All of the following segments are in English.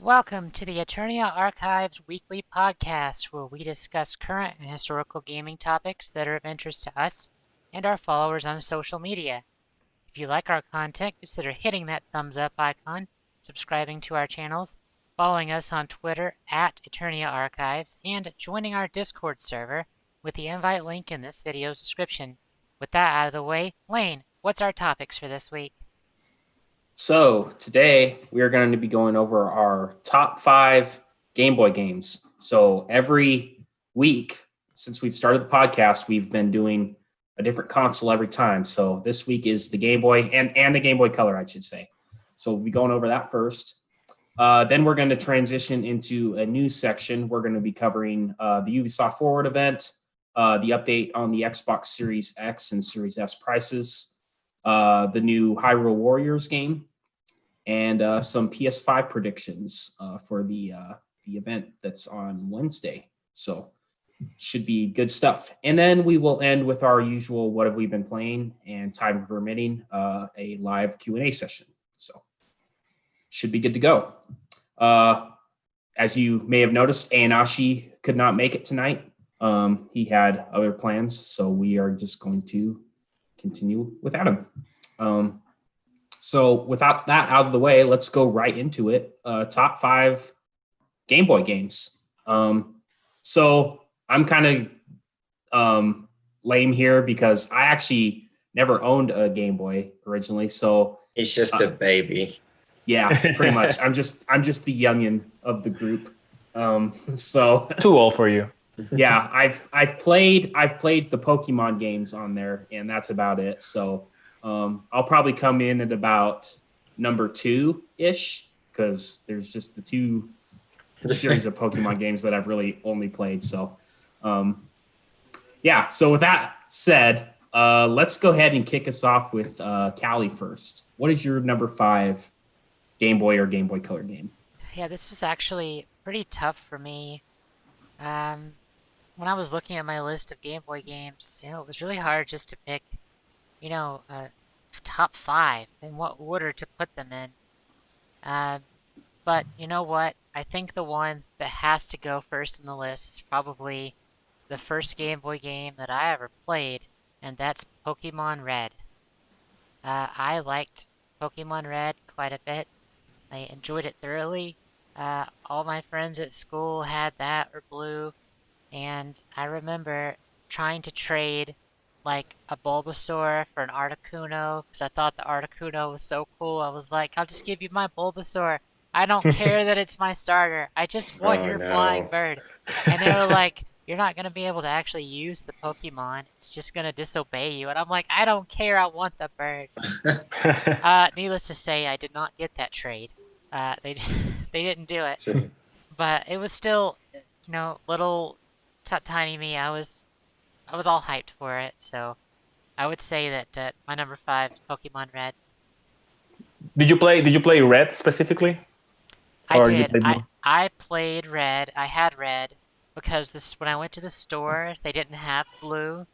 Welcome to the Eternia Archives weekly podcast where we discuss current and historical gaming topics that are of interest to us and our followers on social media. If you like our content, consider hitting that thumbs up icon, subscribing to our channels, following us on Twitter at Eternia Archives, and joining our Discord server with the invite link in this video's description. With that out of the way, Lane, what's our topics for this week? So today we are going to be going over our top 5 Game Boy games. So every week since we've started the podcast, we've been doing a different console every time. So this week is the Game Boy and the Game Boy Color, I should say. So we'll be going over that first. Then we're going to transition into a news section. We're going to be covering the Ubisoft Forward event, the update on the Xbox Series X and Series S prices, the new Hyrule Warriors game, and some PS5 predictions for the event that's on Wednesday. So should be good stuff. And then we will end with our usual what have we been playing, and time permitting, a live Q&A session. So should be good to go. As you may have noticed, Anashi could not make it tonight. He had other plans, so we are just going to continue without him. So without that out of the way, let's go right into it. Top 5 Game Boy games. So I'm kind of lame here because I actually never owned a Game Boy originally. So he's just a baby. Yeah, pretty much. I'm just the youngin of the group. So too old for you. Yeah, I've played the Pokemon games on there, and that's about it. So I'll probably come in at about number 2-ish because there's just the 2 series of Pokemon games that I've really only played. So yeah. So with that said, let's go ahead and kick us off with Callie first. What is your number 5 Game Boy or Game Boy Color game? Yeah, this was actually pretty tough for me. When I was looking at my list of Game Boy games, it was really hard just to pick, top 5 and what order to put them in. But you know what? I think the one that has to go first in the list is probably the first Game Boy game that I ever played, and that's Pokemon Red. I liked Pokemon Red quite a bit. I enjoyed it thoroughly. All my friends at school had that or Blue, and I remember trying to trade like a Bulbasaur for an Articuno because I thought the Articuno was so cool. I was like, I'll just give you my Bulbasaur. I don't care that it's my starter. I just want your flying bird. And they were like, you're not going to be able to actually use the Pokemon. It's just going to disobey you. And I'm like, I don't care. I want the bird. Needless to say, I did not get that trade. They didn't do it. But it was still, little tiny me. I was all hyped for it. So I would say that my number 5 is Pokemon Red. Did you play Red specifically? I did. I played Red. I had Red because when I went to the store, they didn't have Blue.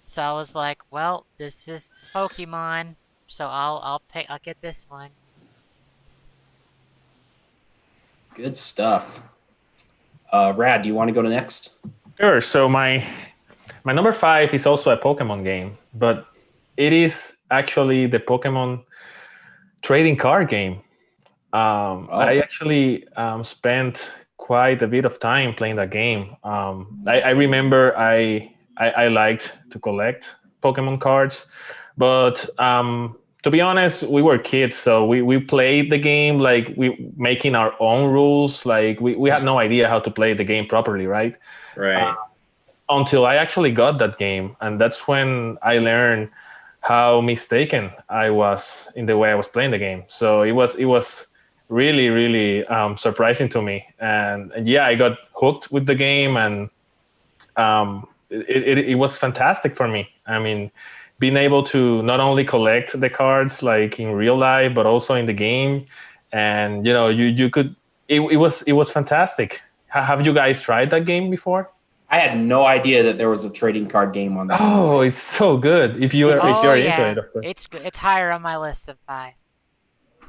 So I was like, well, this is Pokemon, so I'll get this one. Good stuff. Rad, do you want to go to next? Sure. So my number 5 is also a Pokemon game, but it is actually the Pokemon trading card game. I actually spent quite a bit of time playing that game. I remember I liked to collect Pokemon cards, but to be honest, we were kids, so we played the game like we making our own rules. Like we had no idea how to play the game properly, right? Right. Until I actually got that game, and that's when I learned how mistaken I was in the way I was playing the game. So it was really, really surprising to me. And yeah, I got hooked with the game, and it was fantastic for me. I mean, being able to not only collect the cards like in real life, but also in the game, and you could. It was fantastic. Have you guys tried that game before? I had no idea that there was a trading card game on that. Oh, it's so good. If you're into it, of course. It's higher on my list than 5.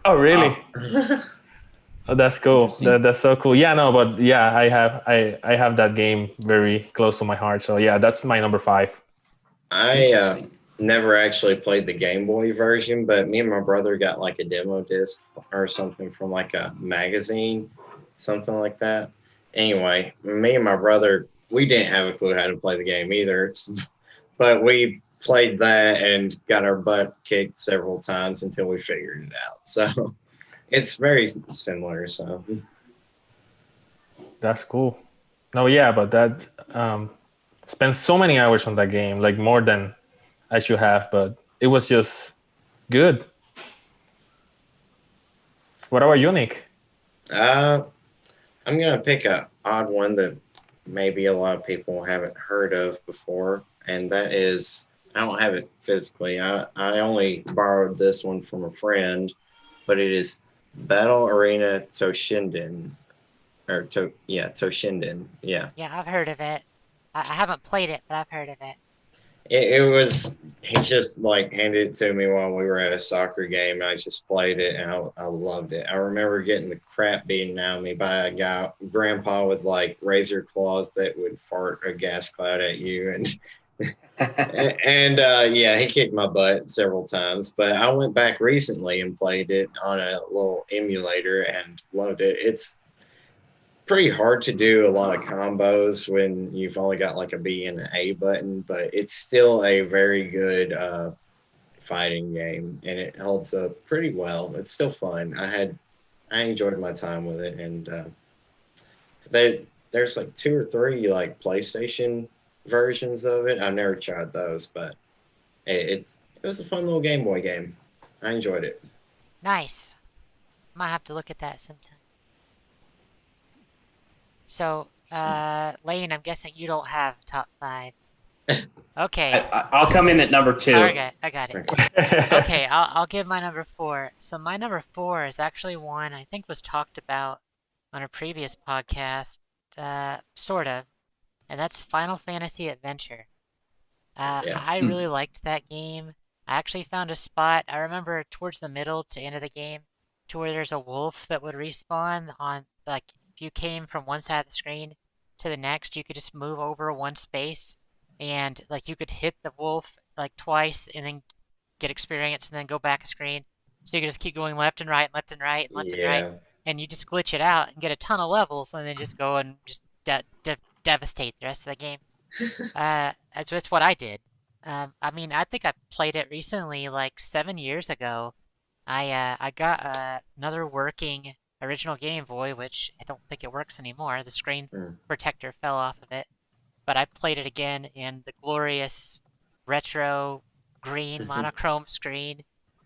Oh, really? Oh, that's cool. Interesting. That's so cool. Yeah, no, but yeah, I have that game very close to my heart. So yeah, that's my number 5. I Interesting. never actually played the Game Boy version, but me and my brother got like a demo disc or something from like a magazine, something like that. Anyway, me and my brother, we didn't have a clue how to play the game either, but we played that and got our butt kicked several times until we figured it out. So it's very similar. So That's cool. No, yeah, but that spent so many hours on that game, like more than I should have, but it was just good. What about you, Nick? uh, I'm gonna pick a odd one that maybe a lot of people haven't heard of before, and that is I don't have it physically. I only borrowed this one from a friend, but it is Battle Arena Toshinden Toshinden. Yeah. Yeah, I've heard of it. I haven't played it, but I've heard of it. It was he just like handed it to me while we were at a soccer game. And I just played it and I loved it. I remember getting the crap beaten out of me by a guy, grandpa with like razor claws that would fart a gas cloud at you, and yeah, he kicked my butt several times. But I went back recently and played it on a little emulator and loved it. It's pretty hard to do a lot of combos when you've only got like a B and an A button, but it's still a very good fighting game and it holds up pretty well. It's still fun. I enjoyed my time with it, and there's like 2 or 3 like PlayStation versions of it. I've never tried those, but it was a fun little Game Boy game. I enjoyed it. Nice. Might have to look at that sometime. So, Lane, I'm guessing you don't have top 5. Okay. I'll come in at number 2. Okay, I got it. Okay. Okay, I'll give my number 4. So my number 4 is actually one I think was talked about on a previous podcast, sort of, and that's Final Fantasy Adventure. Yeah. I really liked that game. I actually found a spot, I remember towards the middle to end of the game, to where there's a wolf that would respawn on, like, if you came from one side of the screen to the next, you could just move over one space, and, like, you could hit the wolf, like, twice, and then get experience, and then go back a screen. So you could just keep going left and right, left and right, left and right, Yeah. and you just glitch it out and get a ton of levels, and then just go and just devastate the rest of the game. That's what I did. I mean, I think I played it recently, like 7 years ago. I got another working original Game Boy, which I don't think it works anymore. The screen Mm. protector fell off of it, but I played it again in the glorious retro green monochrome screen.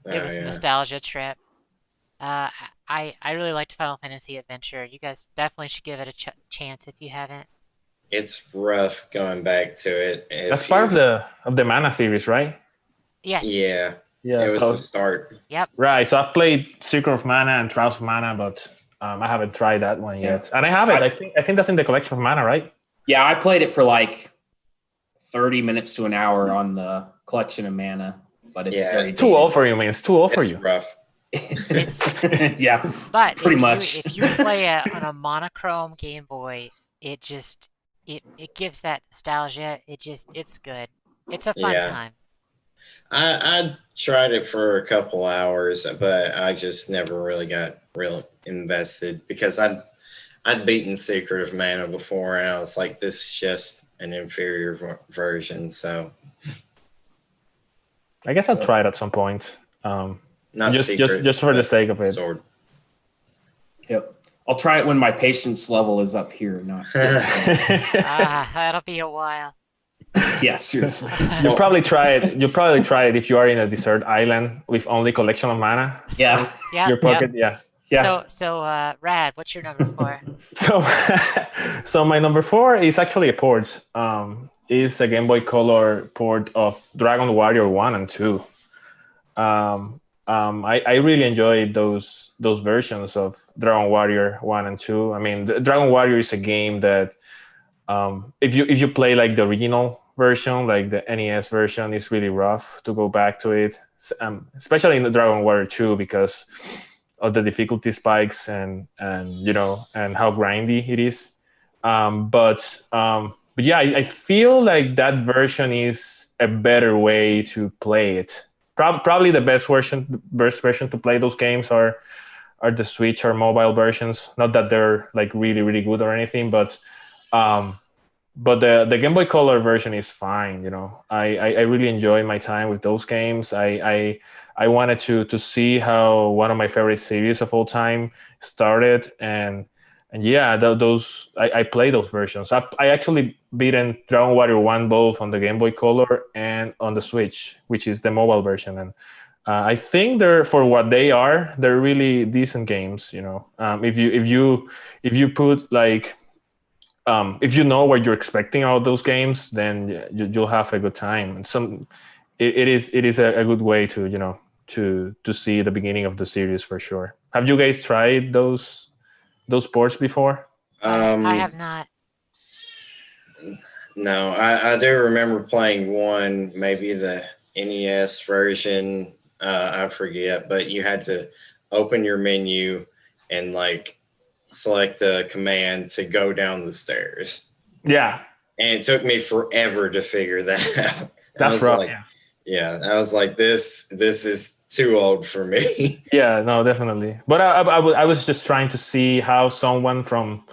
It Oh was a yeah. nostalgia trip. Uh, I really liked Final Fantasy Adventure. You guys definitely should give it a chance if you haven't. It's rough going back to it That's if part you. of the Mana series, right? Yes. Yeah, Yeah. it was the So start. Yep. right. So I've played Secret of Mana and Trials of Mana, but I haven't tried that one Yeah. yet. And I have it. I think that's in the collection of Mana, right? Yeah, I played it for like 30 minutes to an hour on the collection of mana, but it's Yeah, very it's Too old for you, man. It's too old for It's you. rough. It's yeah, But pretty much. if you play it on a monochrome Game Boy, it just it gives that nostalgia. It's good. It's a fun Yeah. time. I tried it for a couple hours, but I just never really got real invested because I'd beaten Secret of Mana before, and I was like, this is just an inferior version. So I guess I'll try it at some point. not just Secret, just for the but sake of it. Sword. Yep. I'll try it when my patience level is up here, not That'll be a while. yeah, seriously. You'll probably try it. You'll probably try it if you are in a desert island with only collection of mana. Yeah. Yeah. Your pocket, yeah. Yeah. So Rad, what's your number 4? So, so my number 4 is actually a port. It's a Game Boy Color port of Dragon Warrior 1 and 2. I really enjoyed those versions of Dragon Warrior 1 and 2. I mean, Dragon Warrior is a game that if you play like the original version, like the NES version, it's really rough to go back to it, especially in the Dragon Warrior 2 because the difficulty spikes and and how grindy it is. But yeah, I feel like that version is a better way to play it. Probably the best version to play those games are the Switch or mobile versions. Not that they're like really really good or anything, um, but the Game Boy Color version is fine. I really enjoy my time with those games. I wanted to see how one of my favorite series of all time started, and yeah, those I play those versions. I actually beaten Dragon Warrior 1 both on the Game Boy Color and on the Switch, which is the mobile version. And I think they're, for what they are, they're really decent games. If you put like if you know what you're expecting out of those games, then you'll have a good time. And it is a good way to to see the beginning of the series for sure. Have you guys tried those ports before? I have not. No, I do remember playing one, maybe the NES version. I forget, but you had to open your menu and like select a command to go down the stairs. Yeah, And it took me forever to figure that out. I that's was rough. like, Yeah. I was like, this is too old for me. Yeah, no, definitely. But I was just trying to see how someone from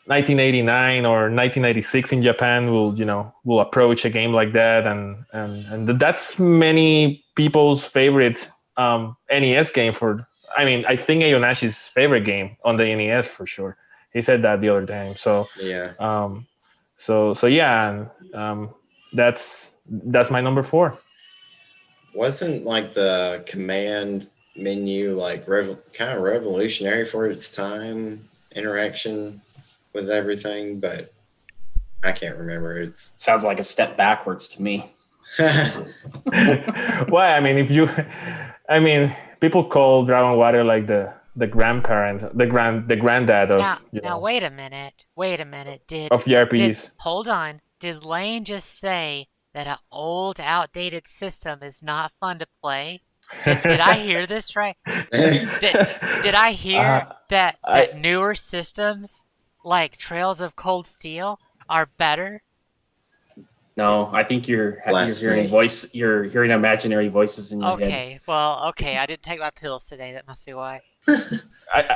1989 or 1996 in Japan will approach a game like that, and that's many people's favorite NES game. I think Ayonashi's favorite game on the NES for sure. He said that the other time. So Yeah. so yeah, that's my number 4. Wasn't like the command menu like kind of revolutionary for its time, interaction with everything, but I can't remember. It's Sounds like a step backwards to me. Why? People call Dragon Warrior like the grandparent, the granddad of Now wait a minute. Wait a minute. of JRPGs. Hold on. Did Lane just say that an old, outdated system is not fun to play? Did I hear this right? Did I hear that newer systems like Trails of Cold Steel are better? No, I think you're Blasphemy. hearing imaginary voices in your head. Okay, well, okay. I didn't take my pills today. That must be why.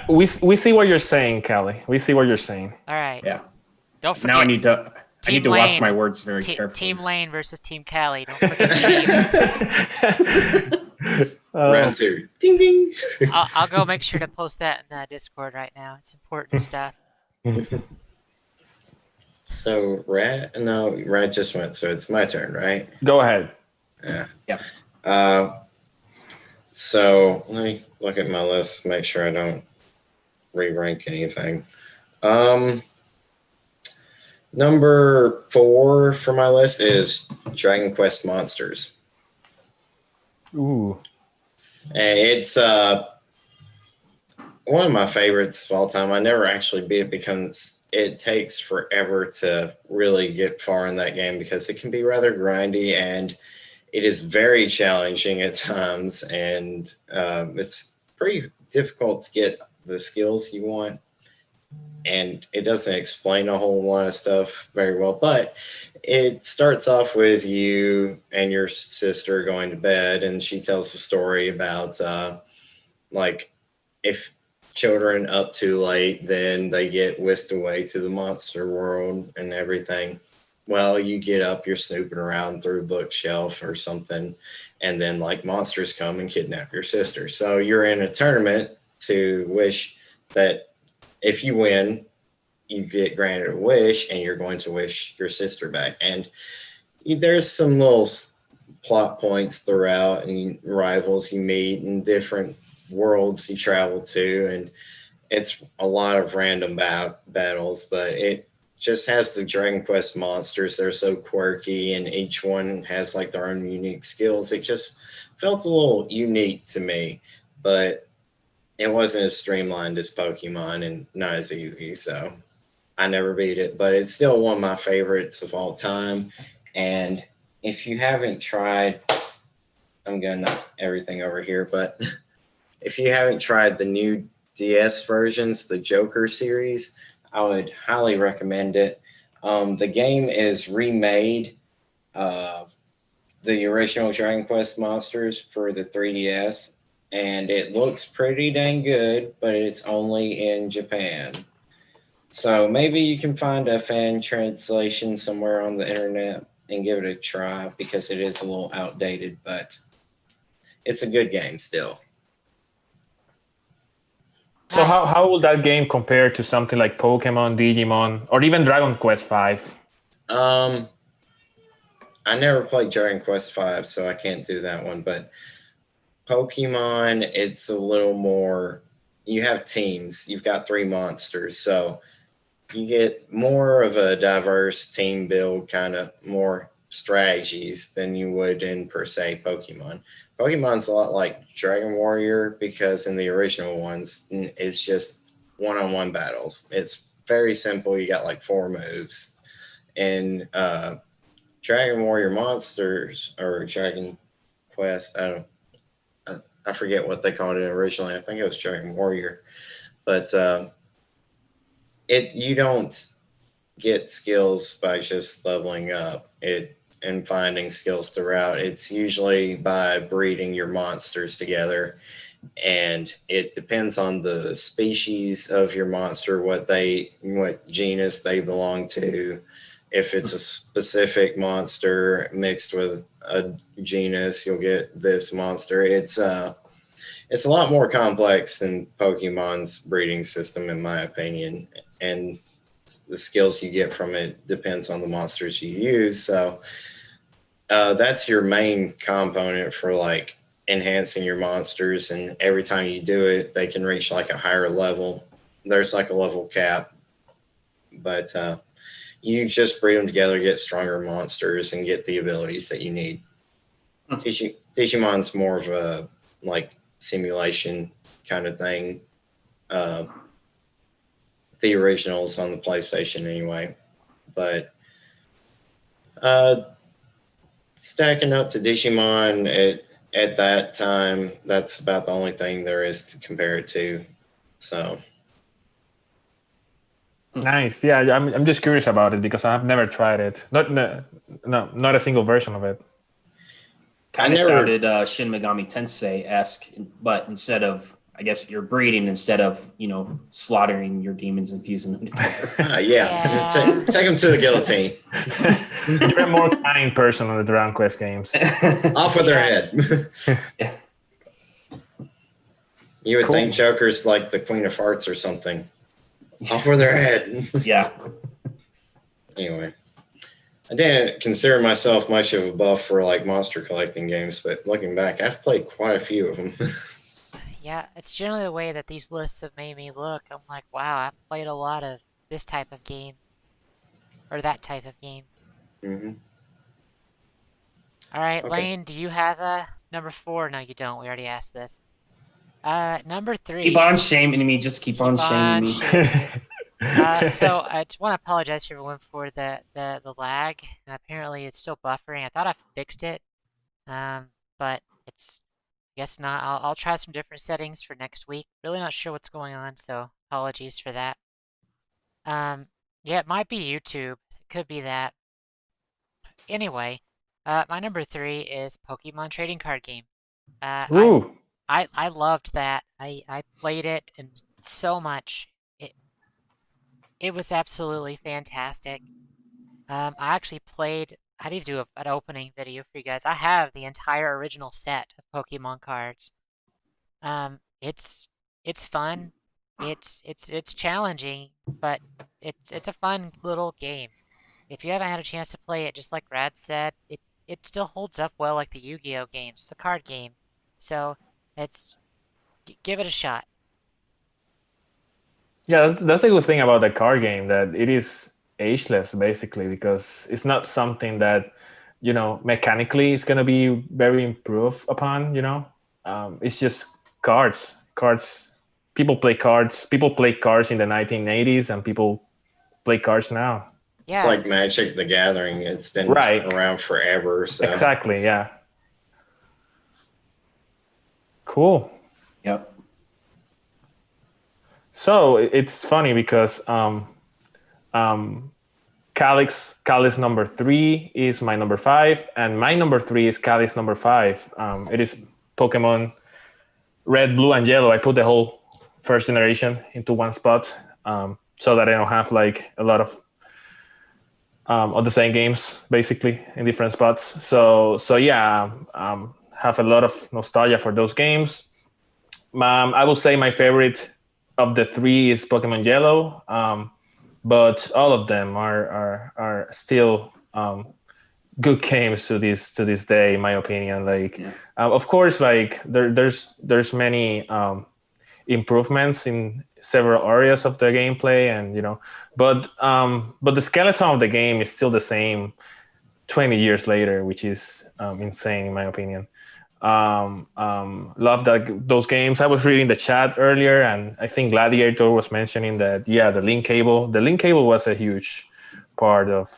We see what you're saying, Callie. We see what you're saying. All right. Yeah. Don't forget. Now I need to Team watch Lane- my words very carefully. Team Lane versus Team Cali. Don't forget the team. Round 2. Ding ding. I'll go make sure to post that in Discord right now. It's important stuff. So Rat just went, so it's my turn, right? Go ahead. Yeah. Yep. So let me look at my list, make sure I don't re-rank anything. Number 4 for my list is Dragon Quest Monsters. Ooh. And it's one of my favorites of all time. I never actually beat it because it takes forever to really get far in that game because it can be rather grindy and it is very challenging at times, and it's pretty difficult to get the skills you want. And it doesn't explain a whole lot of stuff very well, but it starts off with you and your sister going to bed, and she tells a story about like if children up too late, then they get whisked away to the monster world and everything. Well, you get up, you're snooping around through a bookshelf or something, and then like monsters come and kidnap your sister. So you're in a tournament to wish that if you win, you get granted a wish, and you're going to wish your sister back. And there's some little plot points throughout, and rivals you meet, and different worlds you travel to, and it's a lot of random battles, but it just has the Dragon Quest monsters. They're so quirky, and each one has like their own unique skills. It just felt a little unique to me, but it wasn't as streamlined as Pokemon and not as easy, so I never beat it, but it's still one of my favorites of all time. And if you haven't tried, I'm gonna knock everything over here, but if you haven't tried the new DS versions, the Joker series, I would highly recommend it. The game is remade the original Dragon Quest monsters for the 3DS, and it looks pretty dang good, but it's only in Japan. So maybe you can find a fan translation somewhere on the internet and give it a try because it is a little outdated, but it's a good game still. So Nice. how will that game compare to something like Pokemon, Digimon, or even Dragon Quest V? I never played Dragon Quest V, so I can't do that one. But Pokemon, it's a little more. You have teams. You've got 3 monsters, so you get more of a diverse team build, kind of more strategies than you would in per se Pokemon. Pokemon's a lot like Dragon Warrior because in the original ones, it's just one-on-one battles. It's very simple. You got like 4 moves, and Dragon Warrior Monsters or Dragon Quest. I forget what they called it originally. I think it was Dragon Warrior, but you don't get skills by just leveling up and finding skills throughout. It's usually by breeding your monsters together, and it depends on the species of your monster, what genus they belong to. If it's a specific monster mixed with a genus, you'll get this monster. It's a lot more complex than Pokemon's breeding system, in my opinion, and the skills you get from it depends on the monsters you use. So that's your main component for like enhancing your monsters, and every time you do it, they can reach like a higher level. There's like a level cap, but you just breed them together, get stronger monsters, and get the abilities that you need. Digimon's more of a like simulation kind of thing. The originals on the PlayStation anyway, but stacking up to Digimon at that time, that's about the only thing there is to compare it to. So Nice. Yeah, I'm just curious about it because I've never tried it. Not a single version of it. Kind of sounded Shin Megami Tensei-esque, but instead of, I guess, you're breeding instead of, slaughtering your demons and fusing them together. yeah. Take them to the guillotine. You're a more kind person on the Dragon Quest games. Off with their head. Yeah. You would think Joker's like the Queen of Hearts or something. Off with their head. Yeah. Anyway, I didn't consider myself much of a buff for like monster collecting games, but looking back, I've played quite a few of them. Yeah, it's generally the way that these lists have made me look. I'm like, wow, I've played a lot of this type of game. Or that type of game. Mm-hmm. All right, Okay. Lane, do you have a number 4? No, you don't. We already asked this. Number 3. Keep on shaming me. Just keep on shaming me. So I just want to apologize to everyone for the lag. And apparently it's still buffering. I thought I fixed it, but it's guess not. I'll try some different settings for next week. Really not sure what's going on, so apologies for that. Yeah, it might be YouTube. It could be that. Anyway, my number 3 is Pokemon trading card game. Ooh. I loved that. I played it and so much. It was absolutely fantastic. I actually played. I need to do an opening video for you guys. I have the entire original set of Pokemon cards. It's fun. It's challenging, but it's a fun little game. If you haven't had a chance to play it, just like Brad said, it still holds up well like the Yu-Gi-Oh games. It's a card game, so give it a shot. Yeah, that's a good thing about the card game, that it is ageless basically, because it's not something that mechanically is going to be very improved upon. It's just cards. People play cards in the 1980s, and people play cards now. Yeah. It's like Magic the Gathering. It's been around forever. So Exactly. Yeah. Cool. Yep. So it's funny because Calyx number 3 is my number 5, and my number 3 is Calyx number 5. It is Pokemon Red, Blue, and Yellow. I put the whole first generation into one spot, so that I don't have like a lot of the same games basically in different spots. So yeah, have a lot of nostalgia for those games. I will say my favorite of the 3 is Pokemon Yellow, but all of them are still good games to this day, in my opinion. Like, of course, like there's many improvements in several areas of the gameplay, and but the skeleton of the game is still the same 20 years later, which is insane in my opinion. Love those games. I was reading the chat earlier, and I think Gladiator was mentioning that the link cable was a huge part of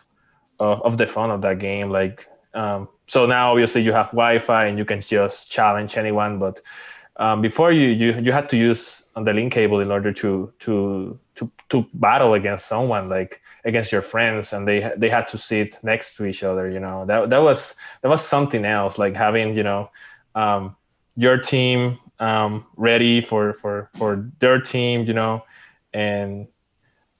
the fun of that game. Like, so now obviously you have Wi-Fi and you can just challenge anyone, but before you had to use the link cable in order to battle against someone, like against your friends, and they had to sit next to each other. That was something else, like having your team ready for their team, and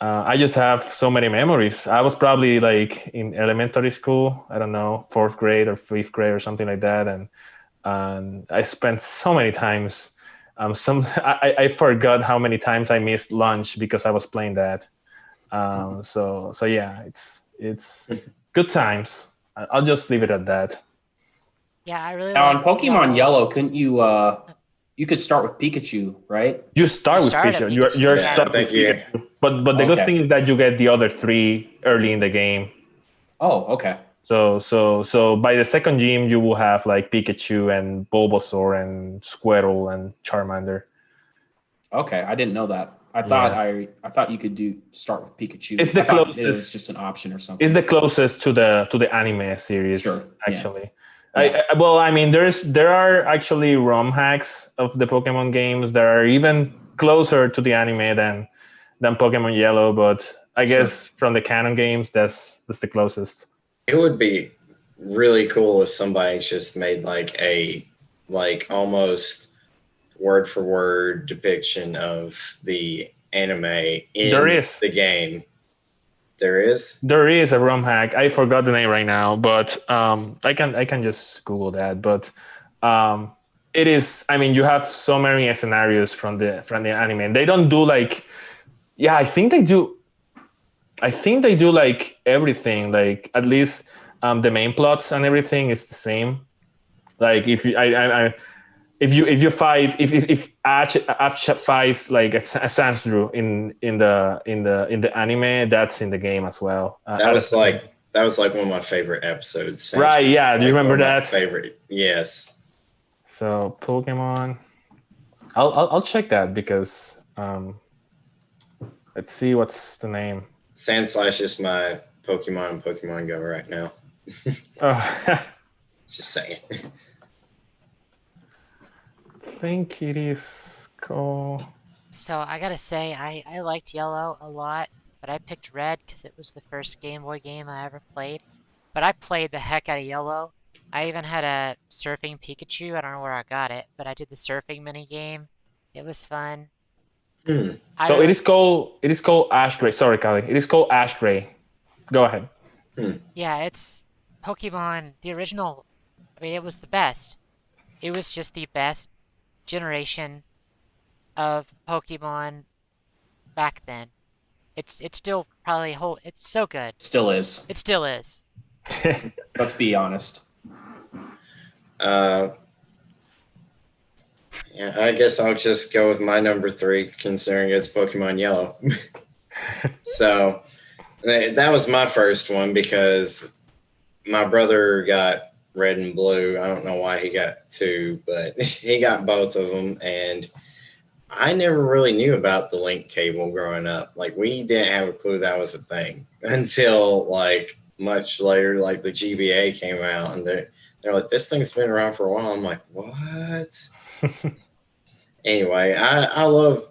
I just have so many memories. I was probably like in elementary school, I don't know, 4th grade or 5th grade or something like that, and I spent so many times. I forgot how many times I missed lunch because I was playing that. So yeah, it's good times. I'll just leave it at that. Yeah, I really Now on liked Pokemon Yellow, couldn't you? You could start with Pikachu, right? You start with start at Pikachu. You're Pikachu, yeah. stuck with thank you. Pikachu. But the good thing is that you get the other 3 early in the game. Oh, okay. So by the second gym, you will have like Pikachu and Bulbasaur and Squirtle and Charmander. Okay, I didn't know that. I thought you could start with Pikachu. It's the I thought closest. it was just an option or something. It's the closest to the anime series, Sure, actually. Yeah. I mean, there are actually ROM hacks of the Pokemon games that are even closer to the anime than Pokemon Yellow, but I guess from the canon games, that's the closest. It would be really cool if somebody just made like almost word for word depiction of the anime in the game. There is a ROM hack. I forgot the name right now, but I can just Google that. But it is. I mean, you have so many scenarios from the anime. And they don't do like. Yeah, I think they do. I think they do like everything. Like at least the main plots and everything is the same. Like if you fight if Ash fights like a Sansdru in the anime, that's in the game as well. That was like one of my favorite episodes. Right? Yeah. Do you remember that? Favorite. Yes. So Pokemon. I'll check that because let's see what's the name. Sandslash is my Pokemon in Pokemon Go right now. Just saying. I think it is called. So I gotta say, I liked Yellow a lot, but I picked Red because it was the first Game Boy game I ever played. But I played the heck out of Yellow. I even had a surfing Pikachu. I don't know where I got it, but I did the surfing mini game. It was fun. So it is called Ash Gray. Sorry, Callie. It is called Ash Gray. Go ahead. Yeah, it's Pokemon, the original. I mean, it was the best. It was just the best generation of Pokemon back then. It's still probably it's so good. Still is. It still is. Let's be honest. Yeah, I guess I'll just go with my number 3, considering it's Pokemon Yellow. So that was my first one because my brother got Red and Blue. I don't know why he got 2, but he got both of them. And I never really knew about the link cable growing up. Like, we didn't have a clue that was a thing until like much later, like the GBA came out, and they're like, this thing's been around for a while. I'm like, what? Anyway, I love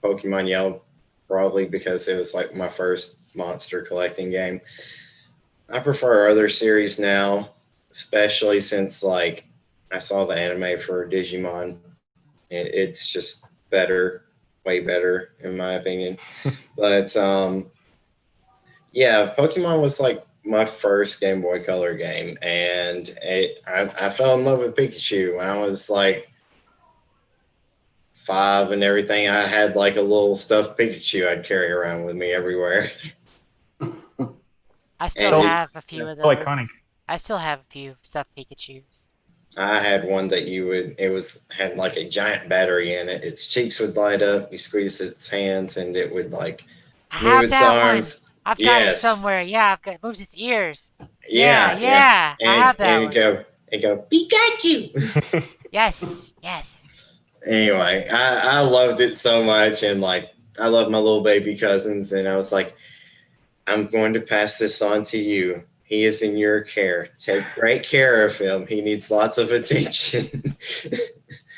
Pokemon Yellow, probably because it was like my first monster collecting game. I prefer other series now, especially since like I saw the anime for Digimon. It's just better, way better in my opinion. But yeah, Pokemon was like my first Game Boy Color game, and I fell in love with Pikachu when I was like 5 and everything. I had like a little stuffed Pikachu I'd carry around with me everywhere. I still And have a few of so iconic. those. I still have a few stuffed Pikachus. I had one that you would, it was, had like a giant battery in it. Its cheeks would light up. You squeeze its hands and it would like I move have its that one. arms. I've got it Yes. somewhere. Yeah, I've got it moves its ears. Yeah. Yeah. I have that And one. it go, Pikachu. Yes. Anyway, I loved it so much. And like, I love my little baby cousins. And I was like, I'm going to pass this on to you. He is in your care. Take great care of him. He needs lots of attention.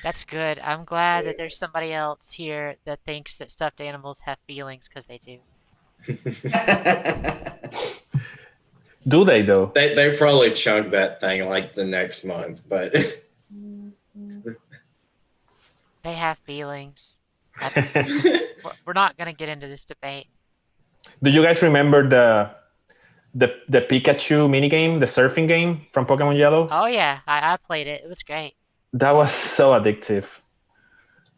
That's good. I'm glad that there's somebody else here that thinks that stuffed animals have feelings, because they do. Do they though? They probably chunked that thing like the next month, but They have feelings. We're not going to get into this debate. Do you guys remember the Pikachu minigame, the surfing game from Pokemon Yellow? Oh, yeah. I played it. It was great. That was so addictive.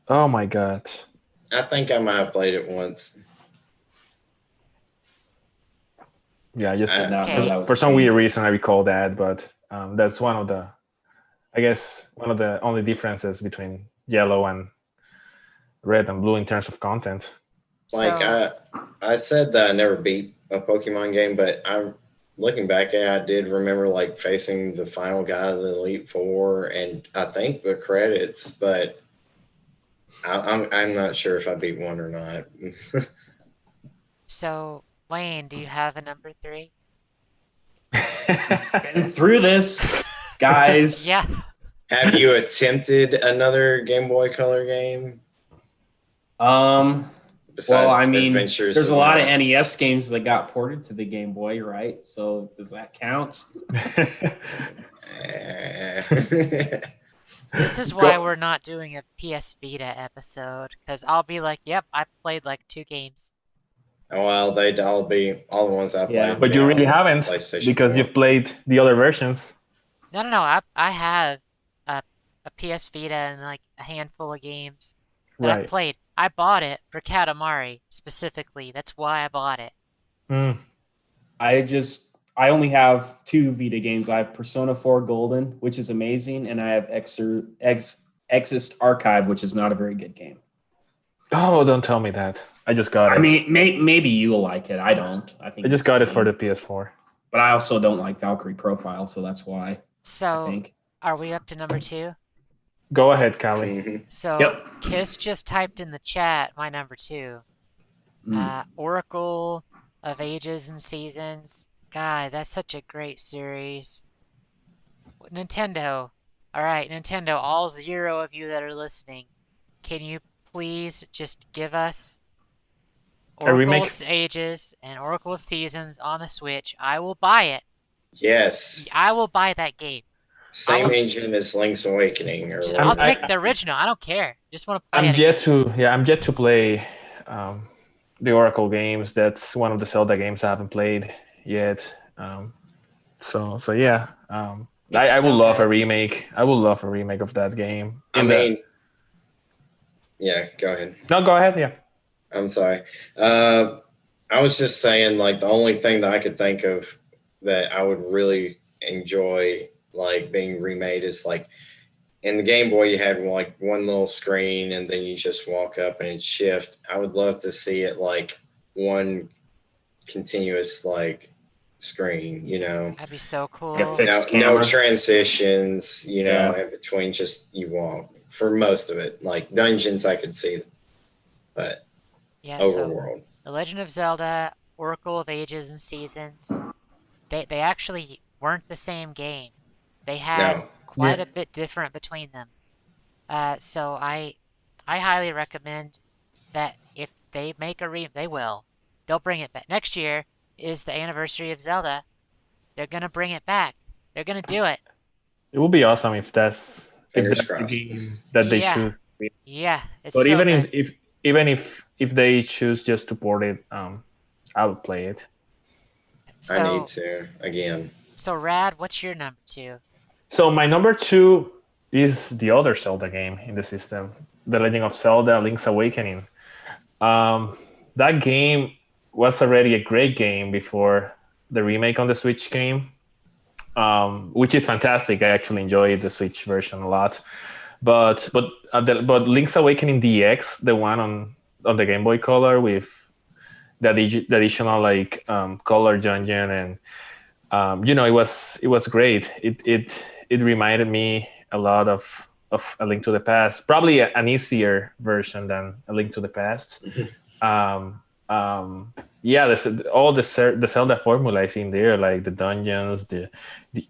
Oh my god. I think I might have played it once. Yeah, just Okay. that was for some a weird reason I recall that, but that's one of the, I guess, one of the only differences between Yellow and Red and Blue in terms of content. Like So, I said that I never beat a Pokemon game, but I'm looking back at it, I did remember like facing the final guy of the Elite Four, and I think the credits, but I'm not sure if I beat one or not. so Wayne, do you have a number 3? Been through this, guys. Yeah. Have you attempted another Game Boy Color game? Besides Well, I mean, Adventures there's a in lot of Light? NES games that got ported to the Game Boy, right? So does that count? This is why we're not doing a PS Vita episode, because I'll be like, yep, I played like 2 games. Well, they'd all be all the ones I played. Yeah. But you really haven't, PlayStation because 4. you've played the other versions. No. I have a PS Vita and like a handful of games that I've Right. played. I bought it for Katamari specifically. That's why I bought it. Mm. I only have 2 Vita games. I have Persona 4 Golden, which is amazing, and I have Exist Archive, which is not a very good game. Oh, don't tell me that. I just got it. I mean, maybe you'll like it. I don't. I think I just it's got it lame. for the PS4. But I also don't like Valkyrie Profile, so that's why I So, think. are we up to number 2? Go ahead, Callie. Mhm. So, Yep. Kiss just typed in the chat my number 2. Oracle of Ages and Seasons. God, that's such a great series. Nintendo. All right, Nintendo, all 0 of you that are listening, can you please just give us A remake? Oracle of Ages and Oracle of Seasons on the Switch? I will buy it. Yes. I will buy that game. Same I'll- engine as Link's Awakening. Or Just, whatever. I'll take the original. I don't care. Just want to play I'm it yet again. to play the Oracle games. That's one of the Zelda games I haven't played yet. So yeah. It's I would so love a good. remake. I would love a remake of that game. Yeah, go ahead. No, go ahead. Yeah. I'm sorry. I was just saying, like, the only thing that I could think of that I would really enjoy, like, being remade is, like, in the Game Boy, you had, like, one little screen, and then you just walk up and it'd shift. I would love to see it, like, one continuous, like, screen, you know? That'd be so cool. Like a fixed No camera. transitions, you know, Yeah. in between, just you walk for most of it. Like, dungeons, I could see, but Yeah, so overworld. The Legend of Zelda, Oracle of Ages and Seasons, they actually weren't the same game. They had No. quite Yeah. a bit different between them. So I highly recommend that if they make they will. They'll bring it back. Next year is the anniversary of Zelda. They're gonna bring it back. They're gonna do it. It would be awesome if Fingers that's the crossed. game that they Yeah, choose. yeah, it's But so even good. if they choose just to port it, I would play it. I need So, to again. so Rad, what's your number two? So my number 2 is the other Zelda game in the system, The Legend of Zelda: Link's Awakening. That game was already a great game before the remake on the Switch came, which is fantastic. I actually enjoyed the Switch version a lot. But Link's Awakening DX, the one on the Game Boy Color with the additional like color dungeon, and it was great. It reminded me a lot of A Link to the Past, probably an easier version than A Link to the Past. Yeah, all the Zelda formula is in there, like the dungeons, the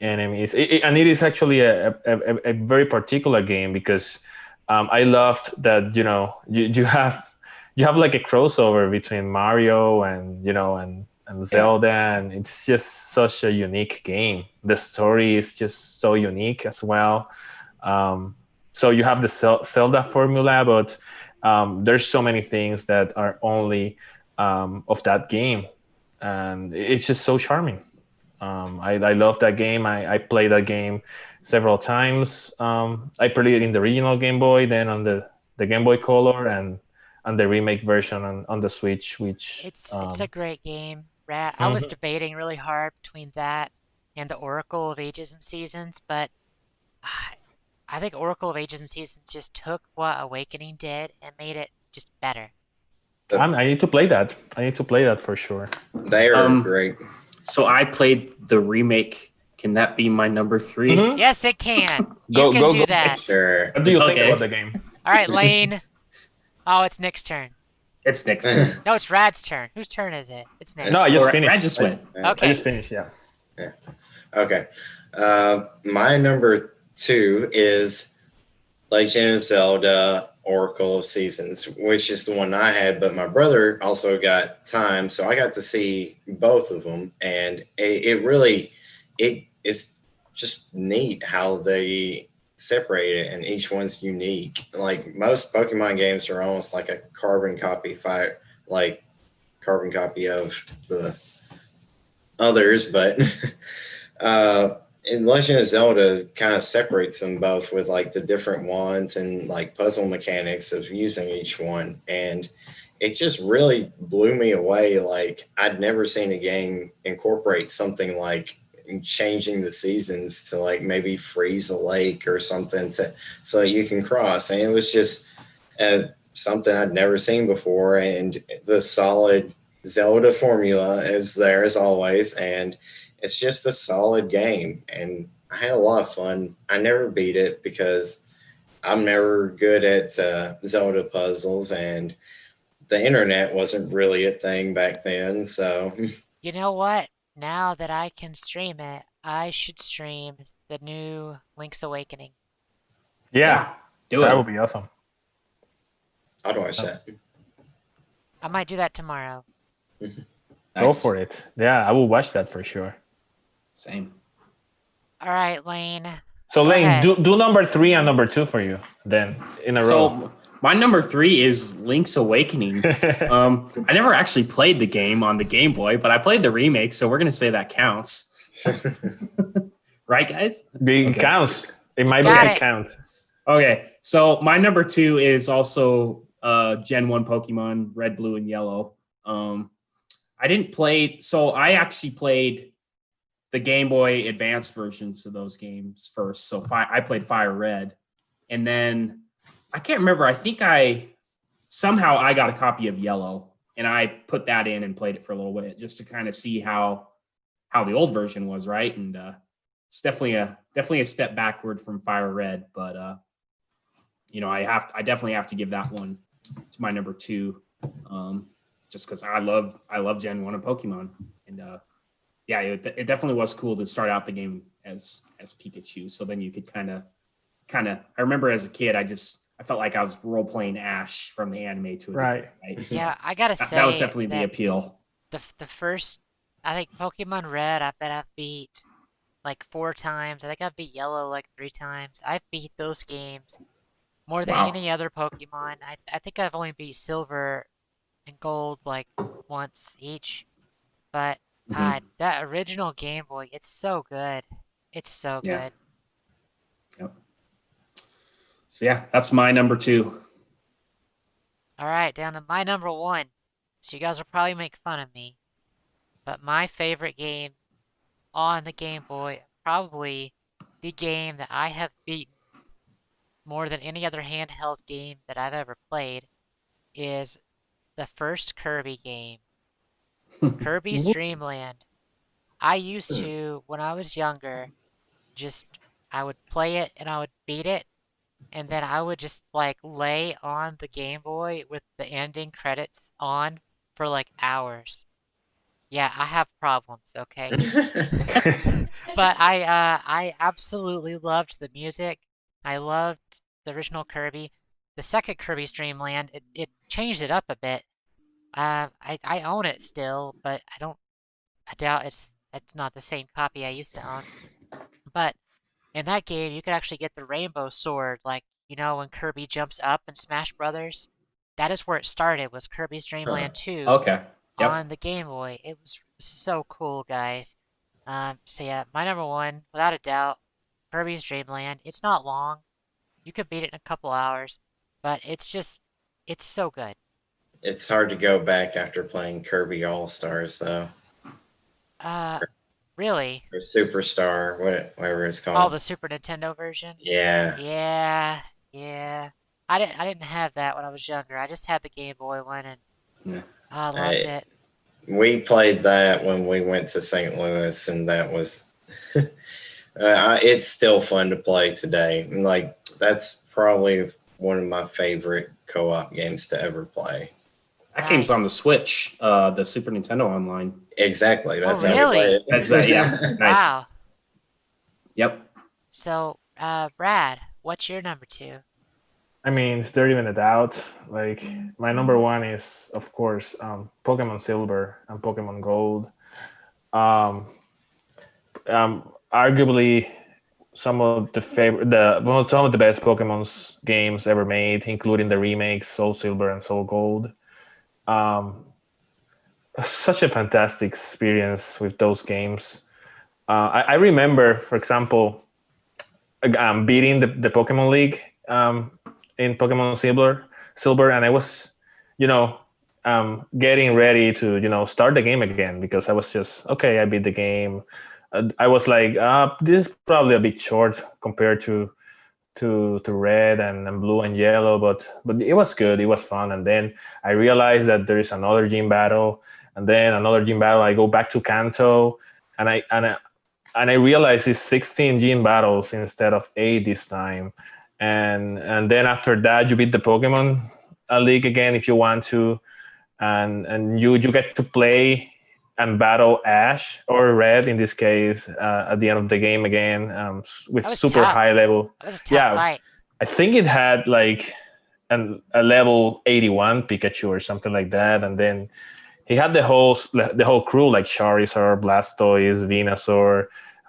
enemies, and it is actually a very particular game because I loved that you have like a crossover between Mario and Zelda, and it's just such a unique game. The story is just so unique as well. So you have the Zelda formula, but there's so many things that are only of that game, and it's just so charming. I love that game. I played that game several times. I played it in the original Game Boy, then on the Game Boy Color, and the remake version on the Switch, which It's a great game, Rad. I was mhm. debating really hard between that and the Oracle of Ages and Seasons, but I, I think Oracle of Ages and Seasons just took what Awakening did and made it just better. The, I need to play that. I need to play that for sure. they are great. So I played the remake. Can that be my number 3? Mhm. Yes, it can. You can do that. Sure. What do you think Okay. about the game? All right, Lane. Oh, it's Nick's turn. It's next. No, it's Rad's turn. Whose turn is it? It's Nick's. No, I just Brad finished. just went. I Okay. just finished. Yeah. Okay. My number 2 is Legend of Zelda Oracle of Seasons, which is the one I had, but my brother also got time, so I got to see both of them, and it's just neat how they separate it, and each one's unique. Like most Pokemon games are almost like a carbon copy of the others, but in Legend of Zelda kind of separates them both with like the different wands and like puzzle mechanics of using each one. And it just really blew me away. Like I'd never seen a game incorporate something like changing the seasons to like maybe freeze a lake or something so that you can cross. And it was just something I'd never seen before. And the solid Zelda formula is there as always. And it's just a solid game, and I had a lot of fun. I never beat it because I'm never good at Zelda puzzles, and the internet wasn't really a thing back then. So, You know what? Now that I can stream it, I should stream the new Link's Awakening. Yeah. Do That it. would be awesome. I'd watch that. I might do that tomorrow. Go Nice. for it. Yeah, I will watch that for sure. Same. All right, Lane. So Go Lane, ahead. do number 3 and number 2 for you then in a row. So my number 3 is Link's Awakening. I never actually played the game on the Game Boy, but I played the remake, so we're gonna say that counts. Right, guys? It Okay. counts. It might Got be a it. count. Okay, so my number 2 is also Gen 1 Pokemon, Red, Blue, and Yellow. I didn't play, so I actually played the Game Boy Advance versions of those games first. So I played Fire Red, and then I can't remember. I think somehow I got a copy of Yellow, and I put that in and played it for a little bit just to kind of see how the old version was, right? And it's definitely a step backward from Fire Red, but I definitely have to give that one to my number 2, just because I love Gen 1 of Pokemon, and yeah, it definitely was cool to start out the game as Pikachu. So then you could kind of. I remember as a kid, I I felt like I was role playing Ash from the anime to a Right. degree, right? Yeah, I gotta That was say definitely the that appeal. the first, I think Pokemon Red, I bet I've beat like 4 times. I think I've beat Yellow like 3 times. I've beat those games more than Wow. any other Pokemon. I think I've only beat Silver and Gold like once each. But Mhm. that original Game Boy, it's so good. It's so Yeah. good. Yep. So yeah, that's my number 2. All right, down to my number 1. So you guys will probably make fun of me, but my favorite game on the Game Boy, probably the game that I have beaten more than any other handheld game that I've ever played, is the first Kirby game, Kirby's Dream Land. I used to, when I was younger, just I would play it and I would beat it, and then I would just like lay on the Game Boy with the ending credits on for like hours. Yeah, I have problems, okay? But I absolutely loved the music. I loved the original Kirby. The second Kirby's Dream Land, it changed it up a bit. I own it still, but I doubt it's not the same copy I used to own. But in that game, you could actually get the rainbow sword, like, when Kirby jumps up in Smash Brothers. That is where it started, was Kirby's Dream Land 2 Okay. on Yep. the Game Boy. It was so cool, guys. So yeah, my number 1, without a doubt, Kirby's Dream Land. It's not long. You could beat it in a couple hours, but it's so good. It's hard to go back after playing Kirby All Stars, though, Uh, really? or Superstar, whatever it's Oh, called. the Super Nintendo version? Yeah, Yeah, yeah. I didn't have that when I was younger. I just had the Game Boy one, and Yeah. I loved I, it. we played that when we went to St. Louis, and that was. It's still fun to play today. And like that's probably one of my favorite co-op games to ever play. That game's on the Nice. Switch, the Super Nintendo Online. Exactly. Oh, That's how we play really? That's yeah, it. nice. Wow. Yep. So, Brad, what's your number 2? I mean, is there even a doubt? Like, my number 1 is, of course, Pokemon Silver and Pokemon Gold. Um, Arguably, some of the best Pokemon's games ever made, including the remakes Soul Silver and Soul Gold. Um, Such a fantastic experience with those games. I remember, for example, beating the Pokemon League in Pokemon Silver, and I was, you know, getting ready to, start the game again because I was just okay. I beat the game. I was like, this is probably a bit short compared to red and blue and yellow, but it was good. It was fun, and then I realized that there is another gym battle, and then another gym battle. I go back to Kanto, and I realized it's 16 gym battles instead of 8 this time, and then after that you beat the Pokemon League again if you want to, and you get to play and battle Ash or Red in this case at the end of the game again with That was super tough. high level. That was a tough Yeah, fight. I think it had like a level 81 Pikachu or something like that, and then he had the whole crew like Charizard, Blastoise, Venusaur,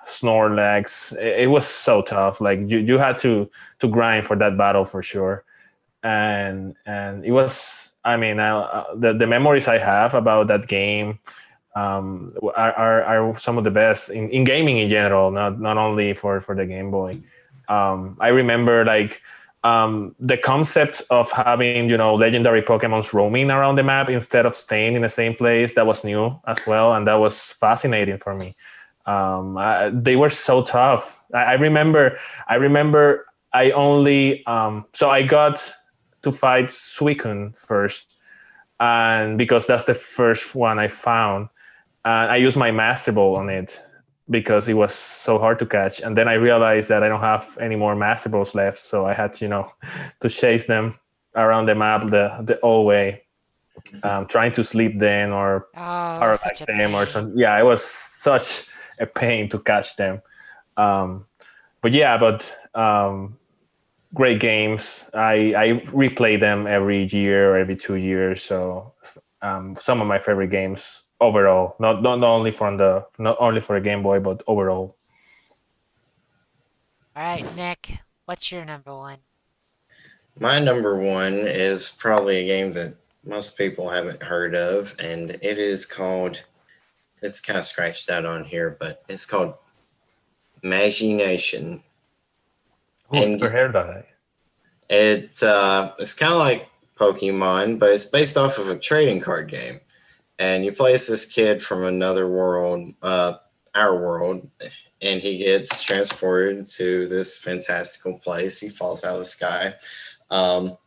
Snorlax. It was so tough. Like you had to grind for that battle for sure, and it was. I mean, the memories I have about that game are some of the best in gaming in general, not only for the Game Boy. I remember like the concept of having legendary Pokemons roaming around the map instead of staying in the same place, that was new as well, and that was fascinating for me. They were so tough. I remember I only so I got to fight Suicune first, and because that's the first one I found, and I used my Master Ball on it because it was so hard to catch. And then I realized that I don't have any more Master Balls left, so I had to chase them around the map the whole way, trying to sleep then or Oh, it was such paralyze a them or pain. something. Yeah, it was such a pain to catch them. Um, but yeah, but great games. I replay them every year or every 2 years. So some of my favorite games overall, not only for a Game Boy, but overall. All right, Nick, what's your number one? My number one is probably a game that most people haven't heard of, and it is called, it's kind of scratched out on here, but it's called Imagination. Oh, And never heard of that. it's kind of like Pokemon, but it's based off of a trading card game. And you play as this kid from another world, our world, and he gets transported to this fantastical place. He falls out of the sky. Um,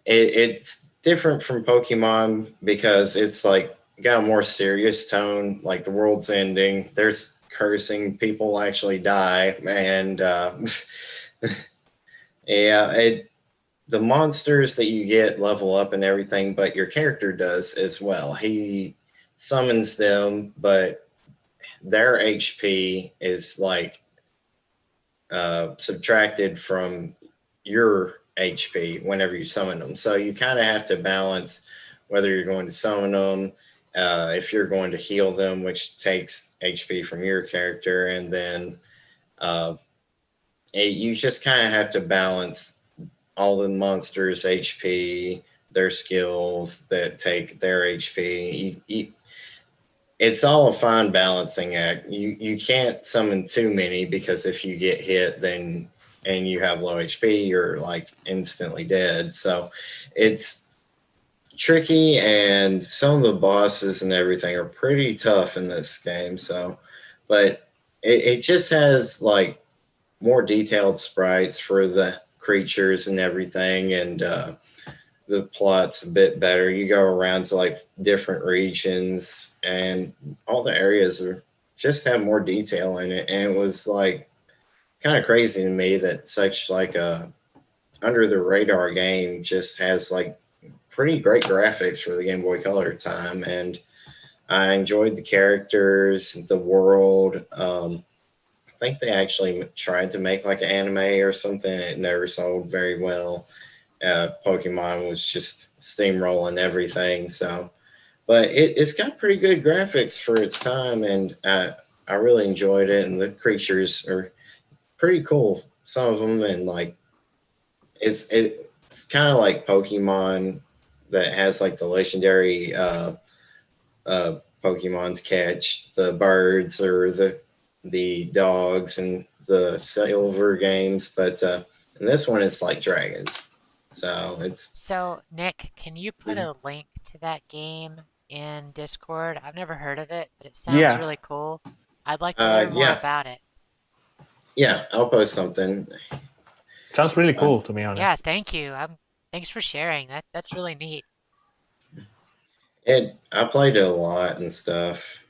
it's different from Pokemon because it's like got a more serious tone. Like the world's ending. There's cursing. People actually die, and yeah, the monsters that you get level up and everything, but your character does as well. He summons them, but their HP is like subtracted from your HP whenever you summon them. So you kind of have to balance whether you're going to summon them, if you're going to heal them, which takes HP from your character, and then you just kind of have to balance all the monsters' HP, their skills that take their HP. It's all a fine balancing act. You can't summon too many because if you get hit, then and you have low HP, you're like instantly dead. So it's tricky, and some of the bosses and everything are pretty tough in this game. So, but it just has like more detailed sprites for the creatures and everything, and the plot's a bit better. You go around to like different regions, and all the areas are just have more detail in it. And it was like kind of crazy to me that such like a under the radar game just has like pretty great graphics for the Game Boy Color time. And I enjoyed the characters, the world. I think they actually tried to make like an anime or something. It never sold very well. Pokemon was just steamrolling everything. So, but it's got pretty good graphics for its time, and I really enjoyed it. And the creatures are pretty cool, some of them, and like it's kind of like Pokemon that has like the legendary Pokemon to catch, the birds or the dogs and the silver games, but in this one it's like dragons. So it's So, Nick, can you put a link to that game in Discord? I've never heard of it, but it sounds Yeah. really cool. I'd like to learn more yeah, about it. yeah, I'll post something. Sounds really cool, to be honest. Yeah, thank you. Thanks for sharing. That's really neat. I played it a lot and stuff.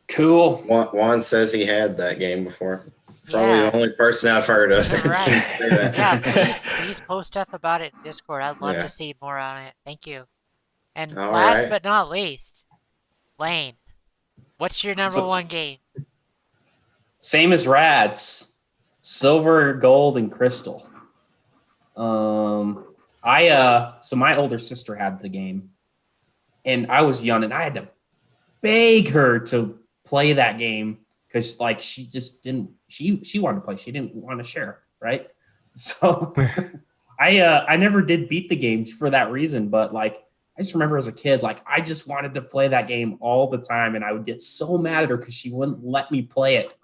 Cool. Juan says he had that game before. Probably Yeah. the only person I've heard of that Right. can say that. Yeah, please post stuff about it in Discord. I'd love Yeah. to see more on it. Thank you. And All last right. but not least, Lane, what's your number one game? Same as Rad's, silver, gold, and crystal. So my older sister had the game, and I was young, and I had to beg her to play that game because like she just didn't. She wanted to play. She didn't want to share, right? So I never did beat the game for that reason. But like I just remember as a kid, like I just wanted to play that game all the time, and I would get so mad at her because she wouldn't let me play it.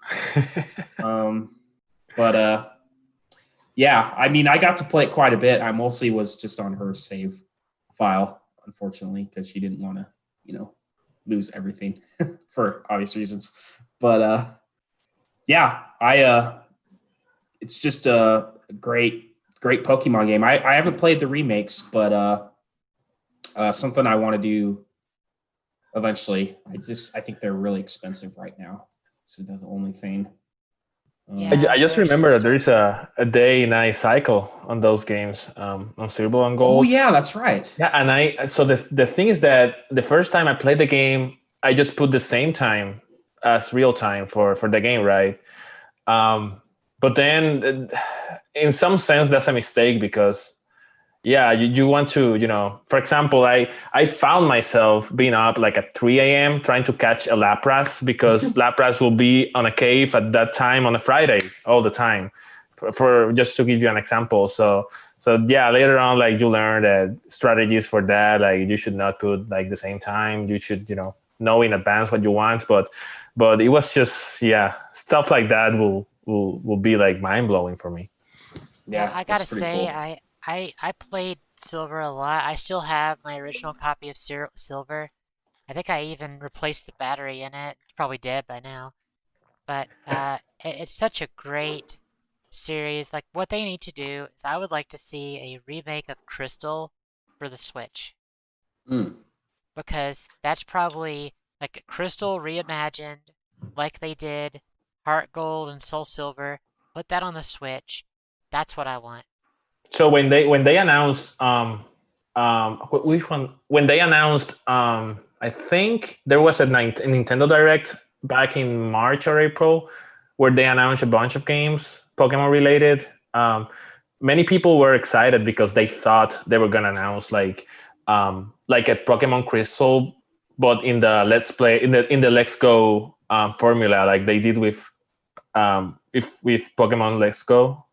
Yeah, I mean, I got to play it quite a bit. I mostly was just on her save file, unfortunately, because she didn't want to, lose everything for obvious reasons. But yeah, it's just a great Pokemon game. I haven't played the remakes, but something I want to do eventually. I think they're really expensive right now. So that's the only thing. Yeah. I just they're remember that so there is a day-night cycle on those games, on Silver and Gold. Oh yeah, that's right. Yeah, and so the thing is that the first time I played the game, I just put the same time as real time for the game, right? But then, in some sense, that's a mistake because yeah, you want to, for example, I found myself being up like at 3 a.m. trying to catch a Lapras because Lapras will be on a cave at that time on a Friday all the time. For just to give you an example. So yeah, later on, like you learn that strategies for that, like you should not put like the same time. You should, know in advance what you want. But it was just, yeah, stuff like that will be like mind blowing for me. Yeah, I gotta that's pretty say, cool. I played Silver a lot. I still have my original copy of Silver. I think I even replaced the battery in it. It's probably dead by now. But it's such a great series. Like what they need to do is I would like to see a remake of Crystal for the Switch Mm. because that's probably like Crystal reimagined like they did Heart Gold and Soul Silver. Put that on the Switch. That's what I want. So when they announced which one when they announced I think there was a Nintendo Direct back in March or April where they announced a bunch of games Pokemon related. Many people were excited because they thought they were gonna announce like a Pokemon Crystal, but in the Let's Play in the Let's Go formula, like they did with Pokemon Let's Go.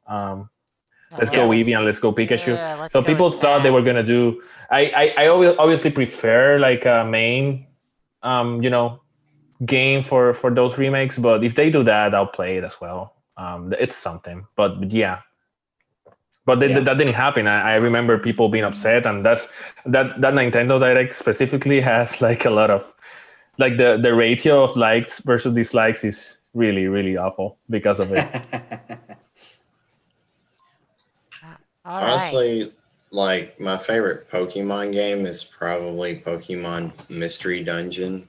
Let's Yeah, go Eevee and let's go Pikachu. let's So go people thought they Smack. were gonna do. I obviously prefer like a main, um, you know, game for those remakes. But if they do that, I'll play it as well. It's something. But yeah, but Yeah. that didn't happen. I remember people being upset, and that Nintendo Direct specifically has like a lot of like the ratio of likes versus dislikes is really awful because of it. All right. Honestly, like my favorite Pokemon game is probably Pokemon Mystery Dungeon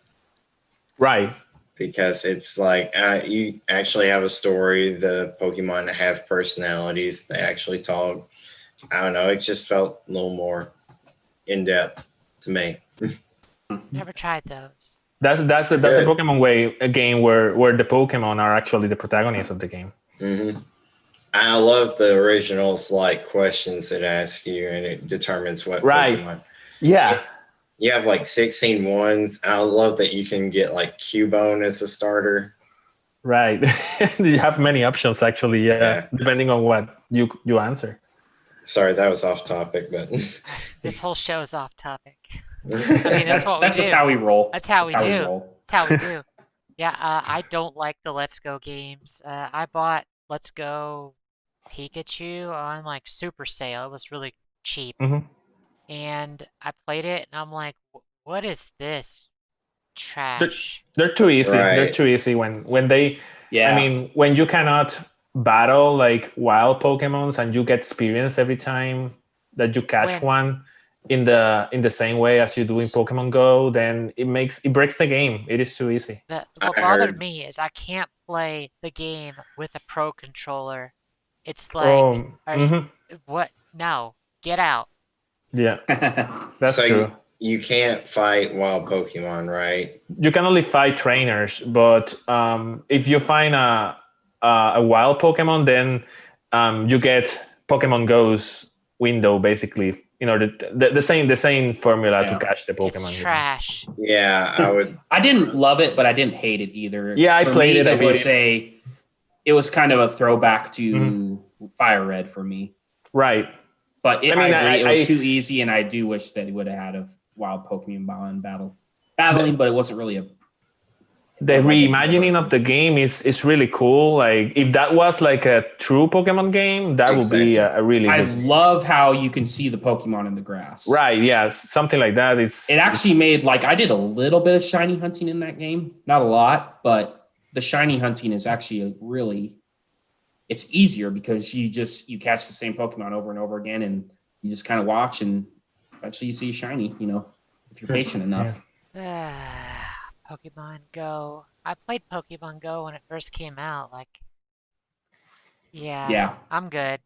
Right. because it's like you actually have a story. The Pokemon have personalities. They actually talk. I don't know. It just felt a little more in depth to me. Never tried those. That's a Good. Pokemon way a game where the Pokemon are actually the protagonists of the game. hmm I love the originals, like questions it asks you and it determines what Right. Pokemon. Yeah. You have like 16 ones. I love that you can get like Cubone as a starter. Right. You have many options actually, yeah, Yeah. depending on what you answer. Sorry, that was off topic, but This whole show is off topic. I mean, that's what we That's just do. how we roll. That's how That's we how we do. roll. That's how we do. Yeah, I don't like the Let's Go games. I bought Let's Go Pikachu on like super sale. It was really cheap. hmm And I played it and I'm like, what is this They're, trash? they're too easy. They're right. too easy when they. Yeah. I mean, when you cannot battle like wild Pokemons and you get experience every time that you catch When one in the same way as you do in Pokemon Go, then it breaks the game. It is too easy. I what bothered heard. me is I can't play the game with a pro controller. It's like, Oh, are you, what? No, get out. yeah, that's So true. you can't fight wild Pokemon, right? You can only fight trainers, but if you find a wild Pokemon, then you get Pokemon Go's window basically in order the same formula to Yeah. catch the It's Pokemon. trash. Yeah, I would. I didn't love it, but I didn't hate it either. Yeah, I For played me, it. I beat it was kind of a throwback to Mm-hmm. Fire Red for me. Right. But I mean, I agree, it was I too easy, and I do wish that it would have had a wild Pokemon battling, but it wasn't really the reimagining of the game is really cool. Like if that was like a true Pokemon game, that would be Exactly. a really I good game. love how you can see the Pokemon in the grass. Right, yeah, something like that. It actually made like I did a little bit of shiny hunting in that game, not a lot, but the shiny hunting is actually it's easier because you catch the same Pokemon over and over again, and you just kind of watch, and eventually you see a shiny. If you're patient enough. Pokemon Go. I played Pokemon Go when it first came out. Like, Yeah. I'm good.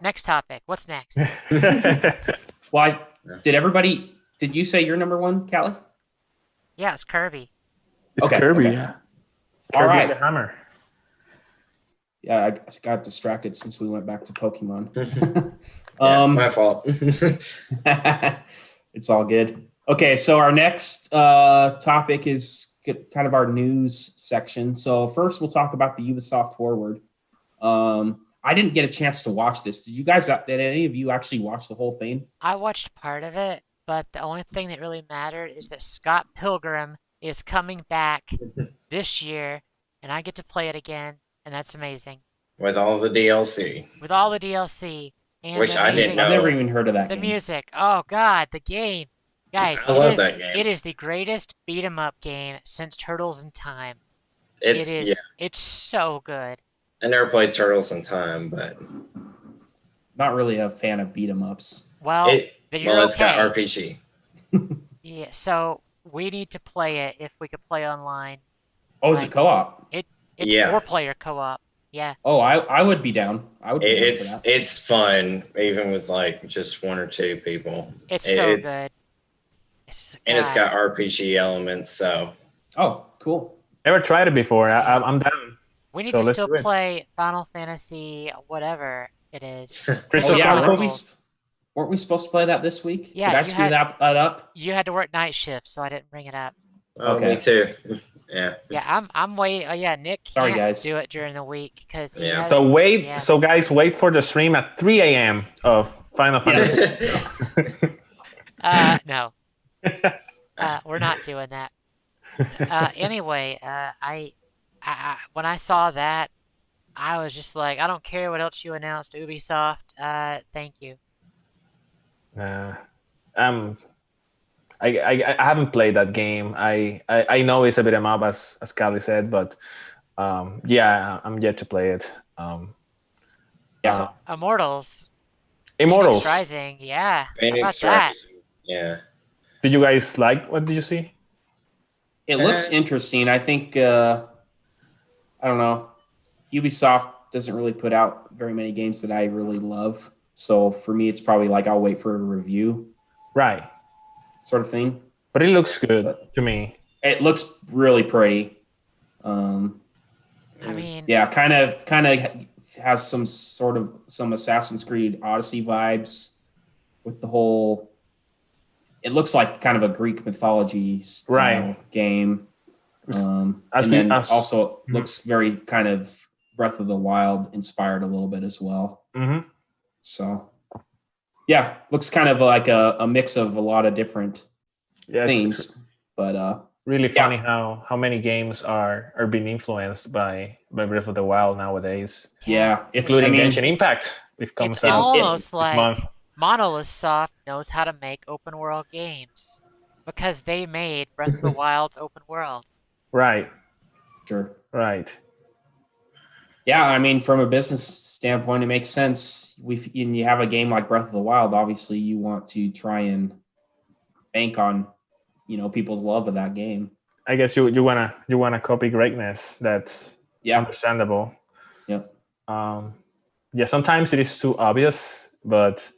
Next topic. What's next? Well, did you say your number one, Callie? Yeah, it's Kirby. It's Okay, Kirby, okay. yeah. All Kirby right. the Hammer. Yeah, I got distracted since we went back to Pokemon. My fault. It's all good. Okay, so our next topic is kind of our news section. So first, we'll talk about the Ubisoft Forward. I didn't get a chance to watch this. Did any of you actually watch the whole thing? I watched part of it, but the only thing that really mattered is that Scott Pilgrim is coming back this year, and I get to play it again, and that's amazing. With all the DLC, With all the DLC and which the I didn't amazing I've know. never even heard of that the game. music. Oh God, the game. Guys, I love that game. it is the greatest beat 'em up game since Turtles in Time. Yeah. It's so good. I never played Turtles in Time, but Not really a fan of beat 'em ups. Well, then you're it's got okay. RPG. Yeah, so we need to play it if we could play online. Oh, is it Like, co-op? It's Yeah. 4-player co-op. Yeah. Oh, I would be down. I would be down for that. It's fun, even with like just one or two people. It's so good. And it's got RPG elements, so Oh, cool. Never tried it before. I'm down. We need So to let's still do it. play Final Fantasy, whatever it is. Crystal Oh, yeah, Chronicles. weren't we supposed to play that this week? Yeah, Did I you screw had- that up? You had to work night shift, so I didn't bring it up. Okay. Me too. Yeah. Yeah, I'm Nick Sorry, can't guys. do it during the week because he Yeah. has. So wait, yeah. so guys, wait for the stream at 3 a.m. of Final Fantasy. No. We're not doing that. Anyway, I when I saw that, I was just like, I don't care what else you announced, Ubisoft. Thank you. I haven't played that game. I know it's a bit mob as Callie said, but yeah, I'm yet to play it. Yeah. So, Immortals. Immortals. Phoenix Rising, yeah. How about Phoenix that? Rising. Yeah. Did you guys like? What did you see? It looks interesting. I think I don't know. Ubisoft doesn't really put out very many games that I really love. So for me, it's probably like I'll wait for a review Right, sort of thing. but it looks good to me. It looks really pretty. I mean, Yeah, kind of has some Assassin's Creed Odyssey vibes with the whole. It looks like kind of a Greek mythology style game. And then also looks very kind of Breath of the Wild inspired a little bit as well. Mm-hmm. So, yeah, looks kind of like a mix of a lot of different themes. But really funny how many games are being influenced by Breath of the Wild nowadays, yeah, including Genshin Impact. It comes it's out almost this like month. Monolith Soft knows how to make open world games because they made Breath of the Wild's open world. Right, sure. right. Yeah, I mean, from a business standpoint, it makes sense. When you have a game like Breath of the Wild, obviously you want to try and bank on, people's love of that game. I guess you wanna copy greatness. That's understandable. Yep. Yeah, sometimes it is too obvious, but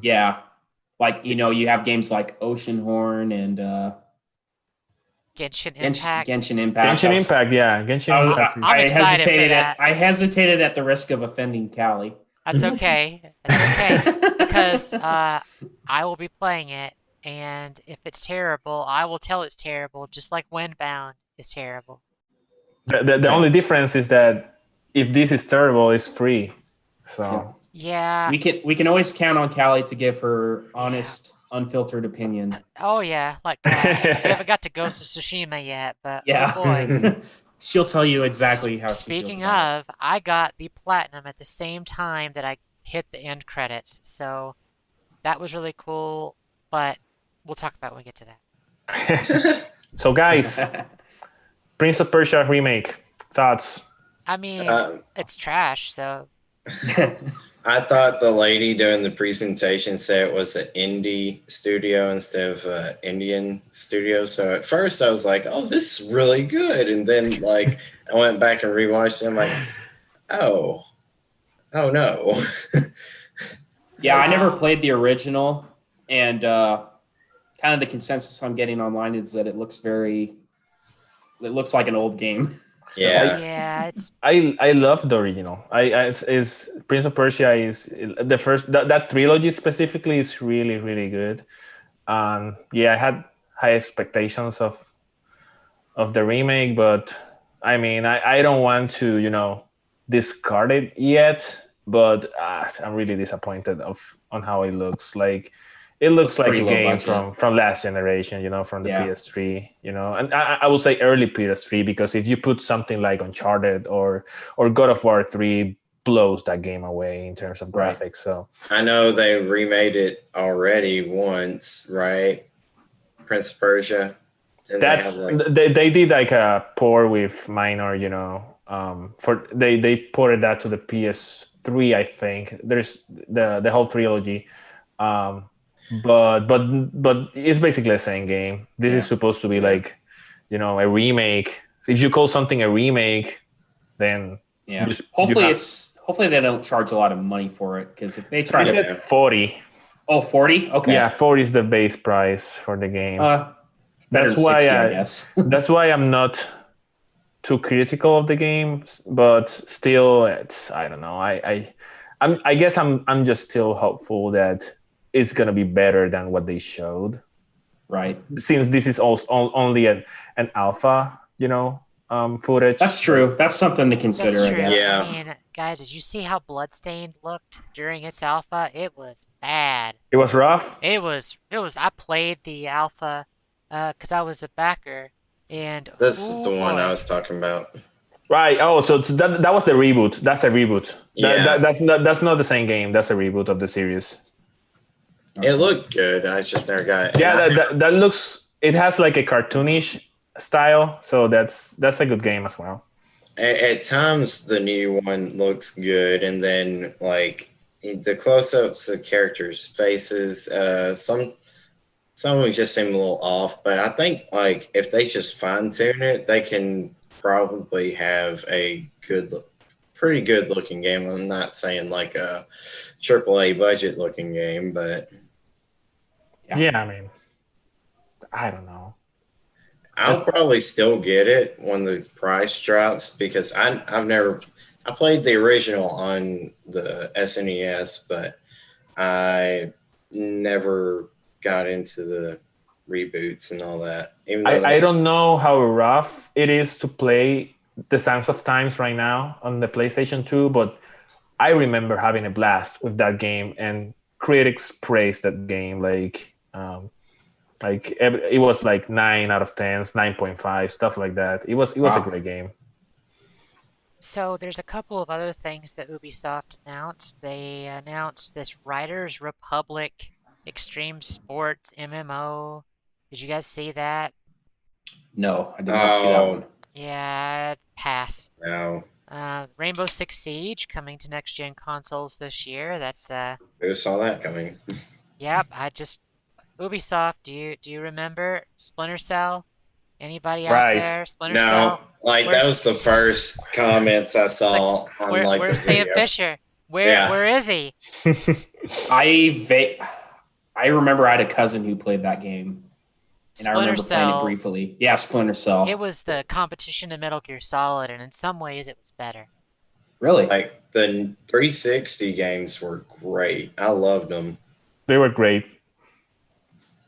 yeah, like you have games like Oceanhorn and Genshin Impact. Genshin Impact. Genshin Impact, yeah, Genshin Impact. I'm excited for that. I hesitated at the risk of offending Callie. That's okay. That's okay because I will be playing it, and if it's terrible, I will tell it's terrible, just like Windbound is terrible. The only difference is that if this is terrible, it's free. So yeah, we can always count on Callie to give her honest, unfiltered opinion. Oh yeah, like we haven't got to Ghost of Tsushima yet, but yeah, oh boy. She'll tell you exactly how. Speaking of, I got the platinum at the same time that I hit the end credits, so that was really cool. But we'll talk about it when we get to that. So guys, Prince of Persia remake thoughts? I mean, it's trash, so. I thought the lady doing the presentation said it was an indie studio instead of an Indian studio. So at first I was like, oh, this is really good. And then I went back and rewatched it. I'm like, oh no. Yeah, I never played the original. And kind of the consensus I'm getting online is that it looks like an old game. Still. Yeah. Yeah, it's I love the original. Is Prince of Persia is the first that trilogy specifically is really good. Yeah, I had high expectations of the remake, but I mean, I don't want to discard it yet. But I'm really disappointed on how it looks. Like it looks Looks like pretty a low game budget. from last generation, from the Yeah. PS3, and I will say early PS3 because if you put something like Uncharted or God of War 3 blows that game away in terms of Right. graphics. So I know they remade it already once, right? Prince of Persia. Didn't they have that's like they did like a port with minor, for they ported that to the PS3. I think there's the whole trilogy, um, but it's basically the same game. This Yeah. is supposed to be Yeah. like, a remake. If you call something a remake, then Yeah. you have. Hopefully they don't charge a lot of money for it, because if they try They to said 40. 40? Okay. Yeah, 40 is the base price for the game. Better That's than why 60, I guess. that's why I'm not too critical of the game, but still, I don't know. I guess I'm just still hopeful that it's gonna be better than what they showed. Right. Since this is also only an alpha, footage. That's true. That's something to consider, that's I true. guess. Yeah. I mean, guys, did you see how Bloodstained looked during its alpha? It was bad. It was rough. It was. I played the alpha, because I was a backer, and this is oh the one I boy, was talking about. Right. Oh, so that was the reboot. That's a reboot. Yeah. That's not the same game. That's a reboot of the series. It looked good. I just never got it. Yeah, And that looks. It has like a cartoonish style, so that's a good game as well. at times the new one looks good, and then like the close-ups of characters' faces, some of them just seem a little off. But I think like if they just fine-tune it, they can probably have a pretty good looking game. I'm not saying like a AAA budget looking game, but Yeah, I mean, I don't know. I'll probably still get it when the price drops because I played the original on the SNES, but I never got into the reboots and all that. Even though I don't know how rough it is to play the Sands of Times right now on the PlayStation 2, but I remember having a blast with that game, and critics praised that game like it was like 9 out of 10, 9.5, stuff like that. It was a Wow. great game. So there's a couple of other things that Ubisoft announced. They announced this Riders Republic Extreme Sports MMO. Did you guys see that? No, I did not see that one. Yeah, pass. no, Rainbow Six Siege coming to next gen consoles this year. That's who saw that coming? yep. Ubisoft. Do you remember Splinter Cell? Anybody out Right. there? Splinter No, Cell. like that was the first comments I saw on like the Where's Sam video. Fisher? Yeah. Where is he? I remember I had a cousin who played that game, and I Splinter remember playing it Cell. briefly. Yeah, Splinter Cell. It was the competition to Metal Gear Solid, and in some ways it was better. Really? Like the 360 games were great. I loved them. They were great.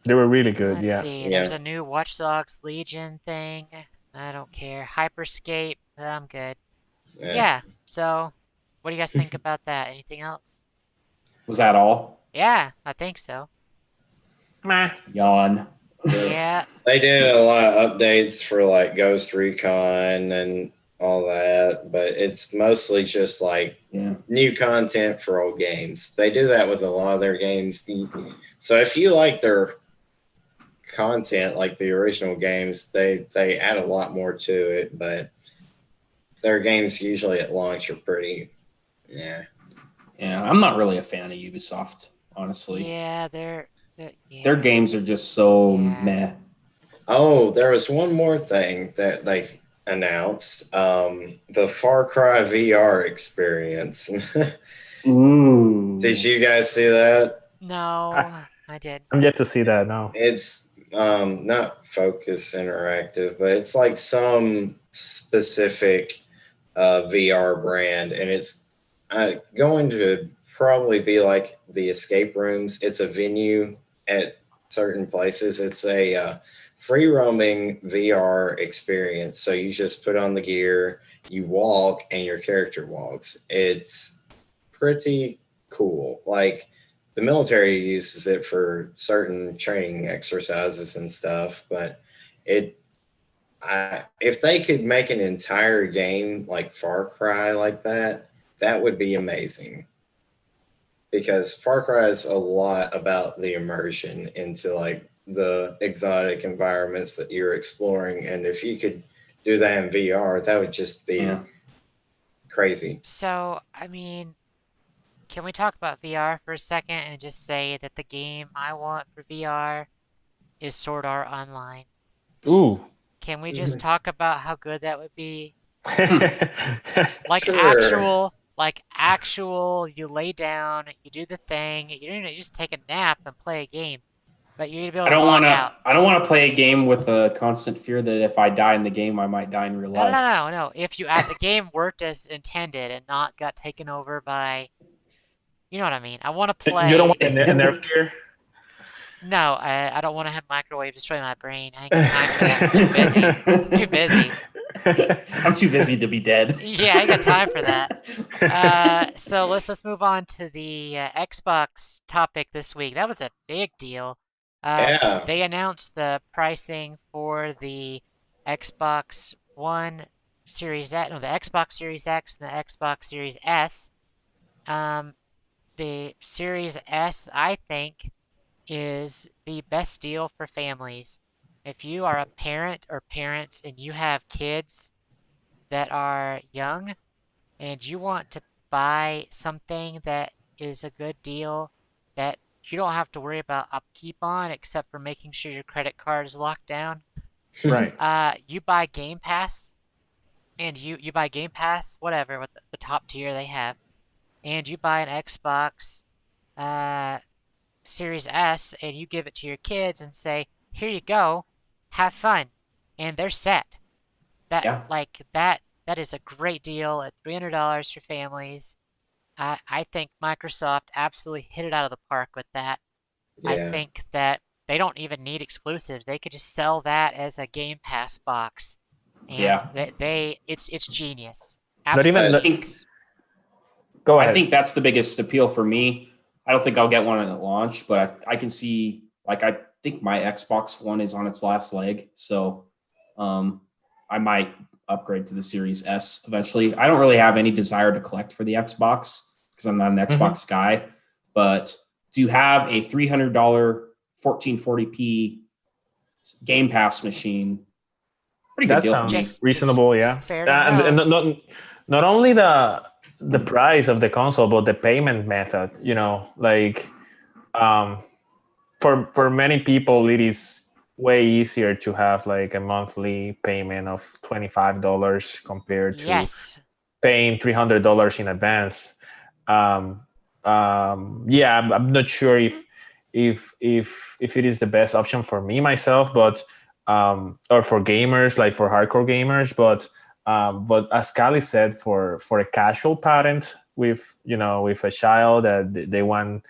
They were really good. Let's Yeah. see. Yeah. There's a new Watch Dogs Legion thing. I don't care. Hyperscape. I'm good. Yeah. So, what do you guys think about that? Anything else? Was that all? Yeah, I think so. Meh. Yawn. Yeah. They did a lot of updates for like Ghost Recon and all that, but it's mostly just like Yeah. new content for old games. They do that with a lot of their games. So if you like their content, like the original games, they add a lot more to it, but their games usually at launch are pretty, yeah. Yeah, I'm not really a fan of Ubisoft, honestly. Yeah, Their games are just so Yeah. meh. Oh, there was one more thing that they announced. The Far Cry VR experience. Ooh. Did you guys see that? No, I did. I'm yet to see that now. It's not Focus Interactive, but it's like some specific VR brand, and it's going to probably be like the escape rooms. It's a venue at certain places. It's a free roaming VR experience. So you just put on the gear, you walk, and your character walks. It's pretty cool. Like the military uses it for certain training exercises and stuff, but it if they could make an entire game like Far Cry like that, that would be amazing. Because Far Cry is a lot about the immersion into like the exotic environments that you're exploring, and if you could do that in VR, that would just be crazy. So, I mean, can we talk about VR for a second and just say that the game I want for VR is Sword Art Online? Ooh. Can we just talk about how good that would be? Like Sure. actual, you lay down, you do the thing, you don't even just take a nap and play a game, but you're gonna be able I to don't want log to. out. I don't want to play a game with a constant fear that if I die in the game, I might die in real No, no, life. no, no, no. If the game worked as intended and not got taken over by, you know what I mean. I want to You don't play. want a nerf gear? No, I don't want to have microwave destroy my brain. I ain't got time for that. I'm too busy. Too busy. I'm too busy to be dead. Yeah, I ain't got time for that. So let's move on to the Xbox topic this week. That was a big deal. Yeah. They announced the pricing for the Xbox One Series X, no, the Xbox Series X and the Xbox Series S. Um, the Series S, I think, is the best deal for families. If you are a parent or parents and you have kids that are young and you want to buy something that is a good deal that you don't have to worry about upkeep on except for making sure your credit card is locked down, Right. you buy Game Pass and you buy Game Pass, whatever, with the top tier they have, and you buy an Xbox uh, Series S and you give it to your kids and say, "Here you go, have fun," and they're set. That Yeah. like that is a great deal at $300 for families. I think Microsoft absolutely hit it out of the park with that. I Yeah. think that they don't even need exclusives. They could just sell that as a Game Pass box, and Yeah. it's genius, Not even. absolute I think genius. Go I ahead. think that's the biggest appeal for me. I don't think I'll get one at launch, but I can see, like, I think my Xbox One is on its last leg, so um, I might upgrade to the Series S eventually. I don't really have any desire to collect for the Xbox because I'm not an Xbox guy, but to have a $300 1440p Game Pass machine, pretty good That deal for sounds me. Just reasonable, yeah. fair to And note. not only the price of the console, but the payment method. Like um, for many people, it is way easier to have like a monthly payment of $25 compared to Yes. paying $300 in advance. Um, yeah, I'm not sure if it is the best option for me myself, but or for gamers, like for hardcore gamers, but as Kali said, for a casual parent with with a child that they want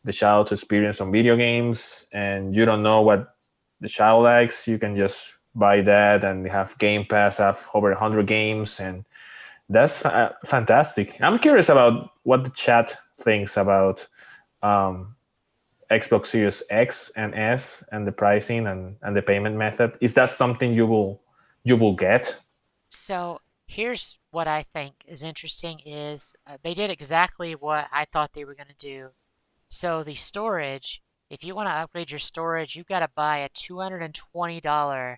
the child to experience some video games, and you don't know what the child likes, you can just buy that and have Game Pass, have over 100 games, and that's fantastic. I'm curious about what the chat thinks about um, Xbox Series X and S and the pricing and the payment method. Is that something you will get? So here's what I think is interesting is they did exactly what I thought they were going to do. So the storage, if you want to upgrade your storage, you've got to buy a $220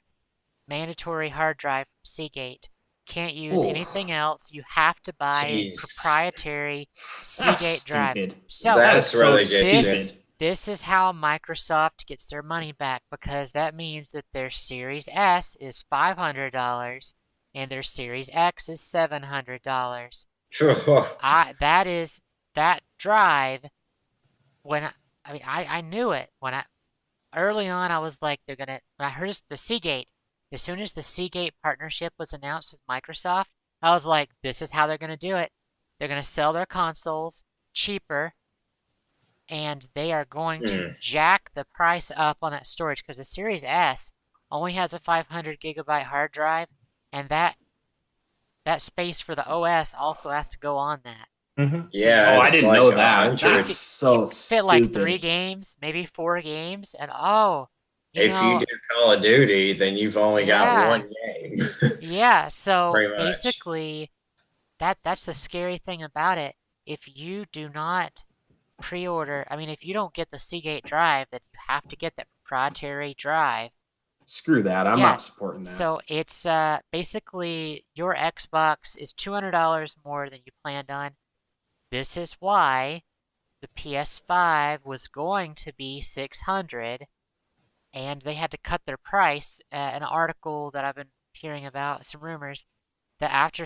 mandatory hard drive from Seagate. Can't use Oh, anything else. You have to buy a Jeez. proprietary that's Seagate drive. stupid. So That is That's so really good this shit. stupid. this is how Microsoft gets their money back because that means that their Series S is $500 and their Series X is $700. That drive I knew it when I early on I was like when I heard the Seagate As soon as the Seagate partnership was announced with Microsoft, I was like, this is how they're going to do it. They're going to sell their consoles cheaper, and they are going to jack the price up on that storage because the Series S only has a 500 gigabyte hard drive, and that space for the OS also has to go on that. Mm-hmm. Yeah, Oh, I it's didn't like know that. 100. That's so You fit like 3 stupid. games, maybe 4 games, and If you do Call of Duty, then you've only got yeah, one game. yeah. So Pretty much. basically, that's the scary thing about it. If you do not pre-order, I mean, if you don't get the Seagate drive, then you have to get that proprietary drive. Screw that. I'm Yeah. not supporting that. So it's basically your Xbox is $200 more than you planned on. This is why the PS5 was going to be $600, and they had to cut their price. An article that I've been hearing about, some rumors that after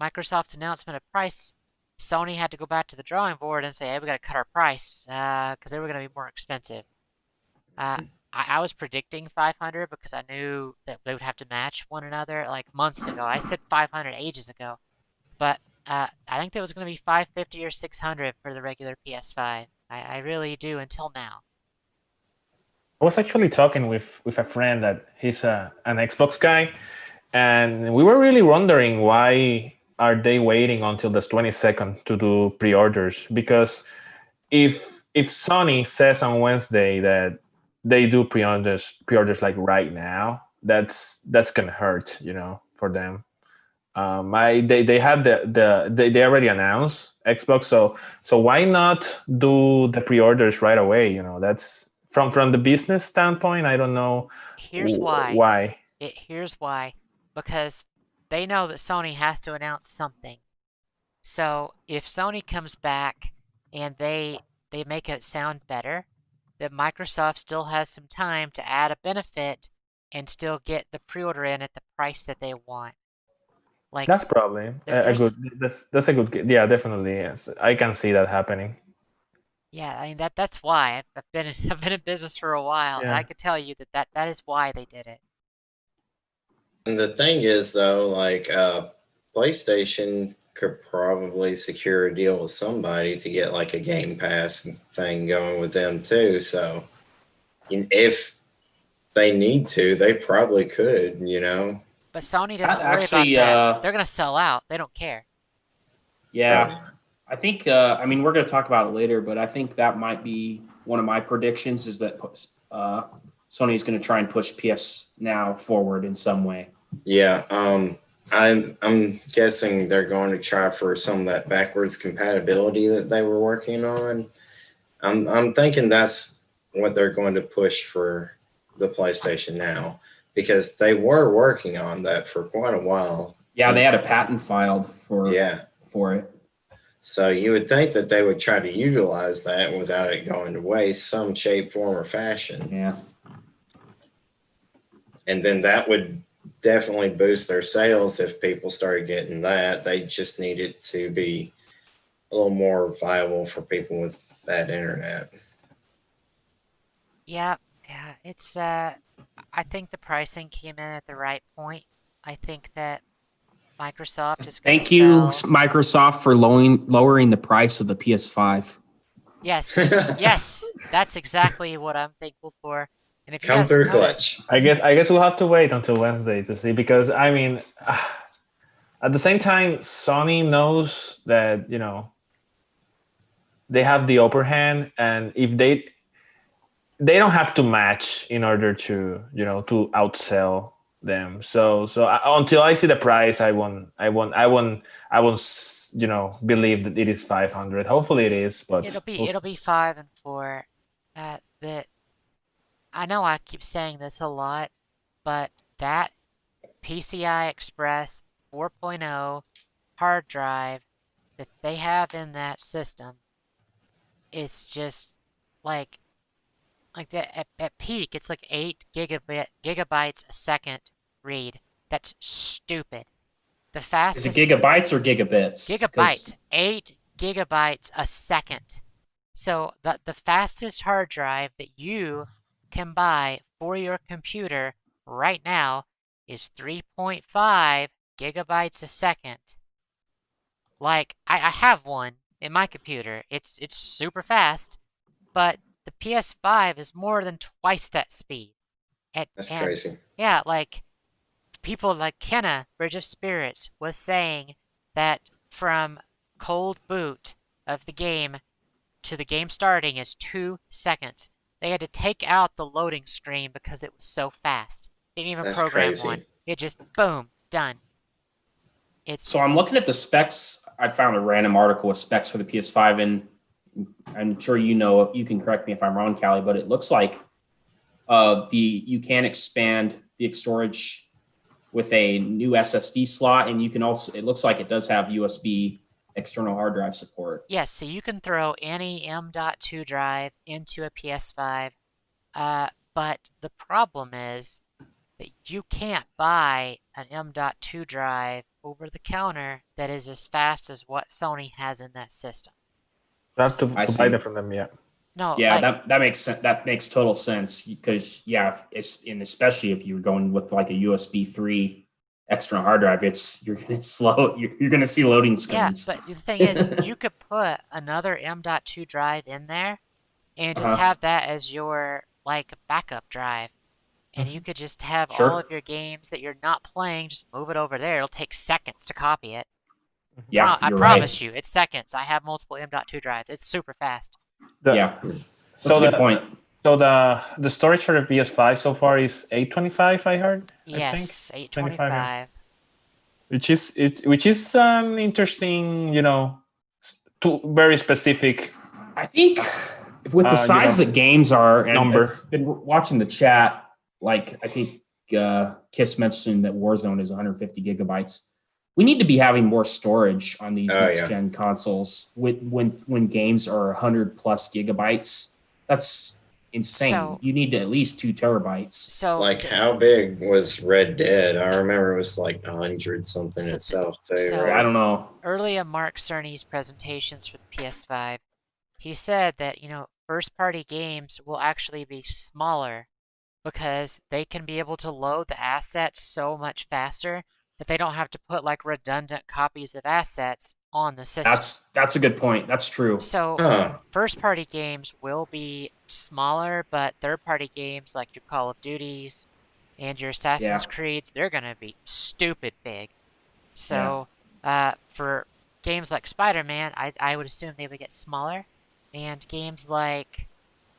Microsoft's announcement of price, Sony had to go back to the drawing board and say, "Hey, we got to cut our price because they were going to be more expensive." I was predicting 500 because I knew that they would have to match one another like months ago. I said 500 ages ago, but I think that was going to be 550 or 600 for the regular PS5. I really do until now. I was actually talking with a friend that he's an Xbox guy, and we were really wondering why are they waiting until the 22nd to do pre-orders? Because if Sony says on Wednesday that they do pre-orders like right now, that's gonna hurt, for them. They have they already announced Xbox, so why not do the pre-orders right away? That's from the business standpoint. I don't know. Here's why. Why? Here's why. Because they know that Sony has to announce something. So if Sony comes back and they make it sound better, that Microsoft still has some time to add a benefit and still get the pre-order in at the price that they want. Like That's probably a good. That's a good. Yeah, definitely. Yes, I can see that happening. Yeah, I mean that's why I've been in business for a while, and I could tell you that is why they did it. And the thing is, though, like PlayStation could probably secure a deal with somebody to get like a Game Pass thing going with them too. So if they need to, they probably could, But Sony doesn't worry about that. They're going to sell out. They don't care. Yeah. I think, I mean, we're going to talk about it later, but I think that might be one of my predictions is that Sony is going to try and push PS Now forward in some way. Yeah. I'm guessing they're going to try for some of that backwards compatibility that they were working on. I'm thinking that's what they're going to push for the PlayStation Now, because they were working on that for quite a while. Yeah, they had a patent filed for it. So you would think that they would try to utilize that without it going to waste, some shape, form, or fashion. Yeah. And then that would definitely boost their sales if people started getting that. They just need it to be a little more viable for people with that internet. Yeah, it's I think the pricing came in at the right point. I think that Microsoft is going to Thank you, Microsoft, for lowering the price of the PS5. Yes, yes, that's exactly what I'm thankful for. And if you Come through clutch. I guess we'll have to wait until Wednesday to see, because I mean, at the same time, Sony knows that they have the upper hand, and if they don't have to match in order to to outsell them. So until I see the price, I won't believe that it is 500. Hopefully it is, but it'll be 5 and 4. That I know I keep saying this a lot, but that PCI Express 4.0 hard drive that they have in that system is just like that at peak, it's like 8 gigabytes a second read. That's stupid. The fastest is it gigabytes or gigabits? Gigabytes. 8 gigabytes a second. So the fastest hard drive that you can buy for your computer right now is 3.5 gigabytes a second. Like, I have one in my computer. It's super fast, but the PS5 is more than twice that speed. That's And crazy. yeah, like people like Kenna, Bridge of Spirits, was saying that from cold boot of the game to the game starting is 2 seconds. They had to take out the loading screen because it was so fast. They didn't even That's program crazy. one. It just boom, done. So It's I'm looking at the specs. I found a random article with specs for the PS5, and I'm sure you can correct me if I'm wrong, Callie, but it looks like you can expand the storage with a new SSD slot, and you can also, it looks like it does have USB external hard drive support. yes, so you can throw any M.2 drive into a PS5, but the problem is that you can't buy an M.2 drive over the counter that is as fast as what Sony has in that system. You have to, I to buy see. them from them, yeah. No, Yeah, like that makes sense. That makes total sense because and especially if you're going with like a USB 3 external hard drive, you're gonna slow. You're gonna see loading yeah, screens. but the thing is, you could put another M.2 drive in there and just Uh-huh. have that as your like backup drive. And you could just have all Sure. of your games that you're not playing, just move it over there. It'll take seconds to copy it. Yeah, I you're promise right. you, it's seconds. I have multiple M.2 drives. It's super fast. The, Yeah, that's so a good the point. so the storage for the PS5 so far is 825. I heard. I think Yes, 25, yeah. 825. Which is an interesting, very specific, I think with the size that games are, and number. I've been watching the chat, like I think Kiss mentioned that Warzone is 150 gigabytes. We need to be having more storage on these Oh, next yeah. gen consoles when games are 100 plus gigabytes. That's insane. So- You need at least 2 terabytes. So Like, the- how big was Red Dead? I remember it was like 100 something So the- itself, too, so- right? I don't know. early in Mark Cerny's presentations for the PS5, he said that, first-party games will actually be smaller because they can be able to load the assets so much faster that they don't have to put like redundant copies of assets on the system. That's a good point. That's true. So Huh. first-party games will be smaller, but third-party games like your Call of Duties and your Assassin's Creeds, they're gonna be stupid big. So for games like Spider-Man, I would assume they would get smaller, and games like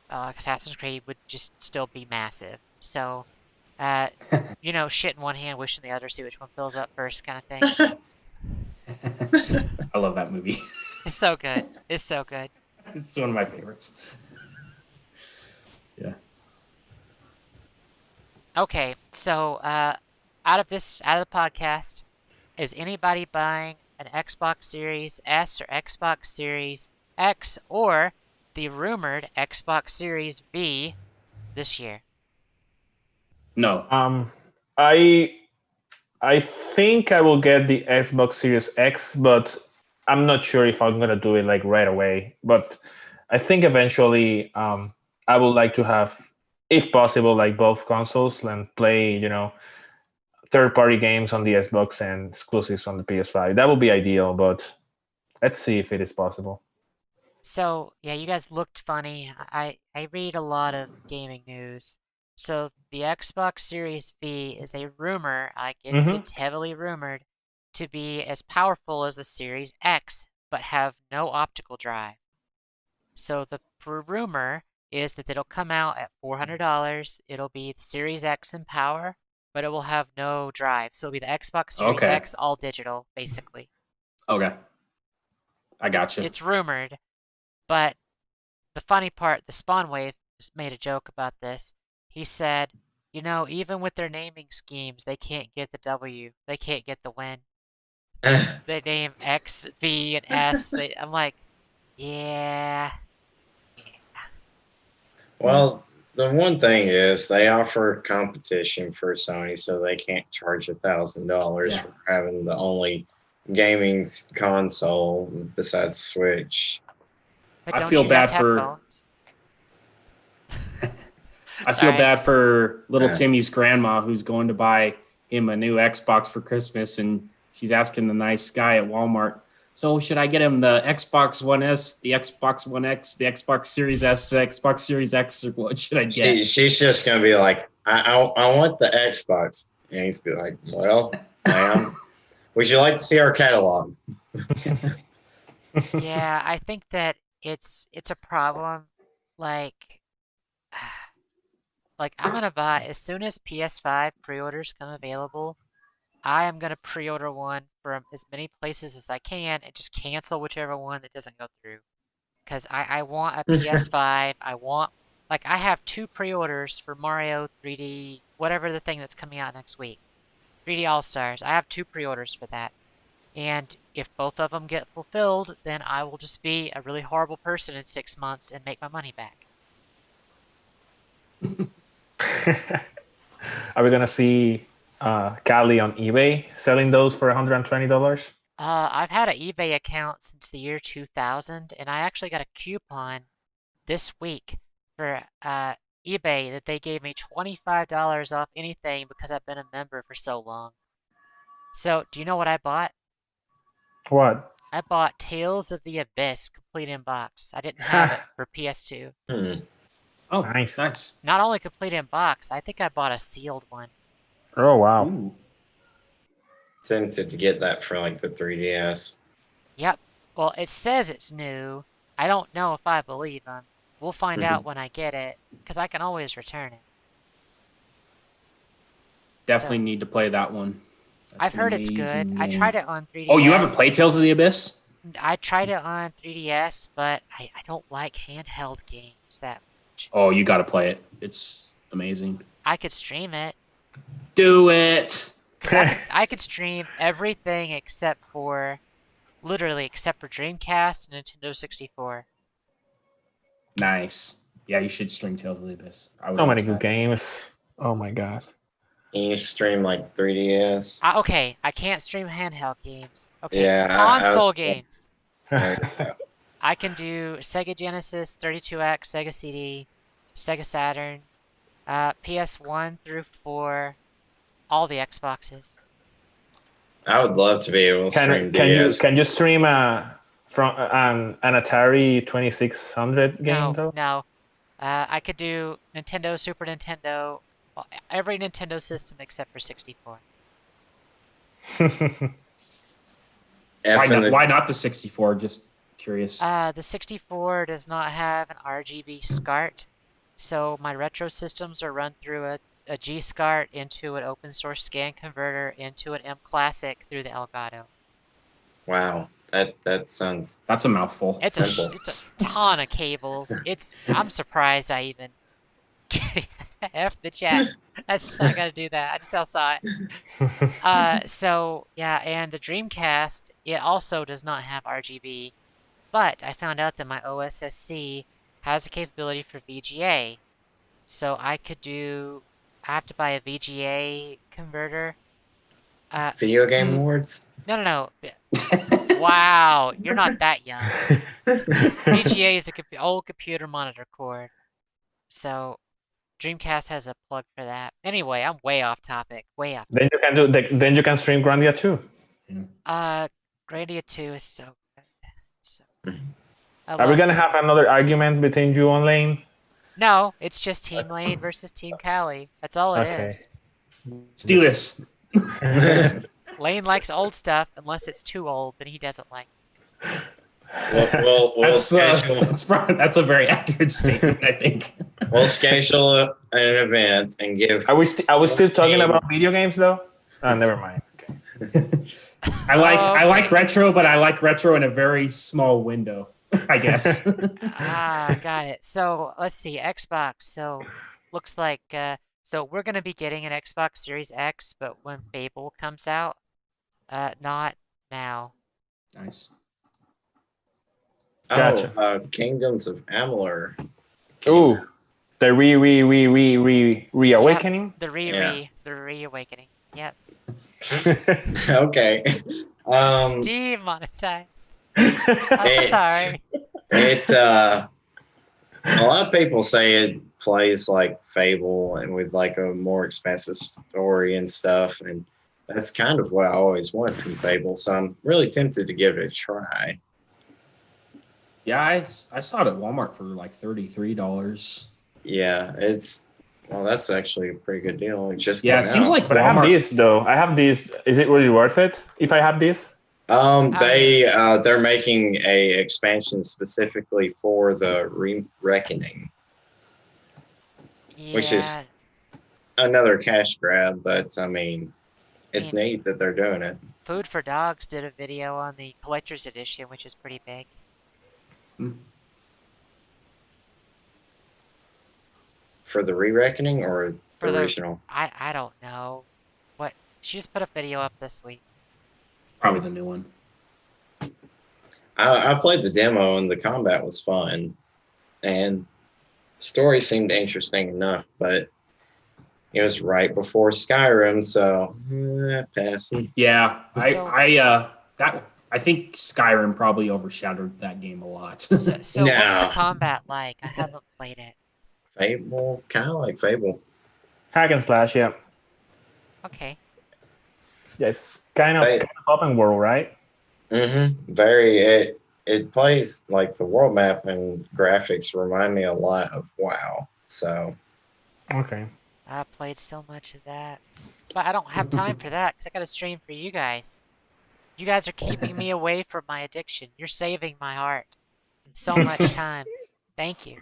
Assassin's Creed would just still be massive. So, shit in one hand, wish in the other, see which one fills up first, kind of thing. I love that movie. It's so good. It's so good. It's one of my favorites. Yeah. Okay, so out of the podcast, is anybody buying an Xbox Series S or Xbox Series X or the rumored Xbox Series V this year? No. I think I will get the Xbox Series X, but I'm not sure if I'm gonna do it like right away. But I think eventually, I would like to have, if possible, like both consoles and play, third-party games on the Xbox and exclusives on the PS5. That would be ideal, but let's see if it is possible. So, yeah, you guys looked funny. I read a lot of gaming news. So, the Xbox Series V is a rumor, it's heavily rumored, to be as powerful as the Series X, but have no optical drive. So, the rumor is that it'll come out at $400. It'll be the Series X in power, but it will have no drive. So, it'll be the Xbox Series X all digital, basically. Okay. I gotcha. It's rumored. But the funny part, the Spawn Wave made a joke about this. He said, even with their naming schemes, they can't get the W. They can't get the win. They name X, V, and S. I'm like, yeah. Well, the one thing is they offer competition for Sony, so they can't charge $1,000 for having the only gaming console besides Switch. But I don't feel you guys bad have for- phones? I feel Sorry. bad for little Yeah. Timmy's grandma who's going to buy him a new Xbox for Christmas, and she's asking the nice guy at Walmart, so should I get him the Xbox One S, the Xbox One X, the Xbox Series S, the Xbox Series X, or what should I get? She's just gonna be like, I want the Xbox, and he's be like, well, ma'am, would you like to see our catalog? Yeah, I think that it's a problem. Like, like I'm gonna buy as soon as PS5 pre-orders come available. I am gonna pre-order one from as many places as I can and just cancel whichever one that doesn't go through. Because I want a PS5. I have 2 pre-orders for Mario 3D, whatever the thing that's coming out next week. 3D All-Stars. I have 2 pre-orders for that. And if both of them get fulfilled, then I will just be a really horrible person in 6 months and make my money back. Are we gonna see Cali on eBay selling those for $120? I've had an eBay account since the year 2000, and I actually got a coupon this week for eBay that they gave me $25 off anything because I've been a member for so long. So, do you know what I bought? What? I bought Tales of the Abyss complete in box. I didn't have it for PS2. Oh, Nice. nice. Not only complete in box, I think I bought a sealed one. Oh wow. Ooh. Tempted to get that for like the 3DS. Yep. Well, it says it's new. I don't know if I believe them. We'll find out when I get it, because I can always return it. Definitely need to play that one. I've That's heard an it's good. amazing I game. tried it on 3DS. Oh, you haven't played Tales of the Abyss? I tried it on 3DS, but I don't like handheld games that much. Oh, you got to play it. It's amazing. I could stream it. Do it. Because I could stream everything literally except for Dreamcast and Nintendo 64. Nice. Yeah, you should stream Tales of the Abyss. I would So many watch good that. games. Oh my god. Can you stream like 3DS? Okay, I can't stream handheld games. Okay, Yeah, I console was- games. There you go. I can do Sega Genesis, 32X, Sega CD, Sega Saturn, PS1 through 4, all the Xboxes. I would love to be able to stream DS. Can you stream from an Atari 2600 game though? No. I could do Nintendo, Super Nintendo, every Nintendo system except for 64. Why not the 64? Just curious. The 64 does not have an RGB SCART, so my retro systems are run through a G-SCART into an open source scan converter into an M Classic through the Elgato. Wow, that sounds. That's a mouthful. It's Simple. a ton of cables. I'm surprised I even F the chat. I gotta do that. I just now saw it. So yeah, and the Dreamcast, it also does not have RGB, but I found out that my OSSC has the capability for VGA. So I have to buy a VGA converter. Video Game Awards? No. Wow, you're not that young. VGA is an old computer monitor cord. So Dreamcast has a plug for that. Anyway, I'm way off topic. Way off. Then you can stream Grandia 2. Grandia 2 is so good. So, Are we gonna have another argument between you and Lane? No, it's just Team Lane versus Team Cali. That's all it is. Let's do this. Lane likes old stuff unless it's too old, then he doesn't like. We'll schedule. That's a very accurate statement, I think. We'll schedule an event and give. Are we still talking about video games though? Never mind. Okay. I like retro, but I like retro in a very small window, I guess. Got it. So let's see, Xbox. So looks like so we're gonna be getting an Xbox Series X, but when Fable comes out, not now. Nice. Gotcha. Kingdoms of Amalur. Ooh, the reawakening. The reawakening. Yep. Okay. Demonetized. I'm sorry. A lot of people say plays like Fable and with like a more expensive story and stuff. And that's kind of what I always wanted from Fable. So I'm really tempted to give it a try. Yeah, I saw it at Walmart for like $33. Yeah, well, that's actually a pretty good deal. It just Yeah, came it seems out. like But I have Walmart. this though. I have this. Is it really worth it if I have this? They're making a expansion specifically for the Reckoning, which Yeah, is another cash grab. But I mean, it's mean, neat that they're doing it. Food for Dogs did a video on the collector's edition, which is pretty big. Hmm. For the Reckoning or the For the, original? I don't know. What, she just put a video up this week. Probably the new one. I played the demo and the combat was fun, and the story seemed interesting enough, but it was right before Skyrim, so pass. Yeah, So- I think Skyrim probably overshadowed that game a lot. So what's the Nah. combat like? I haven't played it. Fable, kind of like Fable. Hack and slash. Yeah. Okay. Yes. Kind of open world, right? Mm-hmm. It plays like the world map and graphics remind me a lot of WoW. So Okay. I played so much of that. But I don't have time for that because I got to stream for you guys. You guys are keeping me away from my addiction. You're saving my heart. And so much time. Thank you.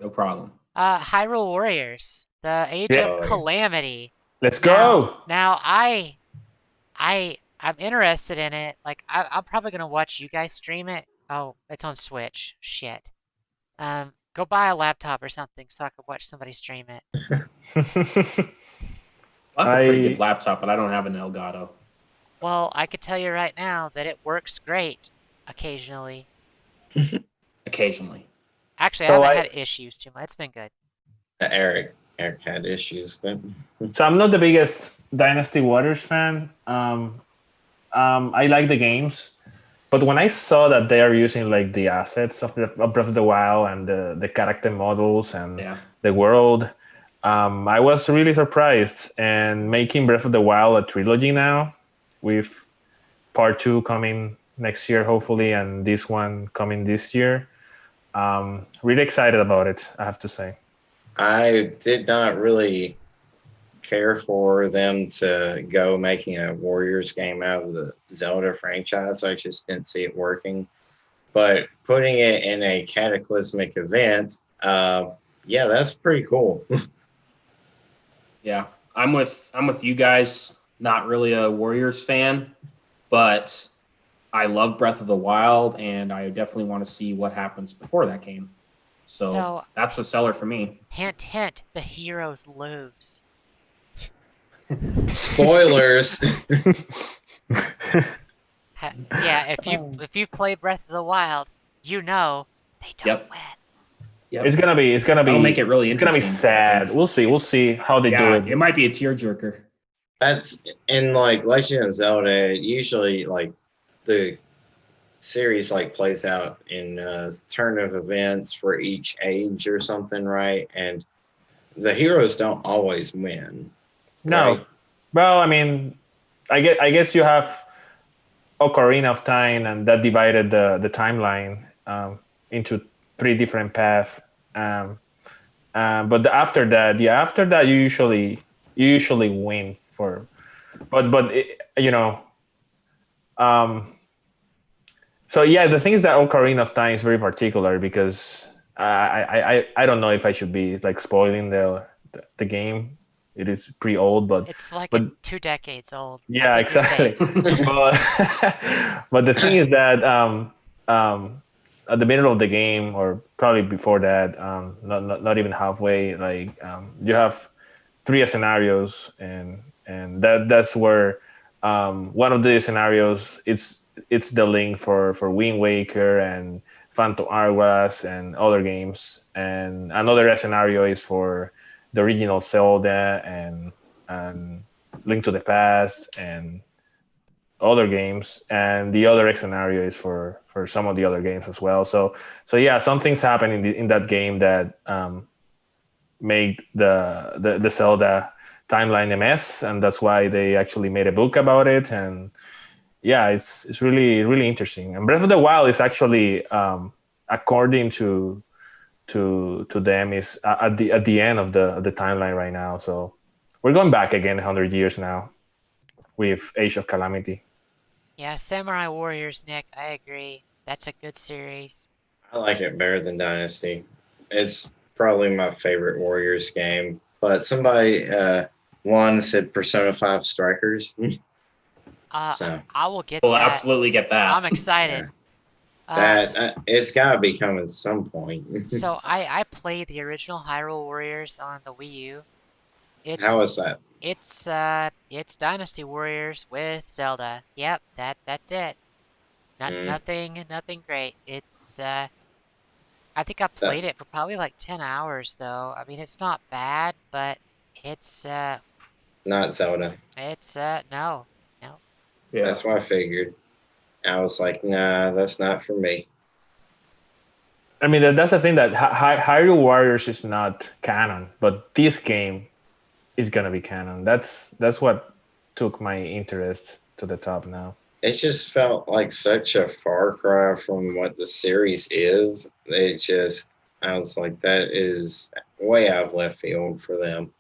No problem. Hyrule Warriors. The Age of Calamity. Let's go. Now I'm interested in it. Like I'm probably gonna watch you guys stream it. Oh, it's on Switch. Shit. Go buy a laptop or something so I could watch somebody stream it. I have a pretty good laptop, but I don't have an Elgato. Well, I could tell you right now that it works great occasionally. Occasionally. Actually, So I haven't had issues too much. It's been good. Eric had issues, but So I'm not the biggest Dynasty Warriors fan. I like the games, but when I saw that they are using like the assets of Breath of the Wild and the character models and the world, I was really surprised. And making Breath of the Wild a trilogy now, with part 2 coming next year hopefully, and this one coming this year. Really excited about it, I have to say. I did not really care for them to go making a Warriors game out of the Zelda franchise. I just didn't see it working. But putting it in a cataclysmic event, yeah, that's pretty cool. Yeah, I'm with you guys. Not really a Warriors fan, but I love Breath of the Wild, and I definitely want to see what happens before that game. So that's a seller for me. Hint, hint. The heroes lose. Spoilers. Yeah, if you've played Breath of the Wild, you know they don't win. Yep. It's gonna be. That'll make it really It's gonna interesting. be sad. We'll see how they do it. It might be a tearjerker. That's in like Legend of Zelda. Usually, like the series like plays out in turn of events for each age or something, right? And the heroes don't always win. No. Right? Well, I mean, I guess you have Ocarina of Time, and that divided the timeline into 3 different paths. But after that, you usually win for. But you know. So yeah, the thing is that Ocarina of Time is very particular because I don't know if I should be like spoiling the game. It is pretty old, but it's like 2 decades old. Yeah, exactly. But the thing is that at the middle of the game, or probably before that, not even halfway, like you have 3 scenarios, and that's where one of the scenarios it's the link for Wind Waker and Phantom Hourglass and other games, and another scenario is for the original Zelda and Link to the Past and other games, and the other scenario is for some of the other games as well. So yeah, some things happen in that game that made the Zelda timeline a mess, and that's why they actually made a book about it. And yeah, it's really interesting. And Breath of the Wild is actually, according to them, is at the end of the timeline right now. So we're going back again 100 years now with Age of Calamity. Yeah, Samurai Warriors, Nick, I agree. That's a good series. I like it better than Dynasty. It's probably my favorite Warriors game. But somebody one said Persona 5 Strikers. So I will get We'll that. absolutely get that. I'm excited. that it's got to be coming at some point. So I played the original Hyrule Warriors on the Wii U. How is that? It's Dynasty Warriors with Zelda. Yep, that's it. Nothing great. It's I think I played it for probably like 10 hours though. I mean, it's not bad, but it's Not Zelda. No. Yeah. That's what I figured. I was like, nah, that's not for me. I mean, that's the thing, that Hyrule Warriors is not canon, but this game is gonna be canon. That's what took my interest to the top now. It just felt like such a far cry from what the series is. I was like, that is way out of left field for them.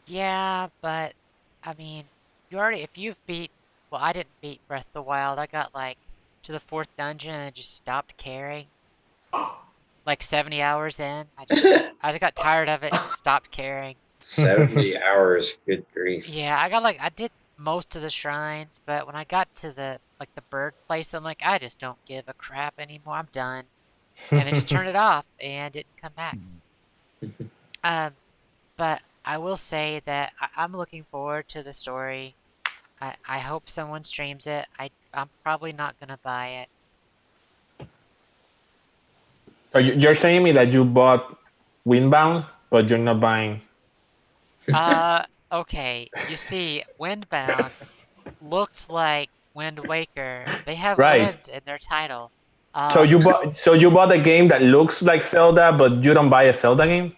Yeah, but I mean, if you've beat, well, I didn't beat Breath of the Wild. I got like to the fourth dungeon and I just stopped caring. Like 70 hours in, I got tired of it, just stopped caring. 70 hours, good grief. Yeah, I did most of the shrines, but when I got to the bird place, I'm like, I just don't give a crap anymore. I'm done. And then just turned it off and didn't come back. But I will say that I'm looking forward to the story. I hope someone streams it. I'm probably not gonna buy it. So you're saying me that you bought Windbound, but you're not buying. Okay. You see, Windbound looked like Wind Waker. They have Right. wind in their title. So you bought a game that looks like Zelda, but you don't buy a Zelda game?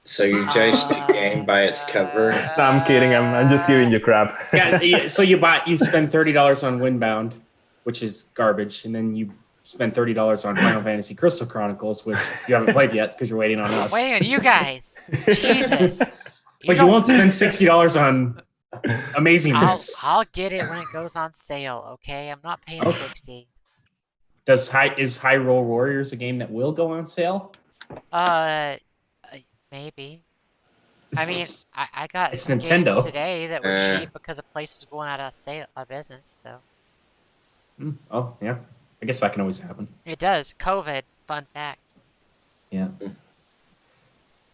So you judge the game by its cover. No, I'm kidding. I'm just giving you crap. Yeah. So you spend $30 on Windbound, which is garbage, and then you spend $30 on Final Fantasy Crystal Chronicles, which you haven't played yet because you're waiting on us. Wait on you guys. Jesus. But you won't spend $60 on Amazingness. I'll get it when it goes on sale, okay? I'm not paying Okay. 60. Is Hyrule Warriors a game that will go on sale? Maybe. I mean, I got It's some Nintendo. games today that were cheap because a place was going out of business, so. Oh, yeah. I guess that can always happen. It does. COVID, fun fact. Yeah.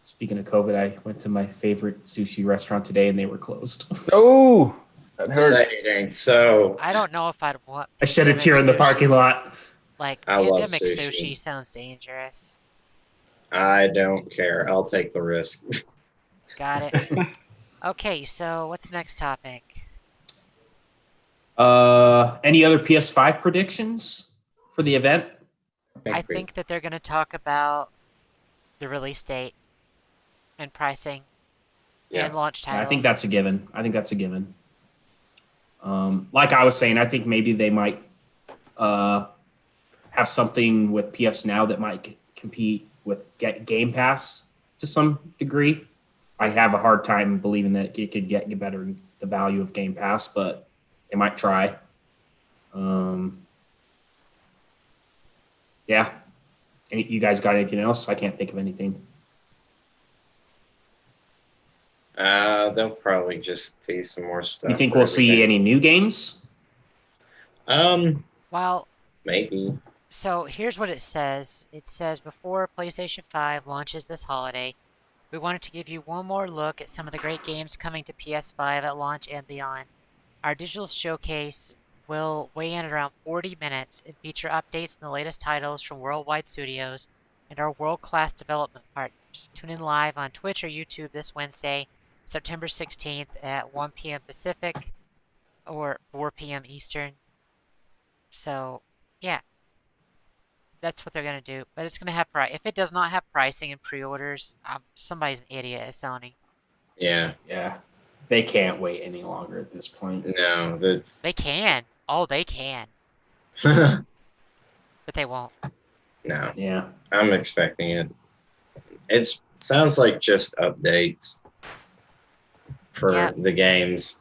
Speaking of COVID, I went to my favorite sushi restaurant today and they were closed. Oh, that hurts. Say it ain't so. I don't know if I'd want I shed a tear in the pandemic parking lot. Like, I love pandemic sushi. sushi sounds dangerous. I don't care. I'll take the risk. Got it. Okay, so what's the next topic? Any other PS5 predictions for the event? I think that they're going to talk about the release date and pricing and launch titles. I think that's a given. Like I was saying, I think maybe they might have something with PS Now that might compete with Game Pass to some degree. I have a hard time believing that it could get better than the value of Game Pass, but they might try. Yeah. You guys got anything else? I can't think of anything. They'll probably just tease some more stuff. You think we'll see any new games? Well, Maybe. so here's what it says. It says, before PlayStation 5 launches this holiday, we wanted to give you one more look at some of the great games coming to PS5 at launch and beyond. Our digital showcase will weigh in at around 40 minutes and feature updates and the latest titles from worldwide studios and our world-class development partners. Tune in live on Twitch or YouTube this Wednesday, September 16th at 1 p.m. Pacific, or 4 p.m. Eastern. So, yeah, that's what they're gonna do. But it's gonna have price. If it does not have pricing and pre-orders, somebody's an idiot at Sony. Yeah. Yeah. They can't wait any longer at this point. No, that's They can. Oh, they can, no. but they won't. Yeah. I'm expecting it. It sounds like just updates for Yeah. the games.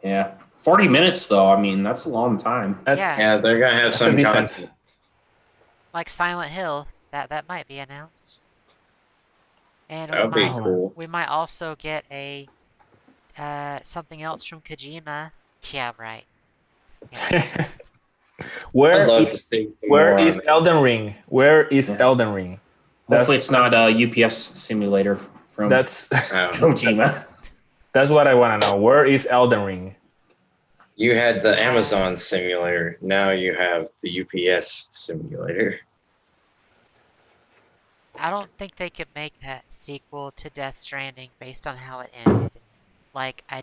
Yeah. 40 minutes though. I mean, that's a long time. Yeah. Yeah, they're gonna have That's some decent. content. Like Silent Hill, that might be announced. And That would be cool. we might also get a something else from Kojima. Yeah, right. Next. I'd love to see where more is on it. Elden Ring? Where is Yeah. Elden Ring? Hopefully it's not a UPS simulator from That's Kojima. that's what I want to know. Where is Elden Ring? You had the Amazon simulator. Now you have the UPS simulator. I don't think they could make a sequel to Death Stranding based on how it ended. Like, I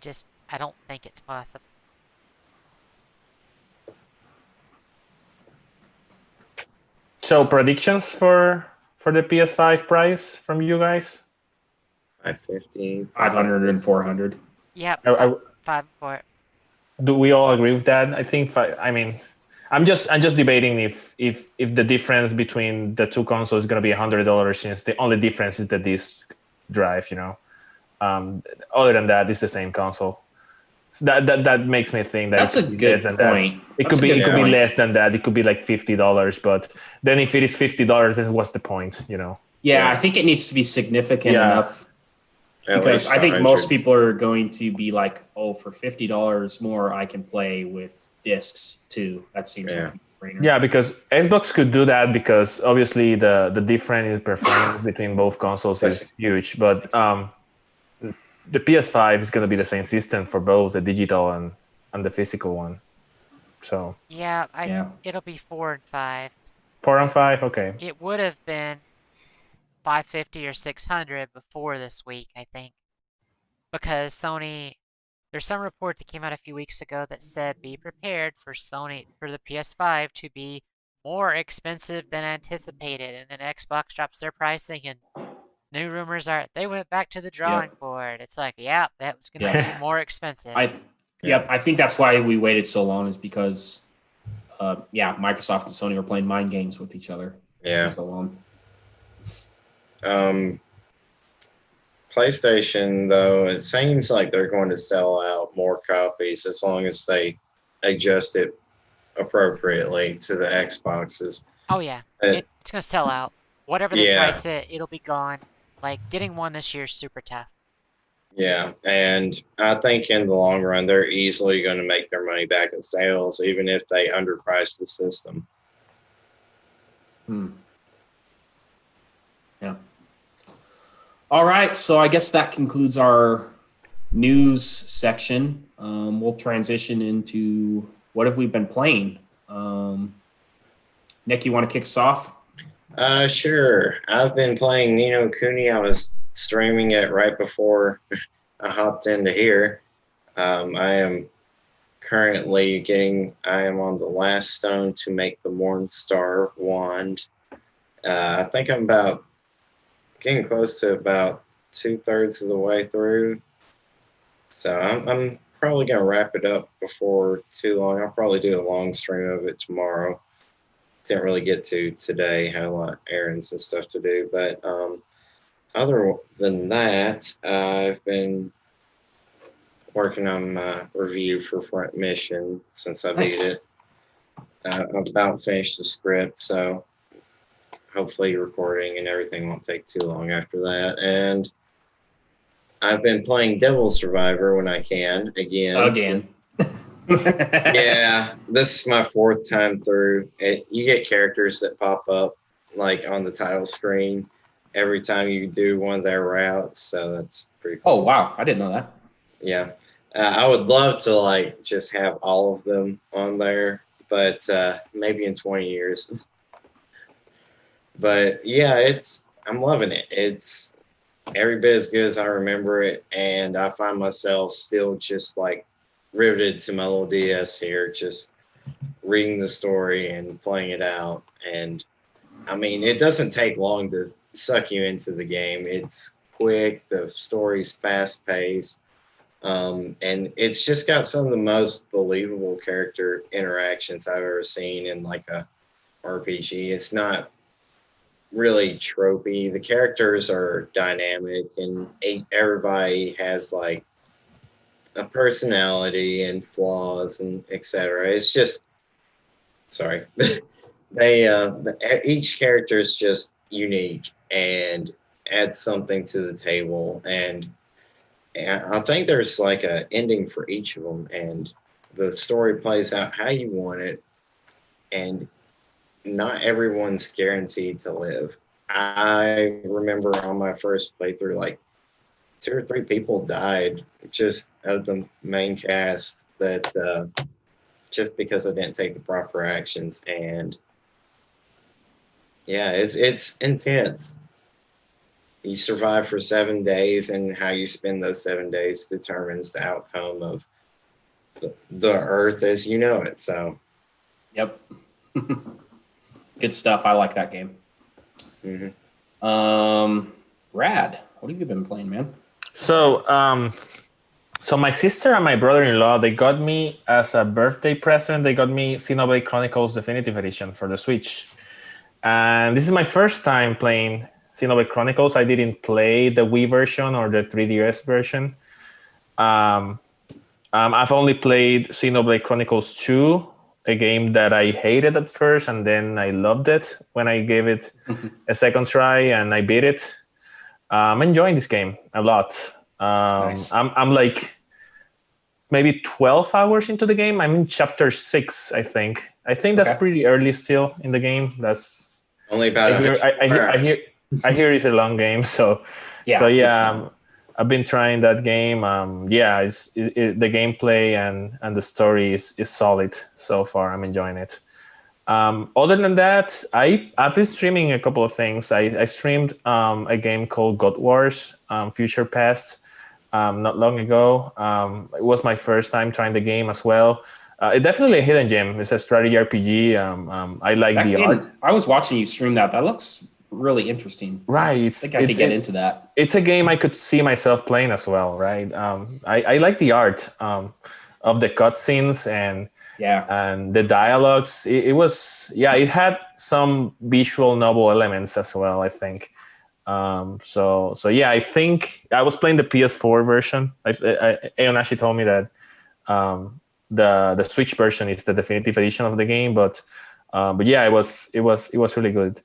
don't think it's possible. So predictions for the PS5 price from you guys? 550. 500 and 400. Yep, I- five for it. Do we all agree with that? I think. I mean, I'm just debating if the difference between the two consoles is going to be $100, since the only difference is the disc drive. Other than that, it's the same console. So that makes me think that That's it a could be less good than that. point. It could be point. less than that. It could be like $50. But then if it is $50, then what's the point? Yeah, I think it needs to be significant Yeah. enough At because least I think 100. most people are going to be like, oh, for $50 more, I can play with discs too. That seems like a brainer. Yeah, because Xbox could do that because obviously the difference in performance between both consoles is huge. But the PS5 is going to be the same system for both the digital and the physical one. So Yeah, it'll be 4 and 5. 4 and 5, okay. It would have been 550 or 600 before this week, I think. Because there's some report that came out a few weeks ago that said be prepared for the PS5 to be more expensive than anticipated, and then Xbox drops their pricing and new rumors are they went back to the drawing board. It's like, that was going to be more expensive. I think that's why we waited so long, is because Microsoft and Sony were playing mind games with each other for so long. PlayStation, though, it seems like they're going to sell out more copies as long as they adjust it appropriately to the Xboxes. Oh yeah, it's going to sell out. Whatever they price it, it'll be gone. Like, getting one this year is super tough. Yeah, and I think in the long run, they're easily going to make their money back in sales, even if they underprice the system. Yeah. All right, so I guess that concludes our news section. We'll transition into what have we been playing. Nick, you want to kick us off? Sure. I've been playing Ni no Kuni. I was streaming it right before I hopped into here. I am currently I am on the last stone to make the Mornstar wand. I think I'm getting close to about 2/3 of the way through. So I'm probably going to wrap it up before too long. I'll probably do a long stream of it tomorrow. Didn't really get to today. Had a lot of errands and stuff to do. But other than that, I've been working on my review for Front Mission since I beat it. I've about finished the script, so hopefully recording and everything won't take too long after that. And I've been playing Devil Survivor when I can again. Yeah, this is my 4th time through. You get characters that pop up like on the title screen every time you do one of their routes, so that's pretty cool. Oh wow, I didn't know that. Yeah, I would love to just have all of them on there, but maybe in 20 years. But yeah, I'm loving it. It's every bit as good as I remember it, and I find myself still just riveted to my little DS here, just reading the story and playing it out. And I mean, it doesn't take long to suck you into the game. It's quick, the story's fast paced, and it's just got some of the most believable character interactions I've ever seen in like a RPG. It's not really tropey. The characters are dynamic, and everybody has like a personality and flaws and etc. It's just sorry. Each character is just unique and adds something to the table, and I think there's like a ending for each of them, and the story plays out how you want it, and not everyone's guaranteed to live. I remember on my first playthrough, like 2 or 3 people died just of the main cast that just because I didn't take the proper actions. And yeah, it's intense. You survive for 7 days, and how you spend those 7 days determines the outcome of the earth as you know it. So Yep. Good stuff. I like that game. mhm. Rad, what have you been playing, man? So, so my sister and my brother-in-law, they got me as a birthday present. They got me Xenoblade Chronicles Definitive Edition for the Switch, and this is my first time playing Xenoblade Chronicles. I didn't play the Wii version or the 3DS version. I've only played Xenoblade Chronicles 2, a game that I hated at first, and then I loved it when I gave it a second try and I beat it. I'm enjoying this game a lot. Nice. I'm like maybe 12 hours into the game. I'm in chapter 6, I think. I think that's Okay. pretty early still in the game. That's Only about I hear it's a long game. So Yeah. so it's yeah, not- I've been trying that game. Yeah, the gameplay and the story is solid so far. I'm enjoying it. Other than that, I've been streaming a couple of things. I streamed a game called God Wars Future Past not long ago. It was my first time trying the game as well. It's definitely a hidden gem. It's a strategy RPG. I like that the game, art. I was watching you stream that. That looks really interesting. Right. I think I could get into that. It's a game I could see myself playing as well, right? I like the art of the cutscenes Yeah. and the dialogues. It was, yeah, it had some visual novel elements as well, I think. So yeah, I think I was playing the PS4 version. Aeon actually told me that the Switch version is the definitive edition of the game, but yeah, it was really good.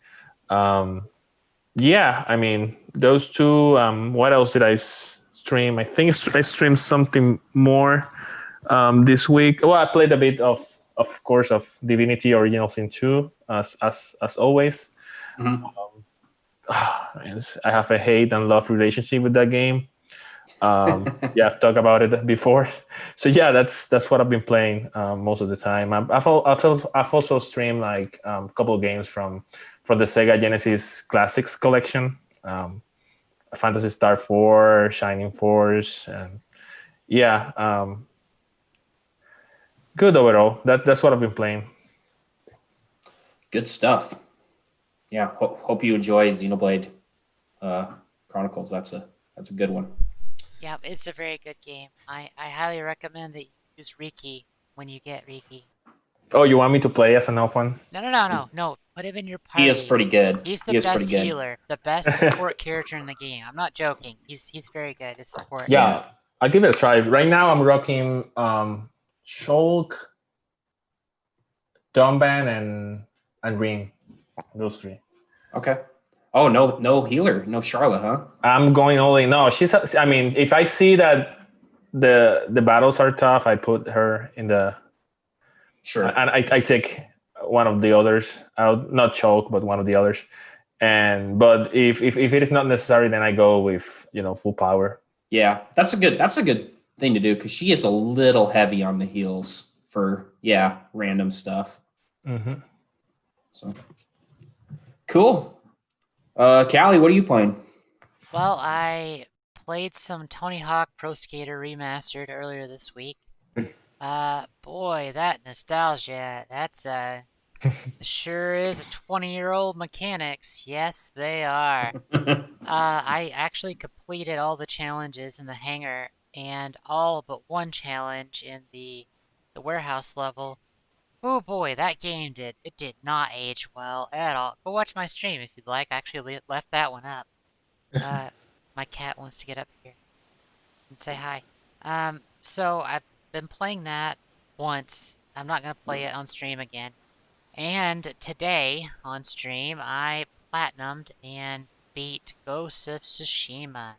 Yeah, I mean those two. What else did I stream? I think I streamed something more this week. Well, I played a bit of course, of Divinity Original Sin 2 as always. Mhm. I have a hate and love relationship with that game. Yeah, I've talked about it before. So yeah, that's what I've been playing most of the time. I've also streamed like a couple of games from the Sega Genesis Classics collection. Phantasy Star 4, Shining Force, and yeah, good overall. That's what I've been playing. Good stuff. Yeah. Hope you enjoy Xenoblade Chronicles. That's a good one. Yeah, it's a very good game. I highly recommend that you use Riki when you get Riki. Oh, you want me to play as an elf one? No. Put him in your party. He is pretty good. He's He the is pretty best good. healer, the best support character in the game. I'm not joking. He's very good at support. Yeah, I'll give it a try. Right now, I'm rocking Shulk, Dumban, and Ring. Those 3. Okay. Oh, no healer, no Charlotte, huh? I'm going all in. No, I mean, if I see that the battles are tough, I put her in the. Sure. And I take one of the others out, not Choke, but one of the others. But if it is not necessary, then I go with full power. Yeah, that's a good thing to do because she is a little heavy on the heels for random stuff. Mm-hmm. So cool. Callie, what are you playing? Well, I played some Tony Hawk Pro Skater Remastered earlier this week. Boy, that nostalgia. That's sure is a 20-year-old mechanics. Yes, they are. I actually completed all the challenges in the hangar and all but one challenge in the warehouse level. Oh boy, that game did not age well at all. Go watch my stream if you'd like. I actually left that one up. Uh, my cat wants to get up here and say hi. So I've been playing that once. I'm not gonna play it on stream again. And today on stream, I platinumed and beat Ghost of Tsushima.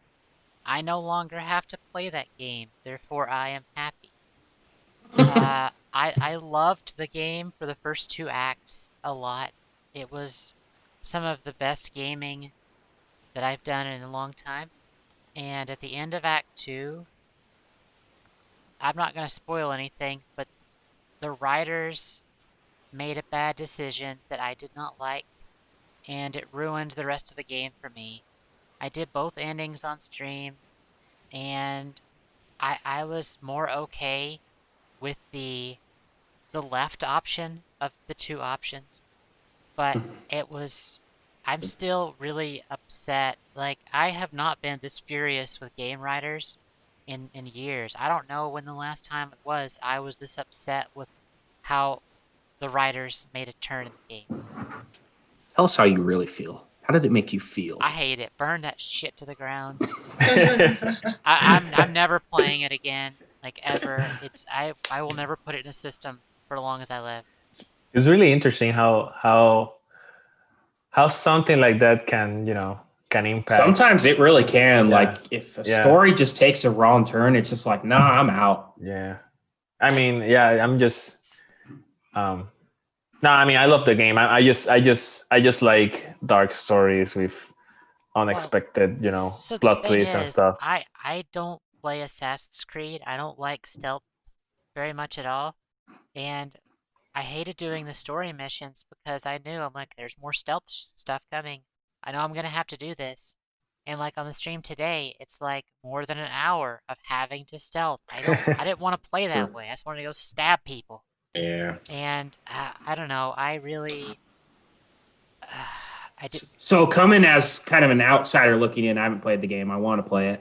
I no longer have to play that game, therefore I am happy. I loved the game for the first two acts a lot. It was some of the best gaming that I've done in a long time. And at the end of Act 2, I'm not going to spoil anything, but the writers made a bad decision that I did not like, and it ruined the rest of the game for me. I did both endings on stream, and I was more okay with the left option of the two options, but I'm still really upset. Like, I have not been this furious with game writers in years. I don't know when the last time it was I was this upset with how the writers made a turn in the game. Tell us how you really feel. How did it make you feel? I hate it. Burn that shit to the ground. I'm never playing it again, like ever. I will never put it in a system for as long as I live. It's really interesting how something like that can can impact. Sometimes it really can. Yeah. Like if a story just takes a wrong turn, it's just like, nah, I'm out. Yeah. I mean, I'm just no, I mean I love the game. I just like dark stories with unexpected, So the plot thing twists and is, stuff. I don't play Assassin's Creed. I don't like stealth very much at all. And I hated doing the story missions because I knew I'm like, there's more stealth stuff coming. I know I'm gonna have to do this. And like on the stream today, it's like more than an hour of having to stealth. I didn't want to play that way. I just wanted to go stab people. Yeah. And I don't know. I really, I did. So coming as kind of an outsider looking in, I haven't played the game. I want to play it,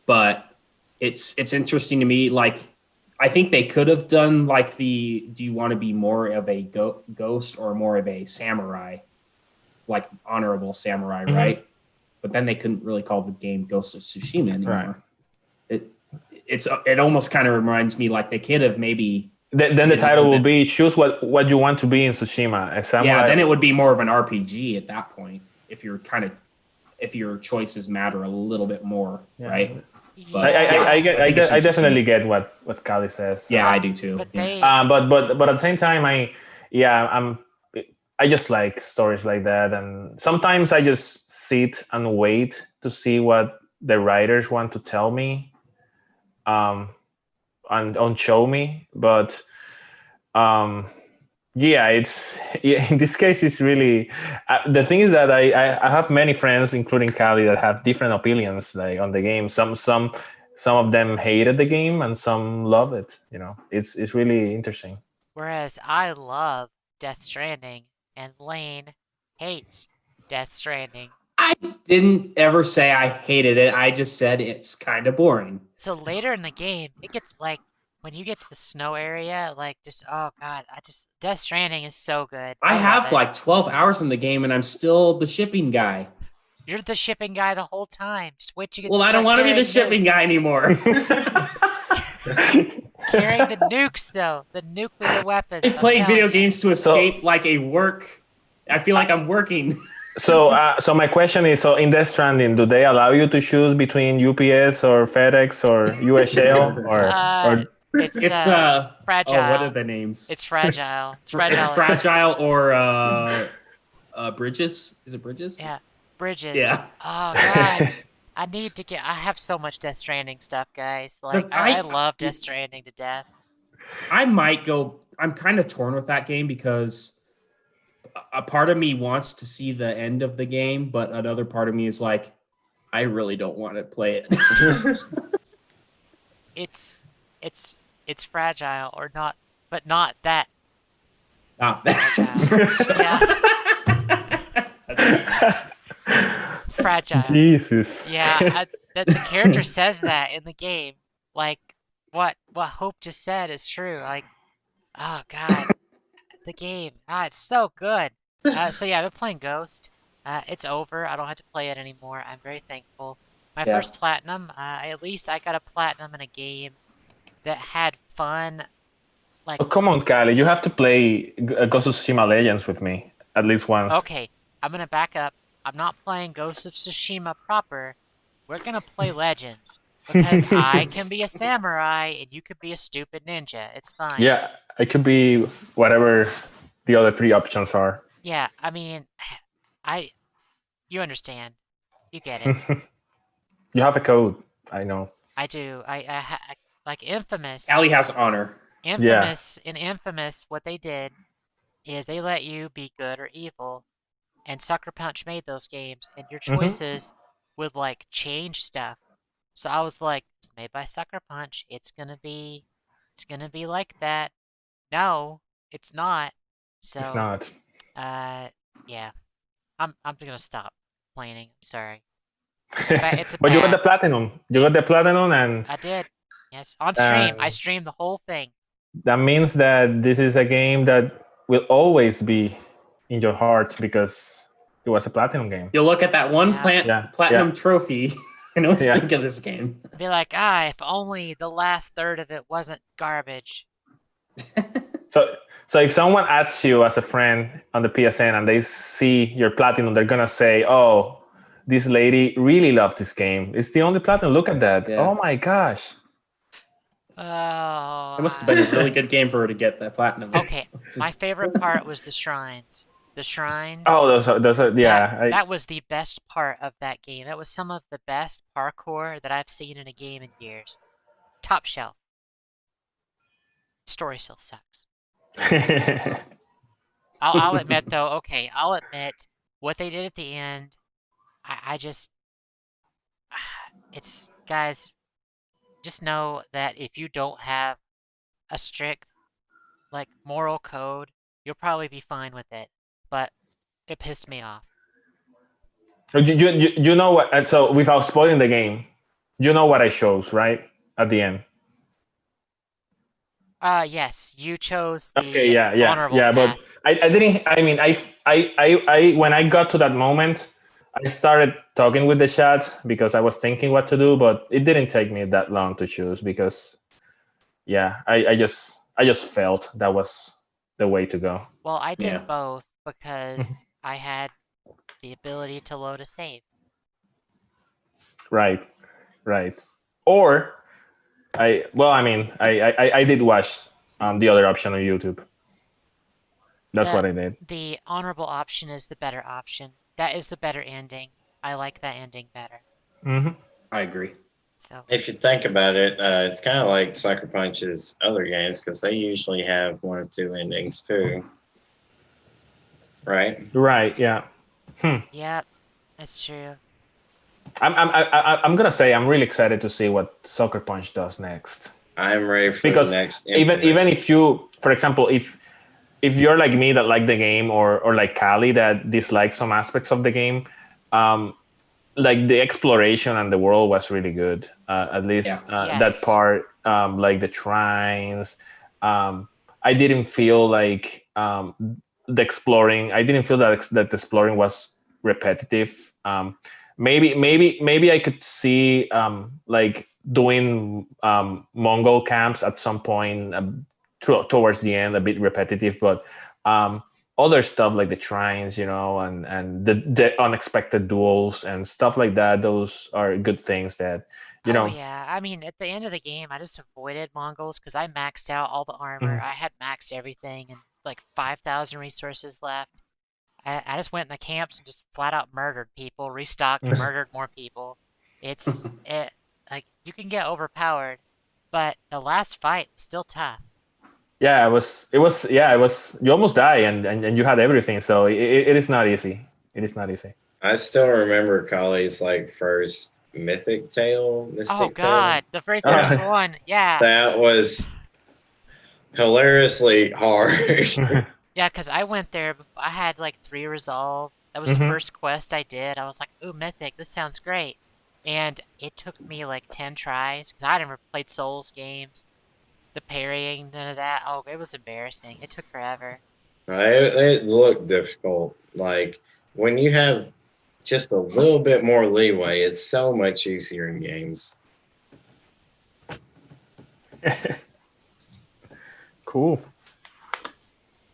but it's interesting to me. Like, I think they could have done like do you want to be more of a ghost or more of a samurai, like honorable samurai, right? But then they couldn't really call the game Ghost of Tsushima anymore. Right. It almost kind of reminds me like they could have maybe. Then the title will be choose what you want to be in Tsushima. A samurai. Yeah, then it would be more of an RPG at that point if your choices matter a little bit more, right? But I definitely get what Kali says. Yeah, I do too. But but at the same time, I just like stories like that, and sometimes I just sit and wait to see what the writers want to tell me, and show me. But in this case, it's really the thing is that I have many friends, including Kali, that have different opinions like on the game. Some of them hated the game, and some love it. It's really interesting. Whereas I love Death Stranding, and Lane hates Death Stranding. I didn't ever say I hated it. I just said it's kind of boring. So later in the game, it gets like when you get to the snow area, like just oh god, Death Stranding is so good. I have like 12 hours in the game, and I'm still the shipping guy. You're the shipping guy the whole time. Just wait till you get. Well, I don't want to be the shipping guy anymore. Carrying the nukes, though, the nuclear weapons. I'm playing video games to escape like a work. I feel like I'm working. So my question is: so in Death Stranding, do they allow you to choose between UPS or FedEx or USAL or? It's fragile. Oh, what are the names? It's fragile. It's fragile. It's fragile or Bridges. Is it Bridges? Yeah, Bridges. Yeah. Oh god. I have so much Death Stranding stuff, guys. Like, I love Death Stranding to death. I'm kind of torn with that game because a part of me wants to see the end of the game, but another part of me is like, I really don't want to play it. It's it's fragile or not, but not that Ah, fragile. Jesus. Yeah, that the character says that in the game. Like what Hope just said is true. Like, oh God, the game. It's so good. So yeah, I've been playing Ghost. It's over. I don't have to play it anymore. I'm very thankful. My Yeah. first platinum. At least I got a platinum in a game that had fun. Like, Oh, come on, Kylie. You have to play Ghost of Tsushima Legends with me at least once. okay, I'm gonna back up. I'm not playing Ghost of Tsushima proper. We're gonna play Legends because I can be a samurai and you could be a stupid ninja. It's fine. Yeah, it could be whatever the other three options are. Yeah, I mean, you understand. You get it. You have a code. I know. I do. Like Infamous. Allie has honor. In Infamous, what they did is they let you be good or evil, and Sucker Punch made those games, and your choices would like change stuff. So I was like, it's made by Sucker Punch. It's gonna be like that. No, it's not. So It's not. yeah, I'm gonna stop complaining. I'm sorry. It's a But you got the bad. platinum. You got the platinum, and I did. Yes, on stream. I streamed the whole thing. that means that this is a game that will always be in your heart because it was a platinum game. You'll look at that one Yeah. platinum trophy and always Yeah. think of this game. Be like, if only the last third of it wasn't garbage. So if someone adds you as a friend on the PSN and they see your platinum, they're gonna say, "Oh, this lady really loved this game. It's the only platinum. Look at that. Yeah. Oh my gosh." Oh. It must have been a really good game for her to get that platinum. Okay, my favorite part was the shrines. The shrines. Oh, those are yeah. That was the best part of that game. That was some of the best parkour that I've seen in a game in years. Top shelf. Story still sucks. I'll admit though. Okay, I'll admit what they did at the end. I just, it's guys. Just know that if you don't have a strict, like, moral code, you'll probably be fine with it. But it pissed me off. You know what? And so without spoiling the game, you know what I chose, right? At the end. Yes, you chose the Okay, yeah, honorable path. but I didn't. I mean, I when I got to that moment, I started talking with the chat because I was thinking what to do, but it didn't take me that long to choose because, yeah, I just felt that was the way to go. Well, I did Yeah. both because I had the ability to load a save. Right. Or I did watch the other option on YouTube. That's what I did. The honorable option is the better option. That is the better ending. I like that ending better. Mm-hmm. I agree. So If you think about it, it's kind of like Sucker Punch's other games because they usually have one or two endings too, right? Right. Yeah. yeah, that's true. I'm gonna say I'm really excited to see what Sucker Punch does next. I'm ready for Because the next. even if you, for example, if you're like me that like the game, or like Callie that dislikes some aspects of the game, like the exploration and the world was really good. At least Yes. that part, like the shrines. I didn't feel like the exploring. I didn't feel that the exploring was repetitive. Maybe I could see like doing Mongol camps at some point towards the end a bit repetitive, but other stuff like the shrines, and the unexpected duels and stuff like that, those are good things that yeah, I mean, at the end of the game, I just avoided Mongols because I maxed out all the armor. I had maxed everything and like 5,000 resources left. I just went in the camps and just flat out murdered people, restocked, murdered more people. Like, you can get overpowered, but the last fight was still tough. Yeah, it was. You almost die, and you had everything. So it is not easy. It is not easy. I still remember Collie's like first Mystic Oh God, the very first one. Yeah. That was hilariously hard. Yeah, because I went there, I had like 3 resolve. That was the Mhm. first quest I did. I was like, ooh, Mythic, this sounds great. And it took me like 10 tries because I never played Souls games. The parrying, none of that. Oh, it was embarrassing. It took forever. It looked difficult. Like when you have just a little bit more leeway, it's so much easier in games. Cool.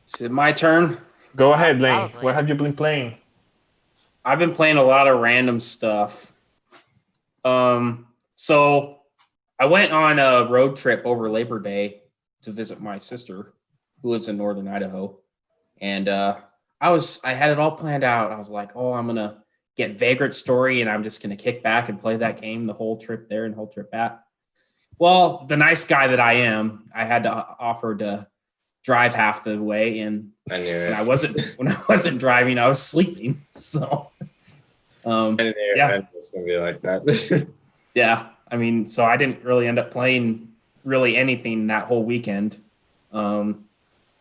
Is it my turn? Go ahead, Lane. Probably. What have you been playing? I've been playing a lot of random stuff. So I went on a road trip over Labor Day to visit my sister who lives in northern Idaho. And I had it all planned out. I was like, oh, I'm gonna get Vagrant Story and I'm just gonna kick back and play that game the whole trip there and whole trip back. Well, the nice guy that I am, I had to offer to drive half the way, and I knew when it. I wasn't driving, I was sleeping. So I knew yeah. it was gonna be like that. Yeah, I mean, so I didn't really end up playing really anything that whole weekend. When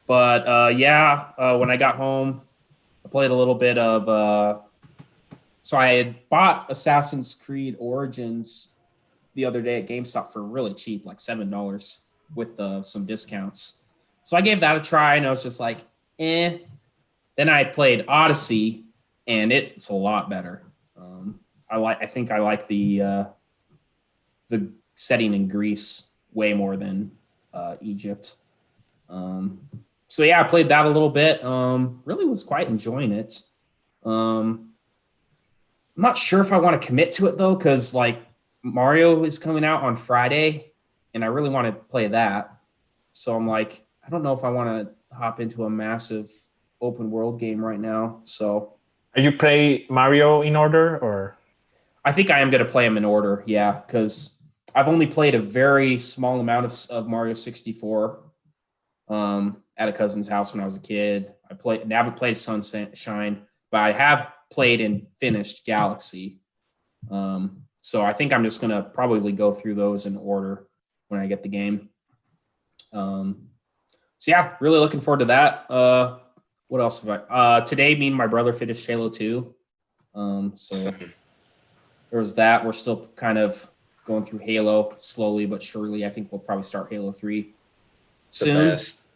I got home, I played a little bit of. So I had bought Assassin's Creed Origins the other day at GameStop for really cheap, like $7 with some discounts. So I gave that a try, and I was just like, eh. Then I played Odyssey, and it's a lot better. I think I like the setting in Greece way more than Egypt. I played that a little bit. Really was quite enjoying it. I'm not sure if I want to commit to it though, because like Mario is coming out on Friday, and I really want to play that. So I'm like, I don't know if I want to hop into a massive open world game right now. So You play Mario in order, or? I think I am going to play them in order. Yeah, because I've only played a very small amount of Mario 64 at a cousin's house when I was a kid. I haven't played Sunshine, but I have played and finished Galaxy. So I think I'm just going to probably go through those in order when I get the game. Really looking forward to that. What else have I? Today, me and my brother finished Halo 2. So there was that. We're still kind of going through Halo slowly but surely. I think we'll probably start Halo 3 soon. Best.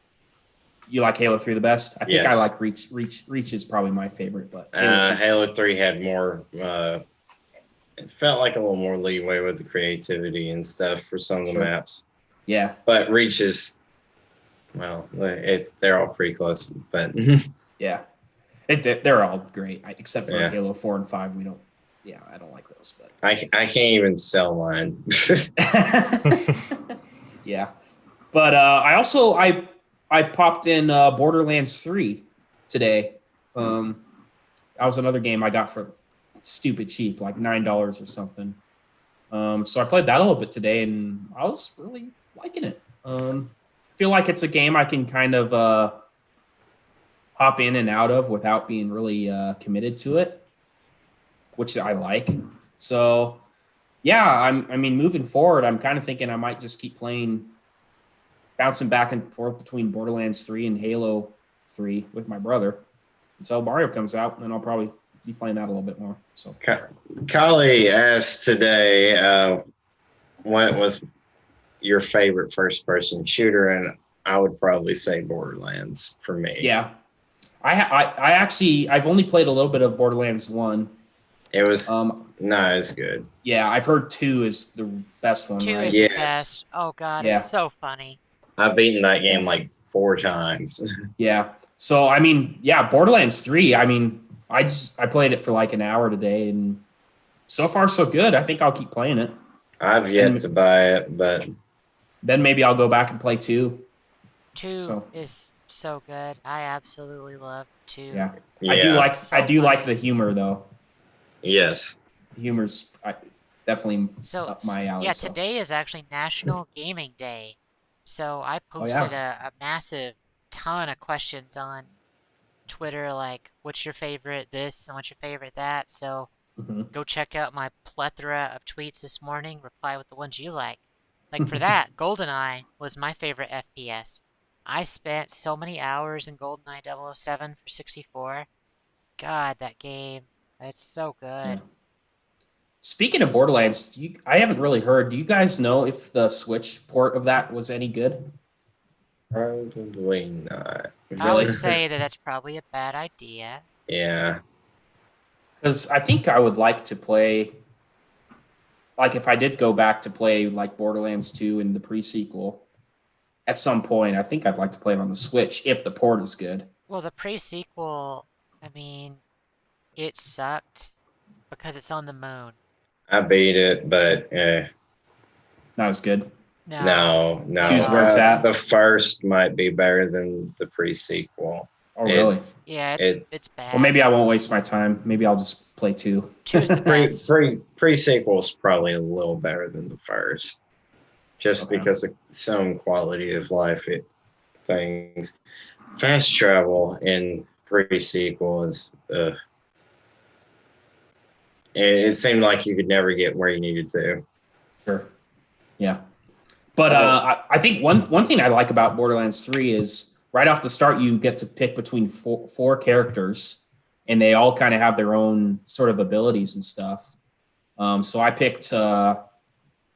You like Halo 3 the best? I think I Yes. like Reach. Reach is probably my favorite, but Halo 3 had more. It felt like a little more leeway with the creativity and stuff for some of the maps. Yeah, But Reach is, well, they're all pretty close. But yeah, they're all great except for Yeah. Halo 4 and 5. We don't. Yeah, I don't like those, but I can't even sell mine. yeah. But I popped in Borderlands 3 today. That was another game I got for stupid cheap, like $9 or something. So I played that a little bit today, and I was really liking it. Feel like it's a game I can kind of hop in and out of without being really committed to it, which I like. So, yeah, moving forward, I'm kind of thinking I might just keep bouncing back and forth between Borderlands 3 and Halo 3 with my brother until Mario comes out, and then I'll probably be playing that a little bit more. So, Kali asked today, what was your favorite first-person shooter, and I would probably say Borderlands for me. yeah, I've only played a little bit of Borderlands 1. It was it's good. Yeah, I've heard 2 is the best one. 2 right? is Yes. the best. Oh god, Yeah. it's so funny. I've beaten that game like 4 times. Yeah. So Borderlands 3. I played it for like an hour today, and so far so good. I think I'll keep playing it. I've yet to buy it, but Then maybe I'll go back and play 2. 2 is so good. I absolutely love 2. Yeah. yes. I do like the humor though. Yes. The humor's definitely So up my alley. yeah, so. today is actually National Gaming Day. So I posted a massive ton of questions on Twitter, like what's your favorite this and what's your favorite that. So go check out my plethora of tweets this morning. Reply with the ones you like. Like for that, GoldenEye was my favorite FPS. I spent so many hours in GoldenEye 007 for 64. God, that game. It's so Yeah. good. Speaking of Borderlands, I haven't really heard. Do you guys know if the Switch port of that was any good? Probably not. I would Really? say that that's probably a bad idea. Yeah. Because I think I would like to play, like, if I did go back to play like Borderlands 2 and the pre-sequel at some point, I think I'd like to play it on the Switch if the port is good. Well, the pre-sequel, I mean, it sucked because it's on the moon. I beat it, but Not as good. No, no. Two's where it's at. The first might be better than the pre-sequel. Oh, really? Yeah, it's It's bad. Well, maybe I won't waste my time. Maybe I'll just play 2. 2 is the best. pre-sequel is probably a little better than the first, just Okay. because of some quality of life things. Fast travel in pre-sequel is it seemed like you could never get where you needed to. Sure. Yeah. But I think one thing I like about Borderlands 3 is right off the start, you get to pick between four characters, and they all kind of have their own sort of abilities and stuff. So I picked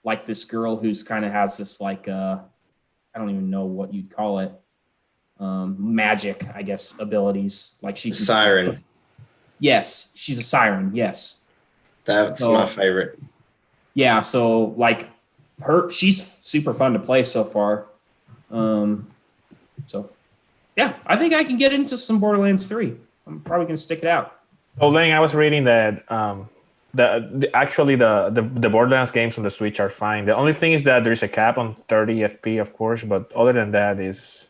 like this girl who's kind of has this like I don't even know what you'd call it, magic, I guess, abilities. Like she can, Siren. Yes, she's a siren. Yes, That's my favorite. Yeah, so like she's super fun to play so far. So yeah, I think I can get into some Borderlands 3. I'm probably gonna stick it out. Oh, Lang, I was reading that actually the Borderlands games on the Switch are fine. The only thing is that there's a cap on 30 FP, of course, but other than that is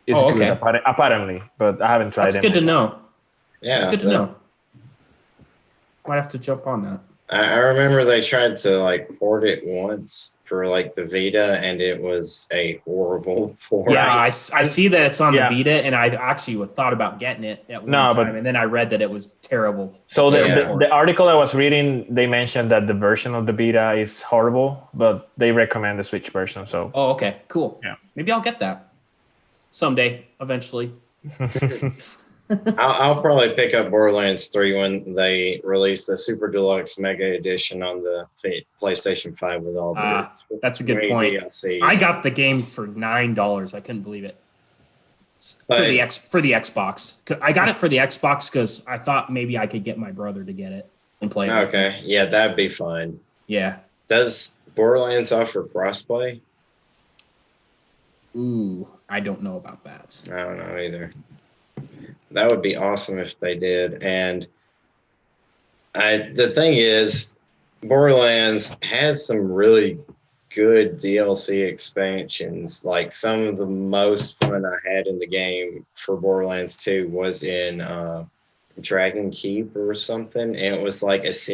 okay. good apparently. But I haven't tried. That's good to know. Yeah, that's good to know. Might have to jump on that. I remember they tried to like port it once for like the Vita, and it was a horrible port. Yeah, I see that it's on the Vita, and I actually thought about getting it at one time, and then I read that it was terrible. So the article I was reading, they mentioned that the version of the Vita is horrible, but they recommend the Switch version. So okay, cool. Yeah, maybe I'll get that someday, eventually. I'll probably pick up Borderlands 3 when they release the Super Deluxe Mega Edition on the PlayStation 5 with all the that's a good point. DLCs. I got the game for $9. I couldn't believe it. For the Xbox. I got it for the Xbox because I thought maybe I could get my brother to get it and play it. Okay, yeah, that'd be fun. Yeah. Does Borderlands offer crossplay? Ooh, I don't know about that. I don't know either. That would be awesome if they did. And the thing is, Borderlands has some really good DLC expansions. Like some of the most fun I had in the game for Borderlands 2 was in Dragon Keep or something. And it was like it's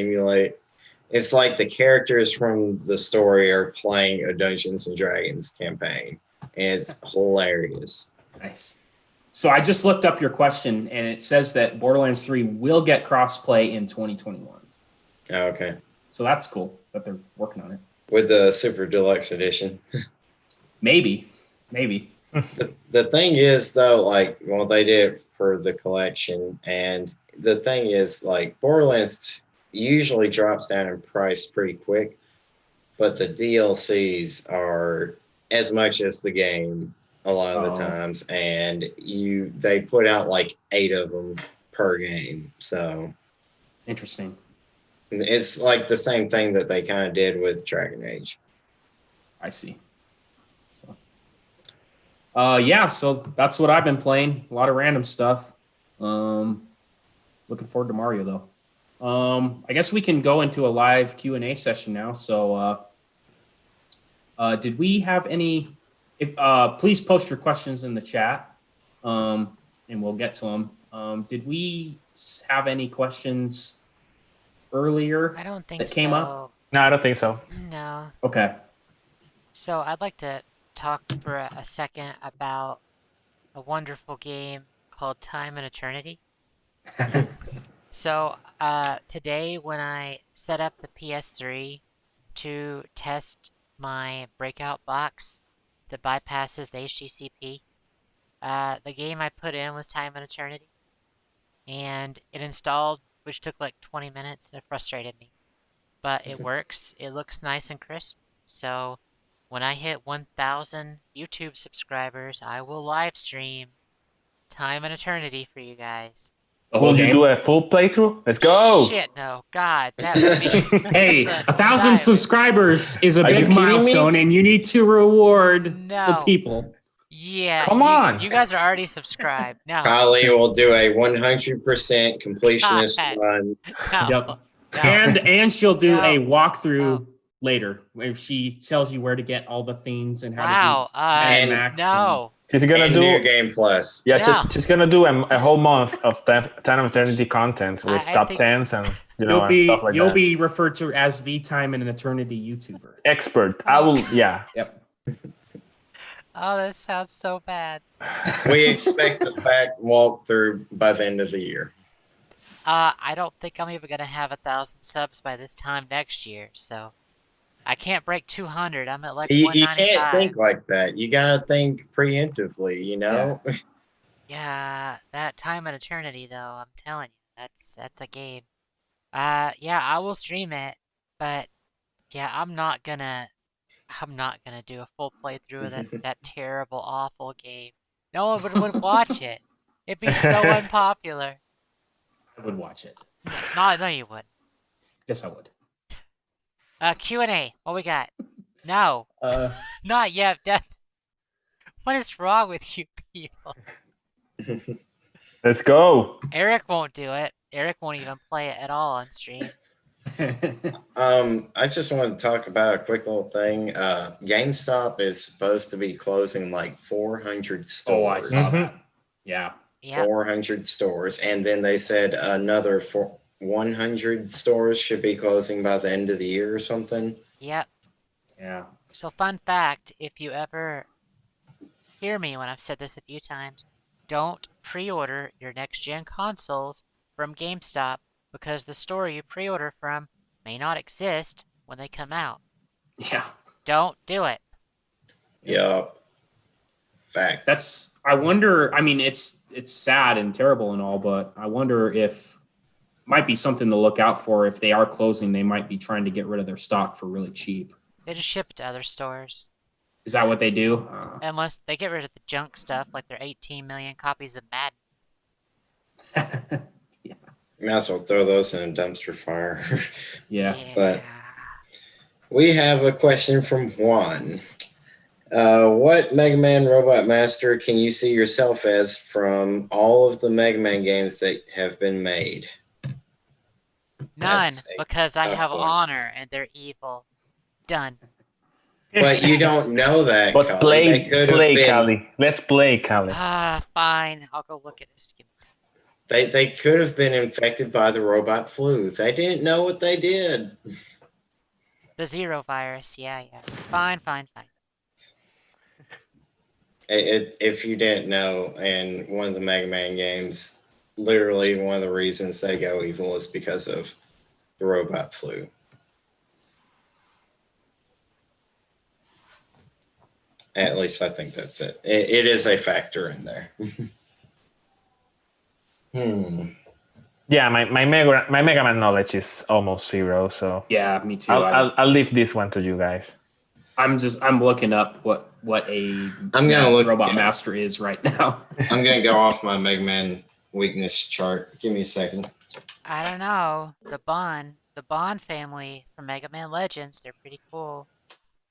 like the characters from the story are playing a Dungeons and Dragons campaign. And it's hilarious. Nice. So I just looked up your question, and it says that Borderlands 3 will get crossplay in 2021. Okay. So that's cool that they're working on it. With the Super Deluxe Edition. Maybe. The thing is, though, like, well, they did it for the collection. And the thing is, like, Borderlands usually drops down in price pretty quick. But the DLCs are as much as the game a lot of the times, and they put out like 8 of them per game. So interesting. It's like the same thing that they kind of did with Dragon Age. I see. So yeah, so that's what I've been playing. A lot of random stuff. Looking forward to Mario though. I guess we can go into a live Q&A session now. So did we have any? If please post your questions in the chat, and we'll get to them. Did we have any questions earlier? I don't think that came up. No, I don't think so. No. Okay. So I'd like to talk for a second about a wonderful game called Time and Eternity. So today when I set up the PS3 to test my breakout box that bypasses the HDCP, The game I put in was Time and Eternity, and it installed, which took like 20 minutes. It frustrated me, but it works. It looks nice and crisp. So when I hit 1,000 YouTube subscribers, I will live stream Time and Eternity for you guys. The whole Will you game? do a full playthrough? Let's go. Shit, no. God, that would be. Hey, that's 1,000 nightmare. subscribers is a Are you big kidding me? milestone, and you need to reward the No. people. Yeah, Come on. You guys are already subscribed. No. Kylie will do a 100% completionist God. run. No. Yep. No. And she'll do No. a walkthrough No. later if she tells you where to get all the things and how Wow. to do Mad And Max. No. She's gonna And do New Game Plus. yeah. No. She's gonna do a whole month of Time of Eternity content with I top think- tens and You'll and stuff like you'll that. be referred to as the Time and Eternity YouTuber. Expert. I will. Yeah. Yep. Oh, that sounds so bad. We expect the fact walkthrough by the end of the year. I don't think I'm even gonna have 1,000 subs by this time next year, so I can't break 200. I'm at like You 195. can't think like that. You gotta think preemptively, you know? Yeah, that Time and Eternity though, I'm telling you, that's a game. Yeah, I will stream it, but yeah, I'm not gonna do a full playthrough of that terrible, awful game. No one would watch it. It'd be so unpopular. I would watch it. No, you wouldn't. Yes, I would. Q&A. What we got? No, not yet. What is wrong with you people? Let's go. Eric won't do it. Eric won't even play it at all on stream. I just wanted to talk about a quick little thing. GameStop is supposed to be closing like 400 Oh, I stores. saw that. Yeah. Yep. 400 stores. And then they said another 100 stores should be closing by the end of the year or something. Yep. Yeah. So fun fact, if you ever hear me when I've said this a few times, don't pre-order your next-gen consoles from GameStop because the store you pre-order from may not exist when they come out. Yeah. Don't do it. Yup. Facts. I wonder, I mean, it's sad and terrible and all, but I wonder if might be something to look out for. If they are closing, they might be trying to get rid of their stock for really cheap. They just ship it to other stores. Is that what they do? Unless they get rid of the junk stuff like their 18 million copies of Madden. You might as well throw those in a dumpster fire. Yeah. But- We have a question from Juan. What Mega Man Robot Master can you see yourself as from all of the Mega Man games that have been made? None, That's a because I tough have one. honor and they're evil. Done. But you don't know that, But Cully. play, They could have play, been. Callie. Let's play, Callie. Fine. I'll go look at his. They could have been infected by the robot flu. They didn't know what they did. The Zero virus. Yeah. Fine. If you didn't know, in one of the Mega Man games, literally one of the reasons they go evil is because of the robot flu. At least I think that's it. It is a factor in there. Yeah, my Mega Man knowledge is almost zero, so Yeah, me too. I'll leave this one to you guys. I'm looking up what a I'm gonna look Robot yeah. Master is right now. I'm gonna go off my Mega Man weakness chart. Give me a second. I don't know. The Bond family from Mega Man Legends. They're pretty cool.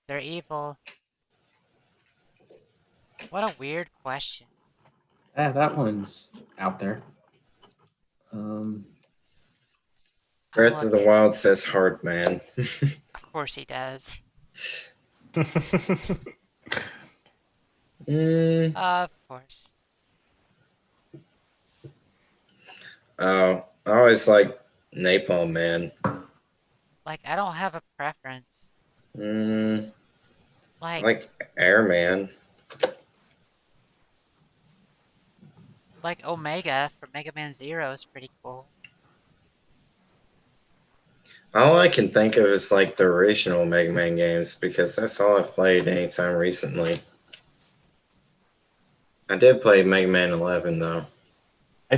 They're evil. What a weird question. Yeah, that one's out there. Breath of the Wild says hard man. Of course he does. Of course. Oh, I always like Napalm Man. Like, I don't have a preference. Like Airman. Like Omega from Mega Man Zero is pretty cool. All I can think of is like the original Mega Man games because that's all I've played anytime recently. I did play Mega Man 11 though. I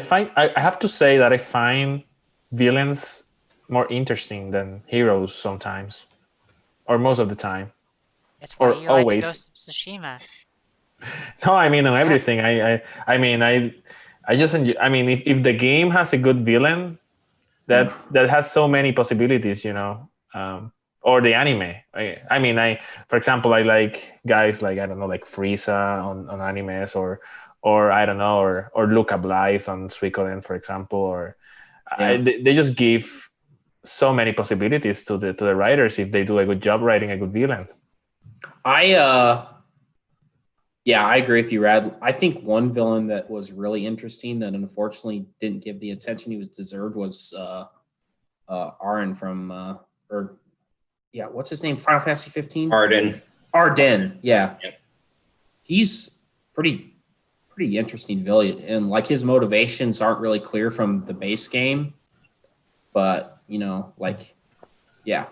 have to say that I find villains more interesting than heroes sometimes, or most of the time, That's why or you like to go always. Tsushima. No, I mean on I have, everything. I mean I just enjoy, I mean if the game has a good villain that has so many possibilities, or the anime. I mean for example I like guys like I don't know like Frieza on animes or I don't know or Luca Blythe on Suikoden for example or Yeah. they just give so many possibilities to the writers if they do a good job writing a good villain. Yeah, I agree with you, Rad. I think one villain that was really interesting that unfortunately didn't give the attention he was deserved was Arn from or yeah, what's his name? Final Fantasy 15? Arden. Arden. Yeah. Yep. He's pretty interesting villain, and like his motivations aren't really clear from the base game, but like yeah,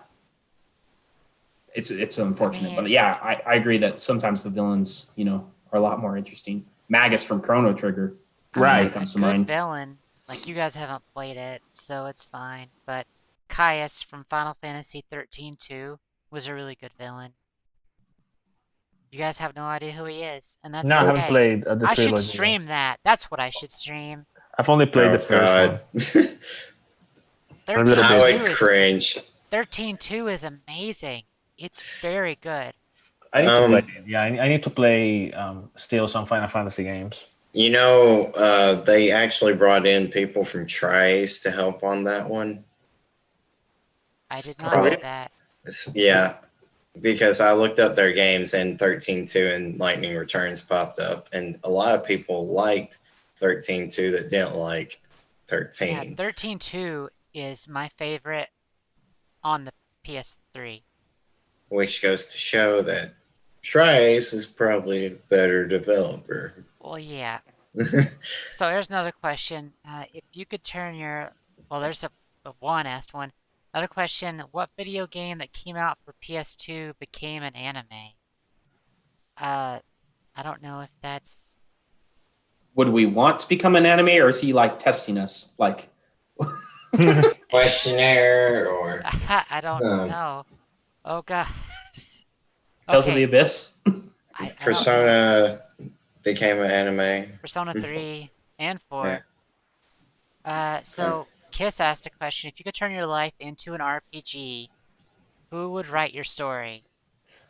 it's unfortunate, but mean, yeah, I agree that sometimes the villains are a lot more interesting. Magus from Chrono Trigger is one that Right. A comes to good mind. villain, like you guys haven't played it, so it's fine. But Caius from Final Fantasy 13 2 was a really good villain. You guys have no idea who he is, and that's No, I haven't okay. played the I should trilogy stream yet. that. That's what I should stream. I've only played the Oh first one. God. A little 13 I bit. 2 would is cringe. 13 2 is amazing. It's very good. I need to play Um, it. Yeah, I need to play still some Final Fantasy games. they actually brought in people from Tri-Ace to help on that one. I did Oh, not know really? that. Yeah, because I looked up their games and 13.2 and Lightning Returns popped up, and a lot of people liked 13.2 that didn't like Yeah, 13, 13 2 is my favorite on the PS3. which goes to show that Tri-Ace is probably a better developer. Well, yeah. So here's another question. If you could turn your, well, there's a one asked one. Another question. What video game that came out for PS2 became an anime? Uh, I don't know if that's, Would we want to become an anime, or is he like testing us? Like, Questionnaire or I don't know. Oh gosh. Tales of the Okay, Abyss? I don't know. Persona became an anime. Persona 3 and Yeah. 4. So Kiss asked a question. If you could turn your life into an RPG, who would write your story?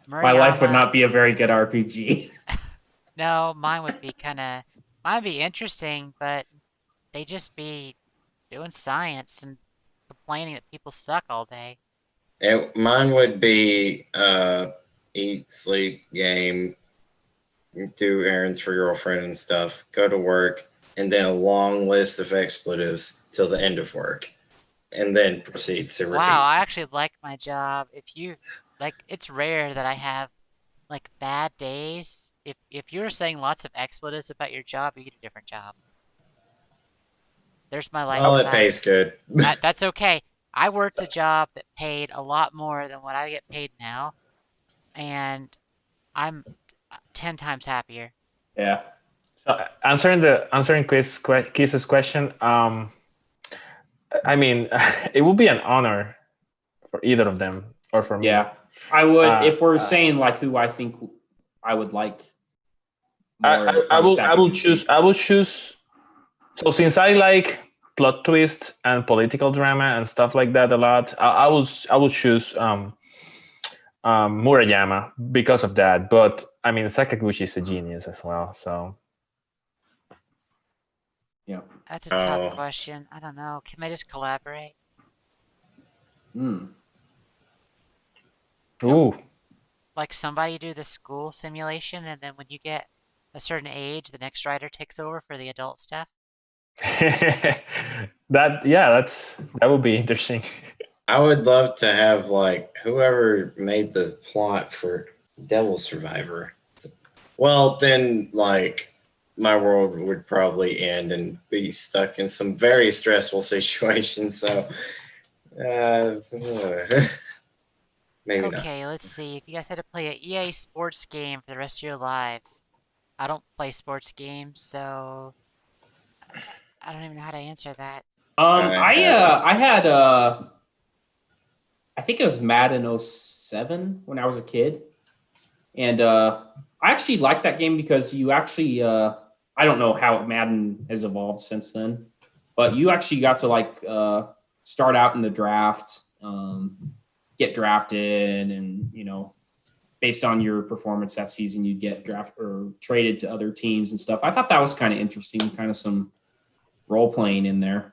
My life would Murayama. not be a very good RPG. No, mine would be mine'd be interesting, but they just be doing science and complaining that people suck all day. Mine would be eat, sleep, game, do errands for your girlfriend and stuff, go to work, and then a long list of expletives till the end of work, and then proceed to repeat. Wow, I actually like my job. It's rare that I have like bad days. If you were saying lots of expletives about your job, you get a different job. There's my life Well, it pays advice. good. That's okay. I worked a job that paid a lot more than what I get paid now, and I'm 10 times happier. Yeah. So answering Chris's question, I mean, it would be an honor for either of them or for me. Yeah. I would, if we're Uh, saying like who I think I would like more, I will Sakaguchi. I will choose. So since I like plot twist and political drama and stuff like that a lot, I will choose Murayama because of that. But I mean, Sakaguchi is a genius as well. So Yeah. That's a tough question. I don't know. Can they just collaborate? ooh, Like somebody do the school simulation, and then when you get a certain age, the next writer takes over for the adult stuff? that would be interesting. I would love to have like whoever made the plot for Devil Survivor. Well, then like my world would probably end and be stuck in some very stressful situations. So maybe not. Okay, let's see. If you guys had to play an EA sports game for the rest of your lives, I don't play sports games, so I don't even know how to answer that. I had I think it was Madden 07 when I was a kid. And I actually liked that game because you actually I don't know how Madden has evolved since then, but you actually got to like start out in the draft, get drafted, and based on your performance that season, you get drafted or traded to other teams and stuff. I thought that was kind of interesting, kind of some role playing in there.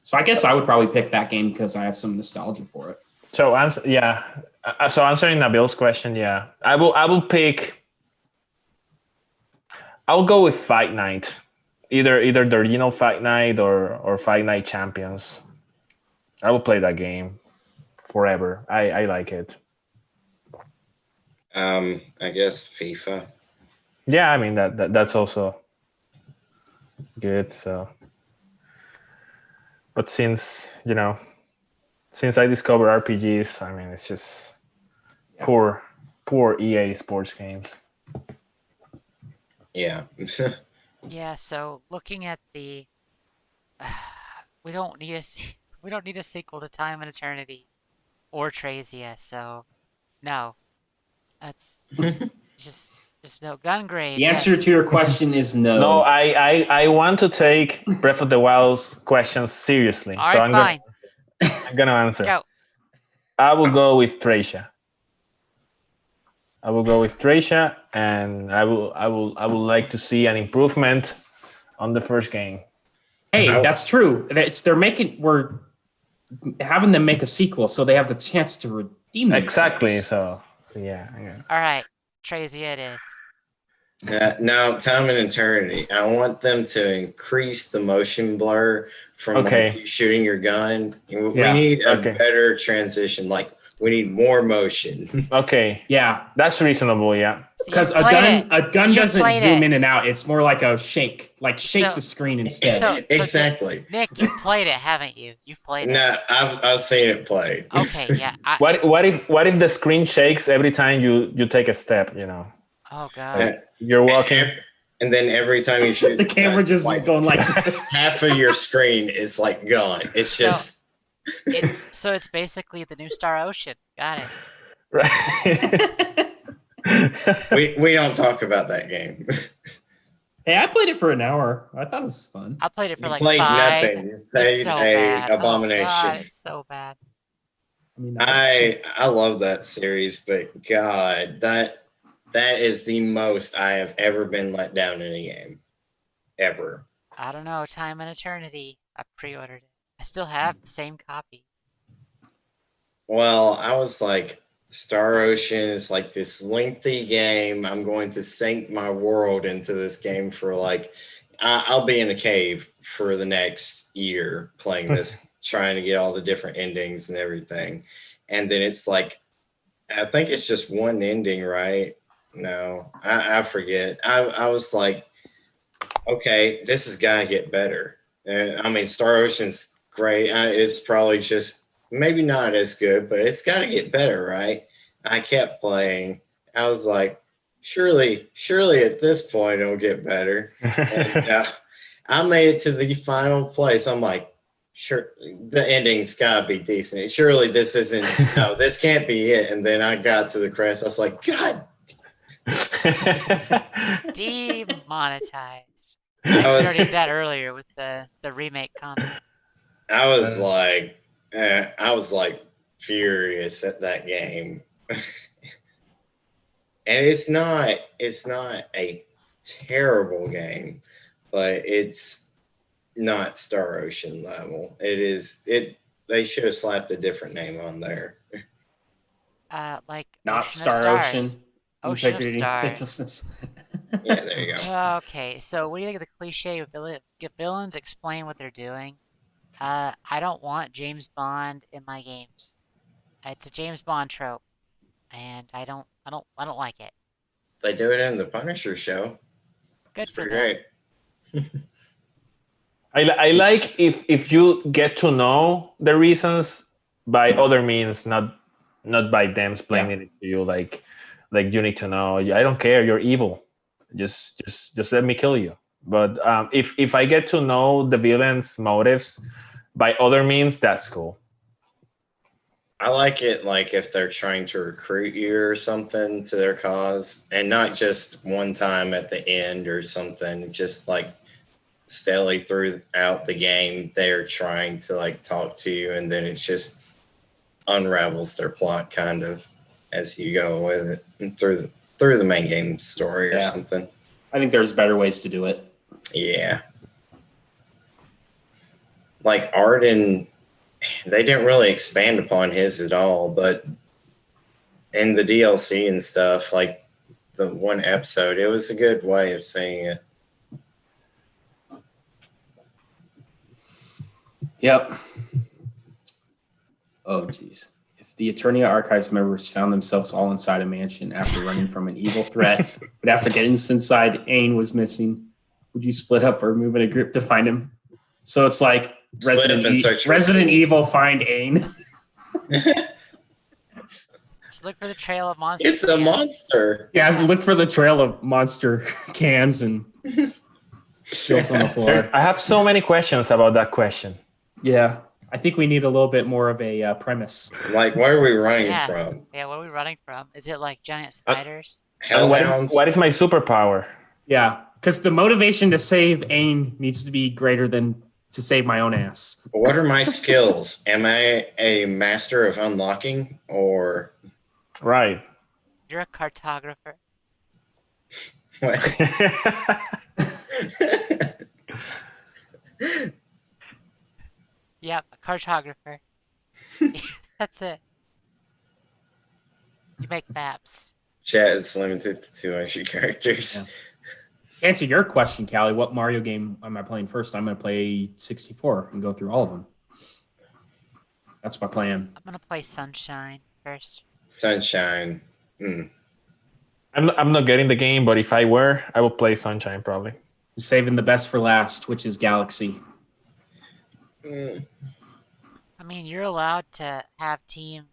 So I guess I would probably pick that game because I have some nostalgia for it. So So answering Nabil's question, yeah, I will pick. I'll go with Fight Night, either the original Fight Night or Fight Night Champions. I will play that game forever. I like it. I guess FIFA. Yeah, I mean that's also good. So, but since I discovered RPGs, I mean it's just poor EA sports games. Yeah. Yeah, so looking at the we don't need a sequel to Time and Eternity or Trazia, so no. That's just no. Gungrave. The answer Yes. to your question is no. No, I want to take Breath of the Wild's questions seriously. All So right, fine. I'm gonna answer. Go. I will go with Tracia. And I would like to see an improvement on the first game. Hey, that's true. We're having them make a sequel, so they have the chance to redeem themselves. Exactly. So yeah. All right, Trazia it is. Now, Time and Eternity. I want them to increase the motion blur from like you shooting your gun. We need a better transition. Like we need more motion. Okay. Yeah, that's reasonable. Yeah. Because a gun doesn't zoom in and out. It's more like a shake. Like shake the screen instead. Exactly. Nick, you played it, haven't you? You've played it. No, I've seen it played. Okay, yeah. What if the screen shakes every time you take a step? Oh god. You're walking. And then every time you shoot, the camera just is going like this. Half of your screen is like gone. It's just. It's basically the new Star Ocean. Got it. Right. we don't talk about that game. Hey, I played it for an hour. I thought it was fun. I played it for like played 5. Nothing. You played so bad. abomination. Oh, God, it's so bad. I love that series, but God, that is the most I have ever been let down in a game. Ever. I don't know. Time and Eternity. I pre-ordered it. I still have the same copy. Well, I was like, Star Ocean is like this lengthy game. I'm going to sink my world into this game for like, I'll be in a cave for the next year playing this, trying to get all the different endings and everything. And then it's like, I think it's just one ending, right? No, I forget. I was like, okay, this has got to get better. I mean, Star Ocean's great. It's probably just maybe not as good, but it's got to get better, right? I kept playing. I was like, surely at this point it'll get better. And, I made it to the final place. I'm like, sure, the ending's gotta be decent. Surely this isn't. No, this can't be it. And then I got to the crest. I was like, God. Demonetized. I already did that earlier with the remake comment. I was like furious at that game. And it's not a terrible game, but it's not Star Ocean level. They should have slapped a different name on there. Like not Ocean Star of Ocean. Stars. Ocean of Stars. Yeah, there you go. Okay, so what do you think of the cliche of villains explain what they're doing? I don't want James Bond in my games. It's a James Bond trope, and I don't like it. They do it in the Punisher show. Good for them. Great. I like if you get to know the reasons by other means, not by them explaining it to you. Like you need to know. I don't care. You're evil. Just let me kill you. But if I get to know the villain's motives by other means, that's cool. I like it like if they're trying to recruit you or something to their cause, and not just one time at the end or something, just like steadily throughout the game they're trying to like talk to you, and then it just unravels their plot kind of as you go with it and through the main game story or something. I think there's better ways to do it. Yeah. Like Arden, they didn't really expand upon his at all, but in the DLC and stuff, like the one episode, it was a good way of saying it. Yep. Oh, geez. If the Eternia Archives members found themselves all inside a mansion after running from an evil threat, but after getting inside, Ain was missing, would you split up or move in a group to find him? So it's like Resident Evil find Ain. Just look for the trail of monsters. It's a monster. Yeah, look for the trail of monster cans and spills on the floor. I have so many questions about that question. Yeah. I think we need a little bit more of a premise. Like, what are we running from? Yeah, what are we running from? Is it like giant spiders? Hellhounds? What is my superpower? Yeah, because the motivation to save Ain needs to be greater than to save my own ass. What are my skills? Am I a master of unlocking or... Right. You're a cartographer. What? Yep, a cartographer. That's it. You make maps. Chat is limited to 2 extra characters. Yeah. To answer your question, Callie, what Mario game am I playing first? I'm going to play 64 and go through all of them. That's my plan. I'm gonna play Sunshine first. Sunshine. I'm not getting the game, but if I were, I would play Sunshine probably. Saving the best for last, which is Galaxy. I mean, you're allowed to have Team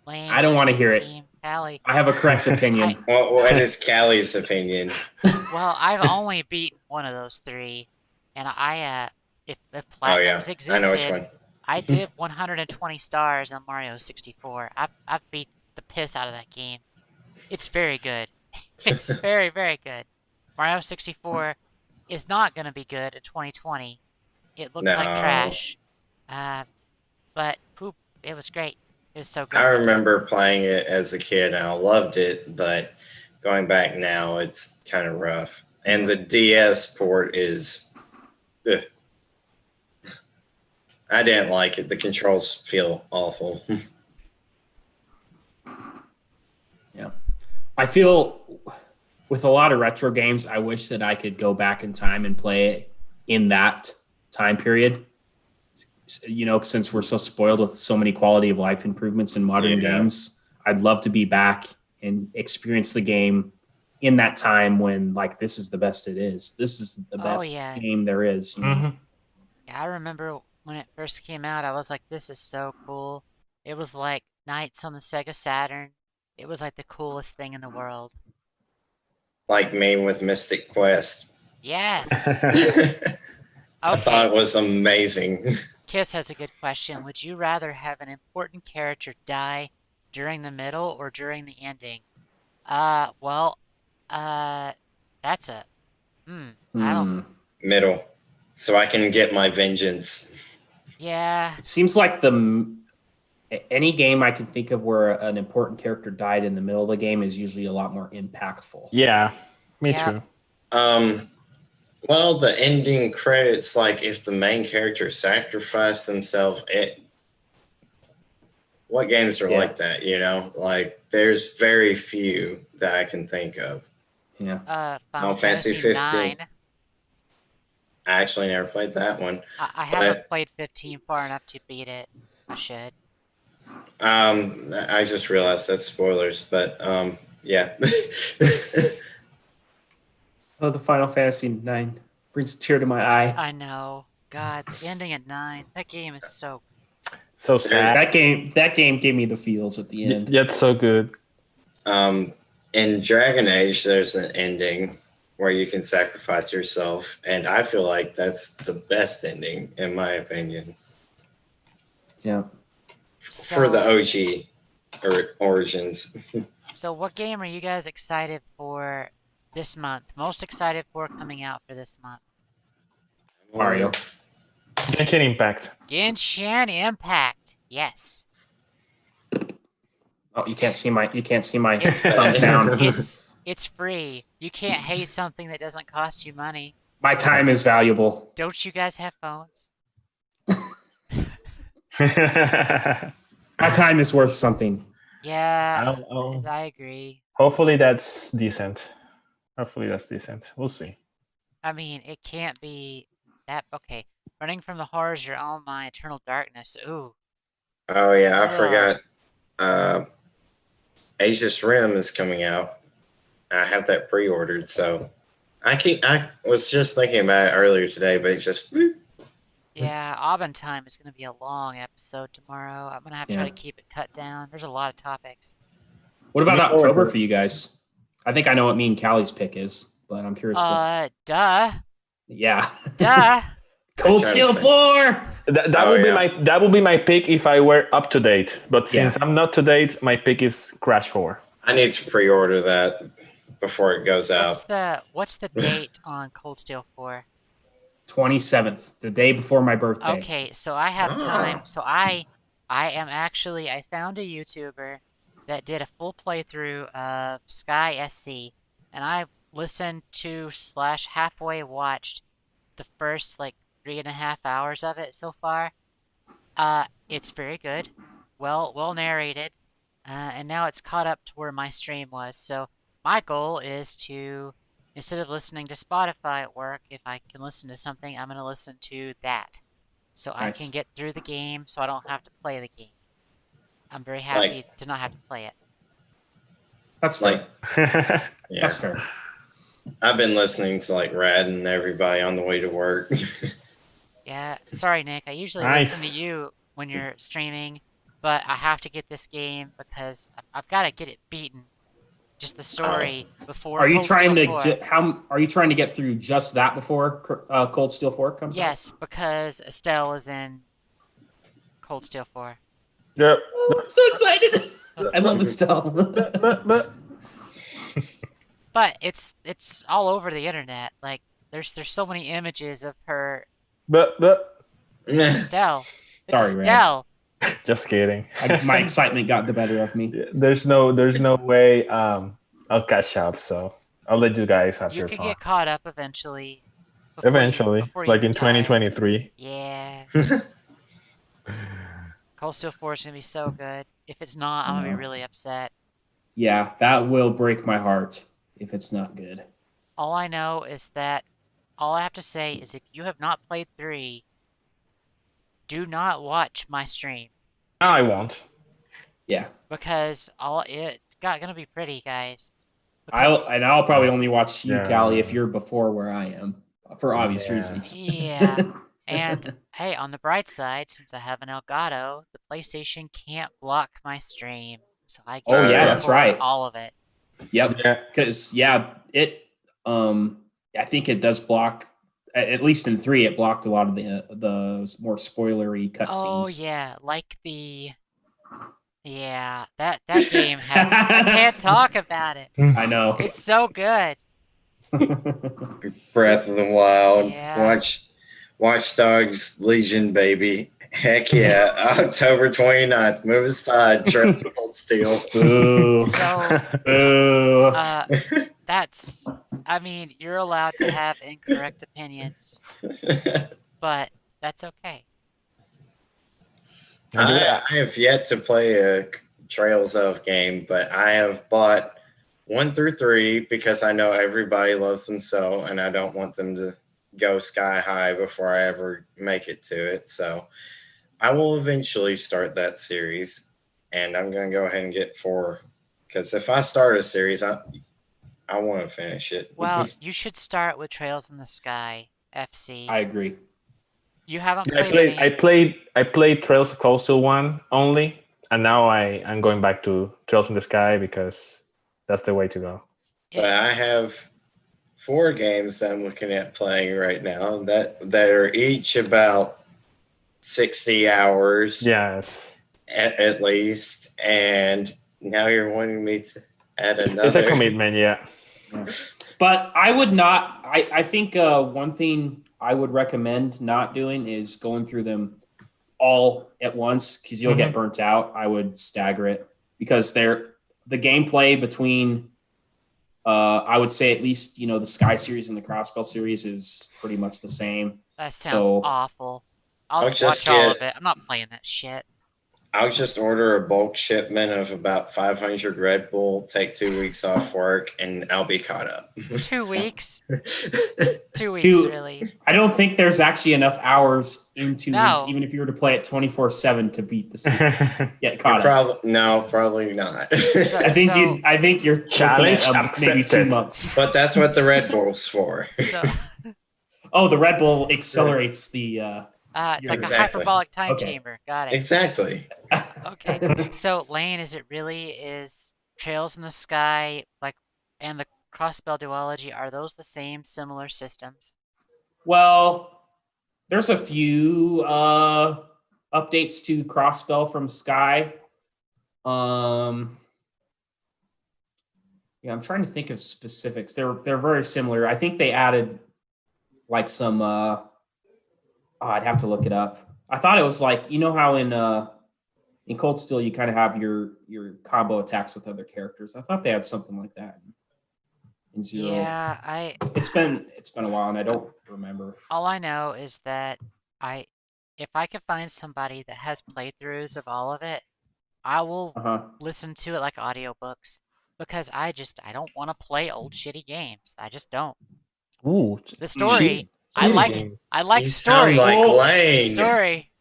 Lane. I don't want to hear it. Team Callie. I have a correct opinion. What is Callie's opinion? Well, I've only beaten one of those three, and if Platinums existed, I know which one. I did 120 stars on Mario 64. I've beat the piss out of that game. It's very good. It's very, very good. Mario 64 is not going to be good in 2020. It looks like trash. But poop, it was great. It was so good. I remember playing it as a kid and I loved it, but going back now, it's kind of rough. And the DS port is... Ugh. I didn't like it. The controls feel awful. Yeah. I feel with a lot of retro games, I wish that I could go back in time and play it in that time period. You know, since we're so spoiled with so many quality of life improvements in modern games, I'd love to be back and experience the game in that time when, like, this is the best it is. This is the best game there is. You know? Yeah, I remember when it first came out, I was like, this is so cool. It was like Nights on the Sega Saturn. It was like the coolest thing in the world. Like me with Mystic Quest. Yes. I thought it was amazing. Kiss has a good question. Would you rather have an important character die during the middle or during the ending? That's a... I don't... Middle. So I can get my vengeance. Yeah. It seems like any game I can think of where an important character died in the middle of the game is usually a lot more impactful. Yeah, me too. Well, the ending credits, like if the main character sacrificed themselves, what games are like that, you know? Like there's very few that I can think of. Yeah. Final Fantasy 15. I actually never played that one. I haven't played 15 far enough to beat it. I should. I just realized that's spoilers, but yeah. Oh, the Final Fantasy 9 brings a tear to my eye. I know. God, the ending at 9. That game is so sad. That game gave me the feels at the end. Yeah, it's so good. In Dragon Age, there's an ending where you can sacrifice yourself, and I feel like that's the best ending, in my opinion, Yeah. for the So, OG or Origins. so what game are you guys excited for this month? Most excited for coming out for this month? Mario. Genshin Impact. Genshin Impact. Yes. Oh, you can't see my It's thumbs down. it's free. You can't hate something that doesn't cost you money. My time is valuable. Don't you guys have phones? My time is worth something. Yeah, I'll- I agree. Hopefully that's decent. We'll see. I mean, it can't be that okay. Running from the horrors, you're on my eternal darkness. Ooh. Oh yeah, I Ugh. forgot. Aegis Rim is coming out. I have that pre-ordered, so I was just thinking about it earlier today, but it just Yeah, Aubin time is going to be a long episode tomorrow. I'm going to have to try Yeah. to keep it cut down. There's a lot of topics. What about Look forward to October it. for you guys? I think I know what me and Callie's pick is, but I'm curious. Duh. Yeah. Duh. Cold I'm Steel trying to 4. That would be my pick if I were up to date. But Yeah. since I'm not to date, my pick is Crash 4. I need to pre-order that before it goes out. What's the date on Cold Steel 4? 27th, the day before my birthday. Okay, so I have time. So I found a YouTuber that did a full playthrough of Sky SC, and I listened to / halfway watched the first like 3.5 hours of it so far. It's very good, well narrated, and now it's caught up to where my stream was. So my goal is to, instead of listening to Spotify at work, if I can listen to something, I'm gonna listen to that, so I Nice. can get through the game, so I don't have to play the game. I'm very happy to not have to play it. That's fair. Yeah, That's fair. I've been listening to like Rad and everybody on the way to work. Yeah, sorry, Nick. I usually listen to you when you're streaming, but I have to get this game because I've got to get it beaten. Just the story before. Are you Cold trying Steel to 4. are you trying to get through just that before Cold Steel 4 comes out? Yes, because Estelle is in Cold Steel 4. Yep. Oh, I'm so excited. I love Estelle. But it's all over the internet. Like there's so many images of her. But It's Estelle. It's Sorry, Ray. Estelle. just kidding. My excitement got the better of me. There's no way I'll catch up. So I'll let you guys have You your could fun. get caught up eventually. Eventually, before you like in retire. 2023. Yeah. Cold Steel 4 is gonna be so good. If it's not, I'm gonna be really upset. Yeah, that will break my heart if it's not good. All I know is that all I have to say is if you have not played 3, do not watch my stream No, I won't. Yeah. because it's gonna be pretty, guys. I'll probably only watch you, Yeah. Callie, if you're before where I am, for obvious Yeah. reasons. Yeah. And hey, on the bright side, since I have an Elgato, the PlayStation can't block my stream, so I Oh, get yeah, to that's record right. all of it. Yep. Yeah. Because I think it does block. At least in 3, it blocked a lot of the more spoilery cutscenes. Oh yeah, like that game has. I can't talk about it. I know. It's so good. Breath of the Wild. Yeah. Watch Dogs Legion, baby. Heck yeah. October 29th. Move aside. Trust Cold Steel. Boo. So Boo. I mean, you're allowed to have incorrect opinions, but that's okay. I have yet to play a Trails of game, but I have bought 1 through 3 because I know everybody loves them so, and I don't want them to go sky high before I ever make it to it. So I will eventually start that series, and I'm going to go ahead and get 4 because if I start a series, I want to finish it. Well, you should start with Trails in the Sky FC. I agree. You haven't played any. I played Trails of Cold Steel 1 only, and now I'm going back to Trails in the Sky because that's the way to go. But I have 4 games that I'm looking at playing right now that are each about 60 hours Yes. at least, and now you're wanting me to add It's a another. commitment, yeah. But I would not. I think one thing I would recommend not doing is going through them all at once because you'll get burnt out. I would stagger it because the gameplay between I would say at least the Sky series and the Crossbell series is pretty much the same. That sounds awful. I'll just watch all of it. I'm not playing that shit. I'll just order a bulk shipment of about 500 Red Bull, take 2 weeks off work, and I'll be caught up. 2 weeks? 2 weeks, really? I don't think there's actually enough hours in 2 No. weeks, even if you were to play it 24/7 to beat the series. Get caught up. Probably not. I think you're Challenge maybe 2 accepted. months. But that's what the Red Bull's for. So, Oh, the Red Bull accelerates the. it's like Exactly. a hyperbolic time Okay. chamber. Got it. Exactly. Okay. So, Lane, is Trails in the Sky and the Crossbell duology, are those the same similar systems? Well, there's a few updates to Crossbell from Sky. Yeah, I'm trying to think of specifics. They're very similar. I think they added like some. I'd have to look it up. I thought it was like how in Cold Steel you kind of have your combo attacks with other characters. I thought they had something like that in Zero. Yeah, It's been a while and I don't remember. all I know is that if I can find somebody that has playthroughs of all of it, I will listen to it like audiobooks because I don't want to play old shitty games. I just don't. Ooh. The story, I like You the story. sound like Lane. Story.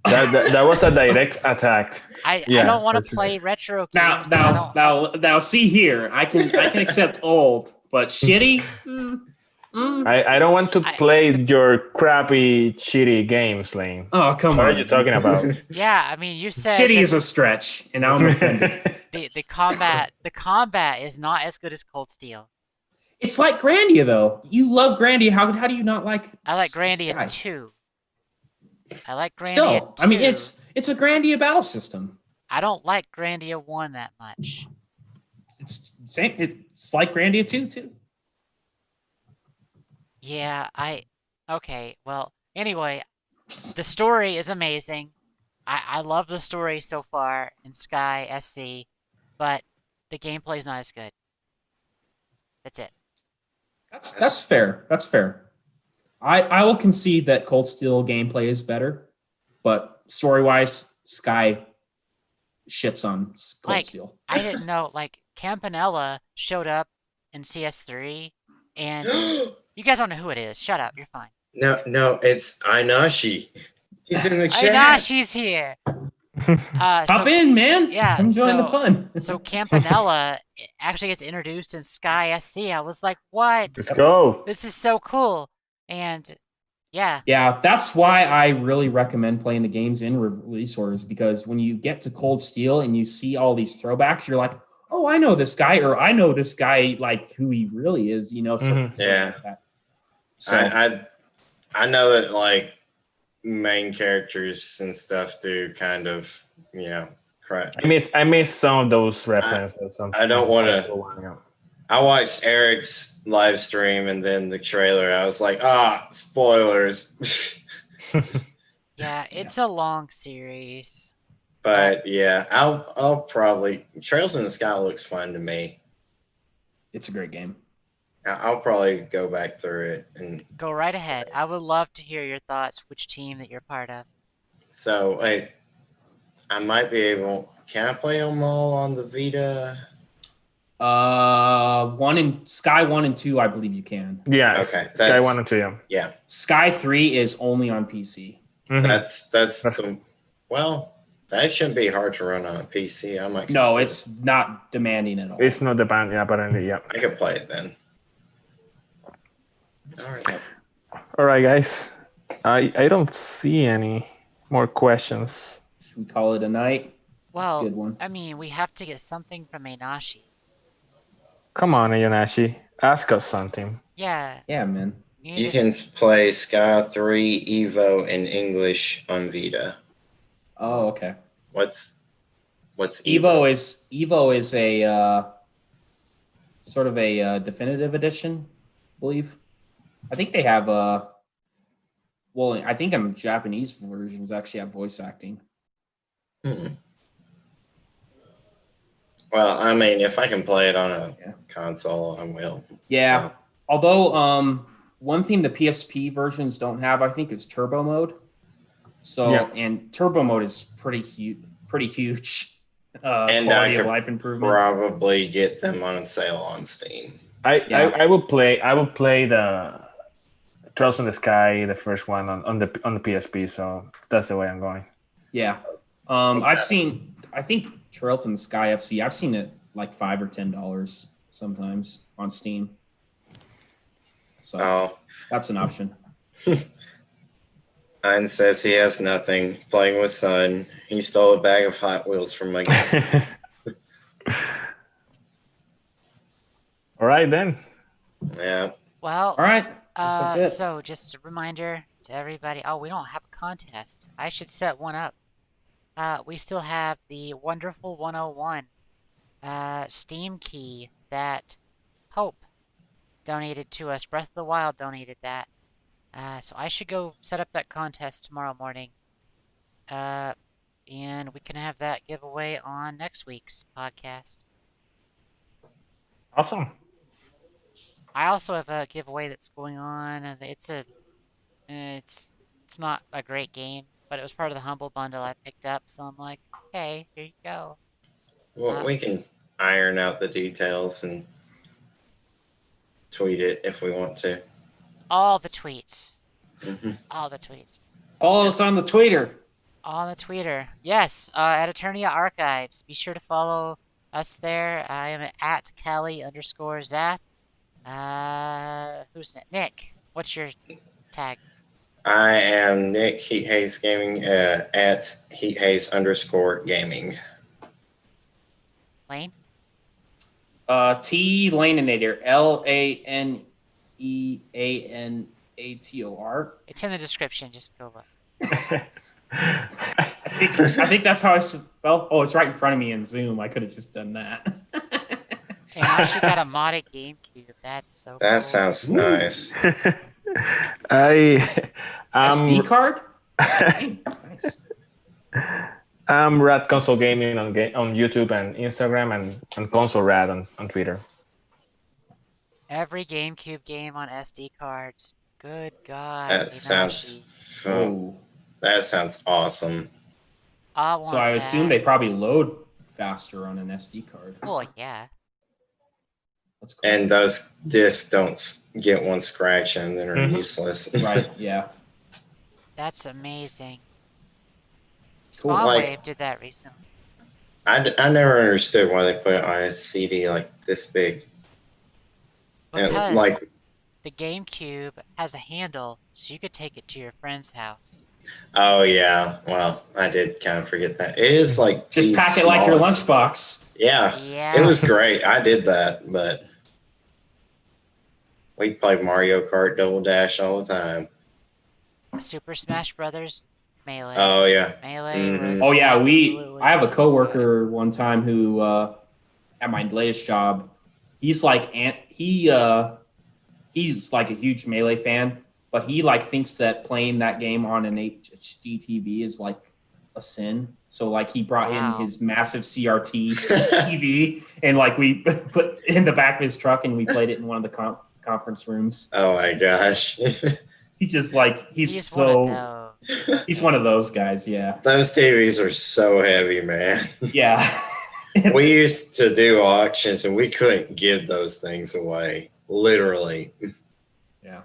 That was a direct attack. I don't want to play retro games. Now, see here. I can accept old, but shitty. I don't want to play your crappy, shitty games, Lane. Oh, come on. What are you talking about? Yeah, I mean, you said shitty is a stretch, and I'm offended. the combat is not as good as Cold Steel. It's like Grandia, though. You love Grandia. How do you not like? I like Grandia Sky? 2. I like Grandia Still, 2. I mean, it's a Grandia battle system. I don't like Grandia 1 that much. It's same. It's like Grandia 2 too. Yeah, okay, well, anyway, the story is amazing. I love the story so far in Sky SC, but the gameplay is not as good. That's it. That's fair. That's fair. I will concede that Cold Steel gameplay is better, but story-wise, Sky shits on Cold Steel. I didn't know, Campanella showed up in CS3, and you guys don't know who it is. Shut up, you're fine. No, it's Ainashi. He's in the chat. Ainashi's here. Hop in, man. Yeah, I'm enjoying the fun. So Campanella actually gets introduced in Sky SC. I was like, what? Let's go. This is so cool. And yeah. Yeah, that's why I really recommend playing the games in release orders, because when you get to Cold Steel and you see all these throwbacks, you're like, oh, I know this guy, or I know this guy, like who he really is, Yeah. Like that. So I know that main characters and stuff do kind of, crap. I miss some of those references. I don't want to. I watched Eric's live stream and then the trailer. I was like, spoilers. Yeah, it's a long series. But yeah, I'll probably Trails in the Sky looks fun to me. it's a great game. I'll probably go back through it and Go right ahead. I would love to hear your thoughts, which team that you're part of. so I might be able. Can I play them all on the Vita? Sky 1 and 2, I believe you can. Yeah. Okay, Sky 1 and 2, yeah. Yeah, Sky 3 is only on PC. Mhm. that's that shouldn't be hard to run on a PC. I might. No, it's not demanding at all. It's not the band, yeah, but yeah. I could play it then. All right. All right, guys. I don't see any more questions. Should we call it a night? Well, a good one. I mean, we have to get something from Einashi. Come on, Ayanashi. Ask us something. Yeah, Yeah, man. you You can can play Sky 3 Evo in English on Vita. Oh, okay. What's Evo? Evo is a sort of a definitive edition, I believe. I think they have well, I think in Japanese versions actually have voice acting. Hmm. Well, I mean, if I can play it on a Yeah. console, I will. Yeah. So, Although one thing the PSP versions don't have, I think, is turbo mode. So Yeah. and turbo mode is pretty huge and I quality of could life improvement. probably get them on sale on Steam. Yeah. I will play the Trails in the Sky, the first one on the PSP. So that's the way I'm going. Yeah. I think Trails in the Sky FC, I've seen it like $5 or $10 sometimes on Steam. So Oh, that's an option. Ein says he has nothing. Playing with son. He stole a bag of Hot Wheels from my game. All right then. Yeah. well, All right. Guess that's it. so just a reminder to everybody. Oh, we don't have a contest. I should set one up. We still have the wonderful 101 Steam key that Hope donated to us. Breath of the Wild donated that. So I should go set up that contest tomorrow morning. And we can have that giveaway on next week's podcast. Awesome. I also have a giveaway that's going on. It's not a great game, but it was part of the Humble Bundle I picked up. So I'm like, hey, here you go. Well, we can iron out the details and tweet it if we want to. All the tweets. Mhm. All the tweets. Follow us on the Twitter. On the Twitter. Yes, at Eternia Archives. Be sure to follow us there. I am at Callie_Zath. Who's Nick? What's your tag? I am Nick Heat Haze Gaming at Heat Haze_gaming. Lane? T Laneanator, LANEANATOR. It's in the description. Just go look. I think that's how I spell. Oh, it's right in front of me in Zoom. I could have just done that. And now she got a modded GameCube. That's so That cool. sounds nice. SD card? Hey, nice. I'm Rad Console Gaming on YouTube and Instagram, and Console Rad on Twitter. Every GameCube game on SD cards. Good God. That sounds fun. Oh. That sounds awesome. So I assume they probably load faster on an SD card. Well, yeah. That's cool. And those discs don't get one scratch and then are useless. Right, yeah. That's amazing. Cool. Spawnwave did that recently. I never understood why they put it on a CD like this big. Because And like, the GameCube has a handle, so you could take it to your friend's house. oh yeah, well, I did kind of forget that. It is like Just the pack it like your smallest- lunchbox. Yeah, Yeah. it was great. I did that, but we played Mario Kart Double Dash all the time. Super Smash Brothers Melee. Oh yeah, Melee was Oh yeah, absolutely I have a good. coworker one time who at my latest job, he's like he's like a huge Melee fan, but he like thinks that playing that game on an HD TV is like a sin. So like he brought in his massive CRT TV and like we put in the back of his truck and we played it in one of the conference rooms. Oh my gosh. He just like he's one of those guys, yeah. Those TVs are so heavy, man. Yeah. We used to do auctions and we couldn't give those things away. Literally. Yeah.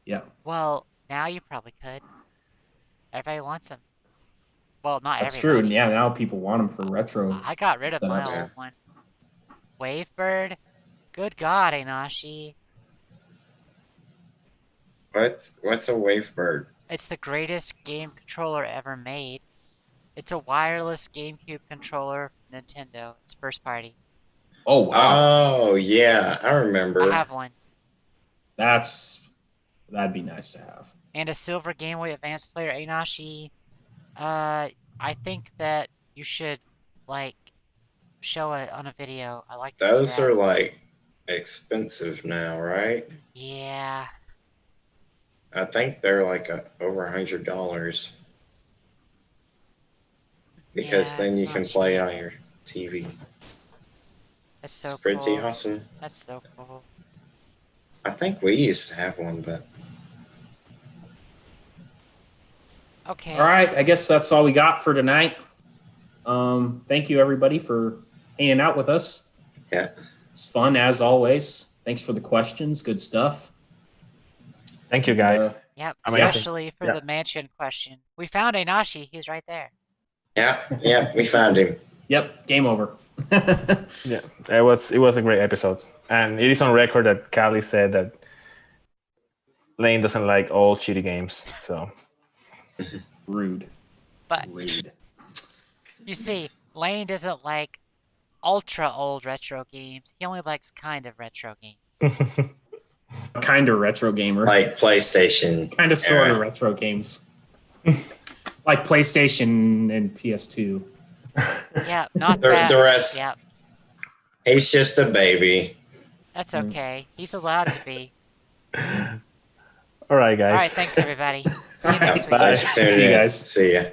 Yeah. Well, now you probably could. Everybody wants them. Well, not That's everybody. true. And yeah, now people want them for retro. I got rid of my setups. old one. Wavebird? Good God, Enashi. What's a Wavebird? It's the greatest game controller ever made. It's a wireless GameCube controller from Nintendo. It's first party. Oh wow. Oh yeah, I remember. I have one. That'd be nice to have. And a silver Game Boy Advance player, Enashi. I think that you should like show it on a video. I like to see Those that. are like expensive now, right? Yeah. I think they're like over $100 because Yeah, then it's you not can play cheap. on your TV. That's so It's pretty cool. awesome. That's so cool. I think we used to have one, but Okay. All right, I guess that's all we got for tonight. Thank you everybody for hanging out with us. yeah. It's fun as always. Thanks for the questions. Good stuff. Thank you, guys. Yep. Amazing. Especially for Yeah. the mansion question. We found Enashi. He's right there. Yeah, we found him. Yep, game over. Yeah, it was a great episode, and it is on record that Callie said that Lane doesn't like all cheaty games. So Rude. But Rude. you see, Lane doesn't like ultra old retro games. He only likes kind of retro games. Kind of retro gamer. Like PlayStation. Kind of sort of era. retro games. Like PlayStation and PS2. Yeah, not The that. rest, Yep, he's just a baby. that's okay. He's allowed to be. all right, guys. All right, thanks everybody. See you next week. Thanks for tuning See you in. guys. See ya.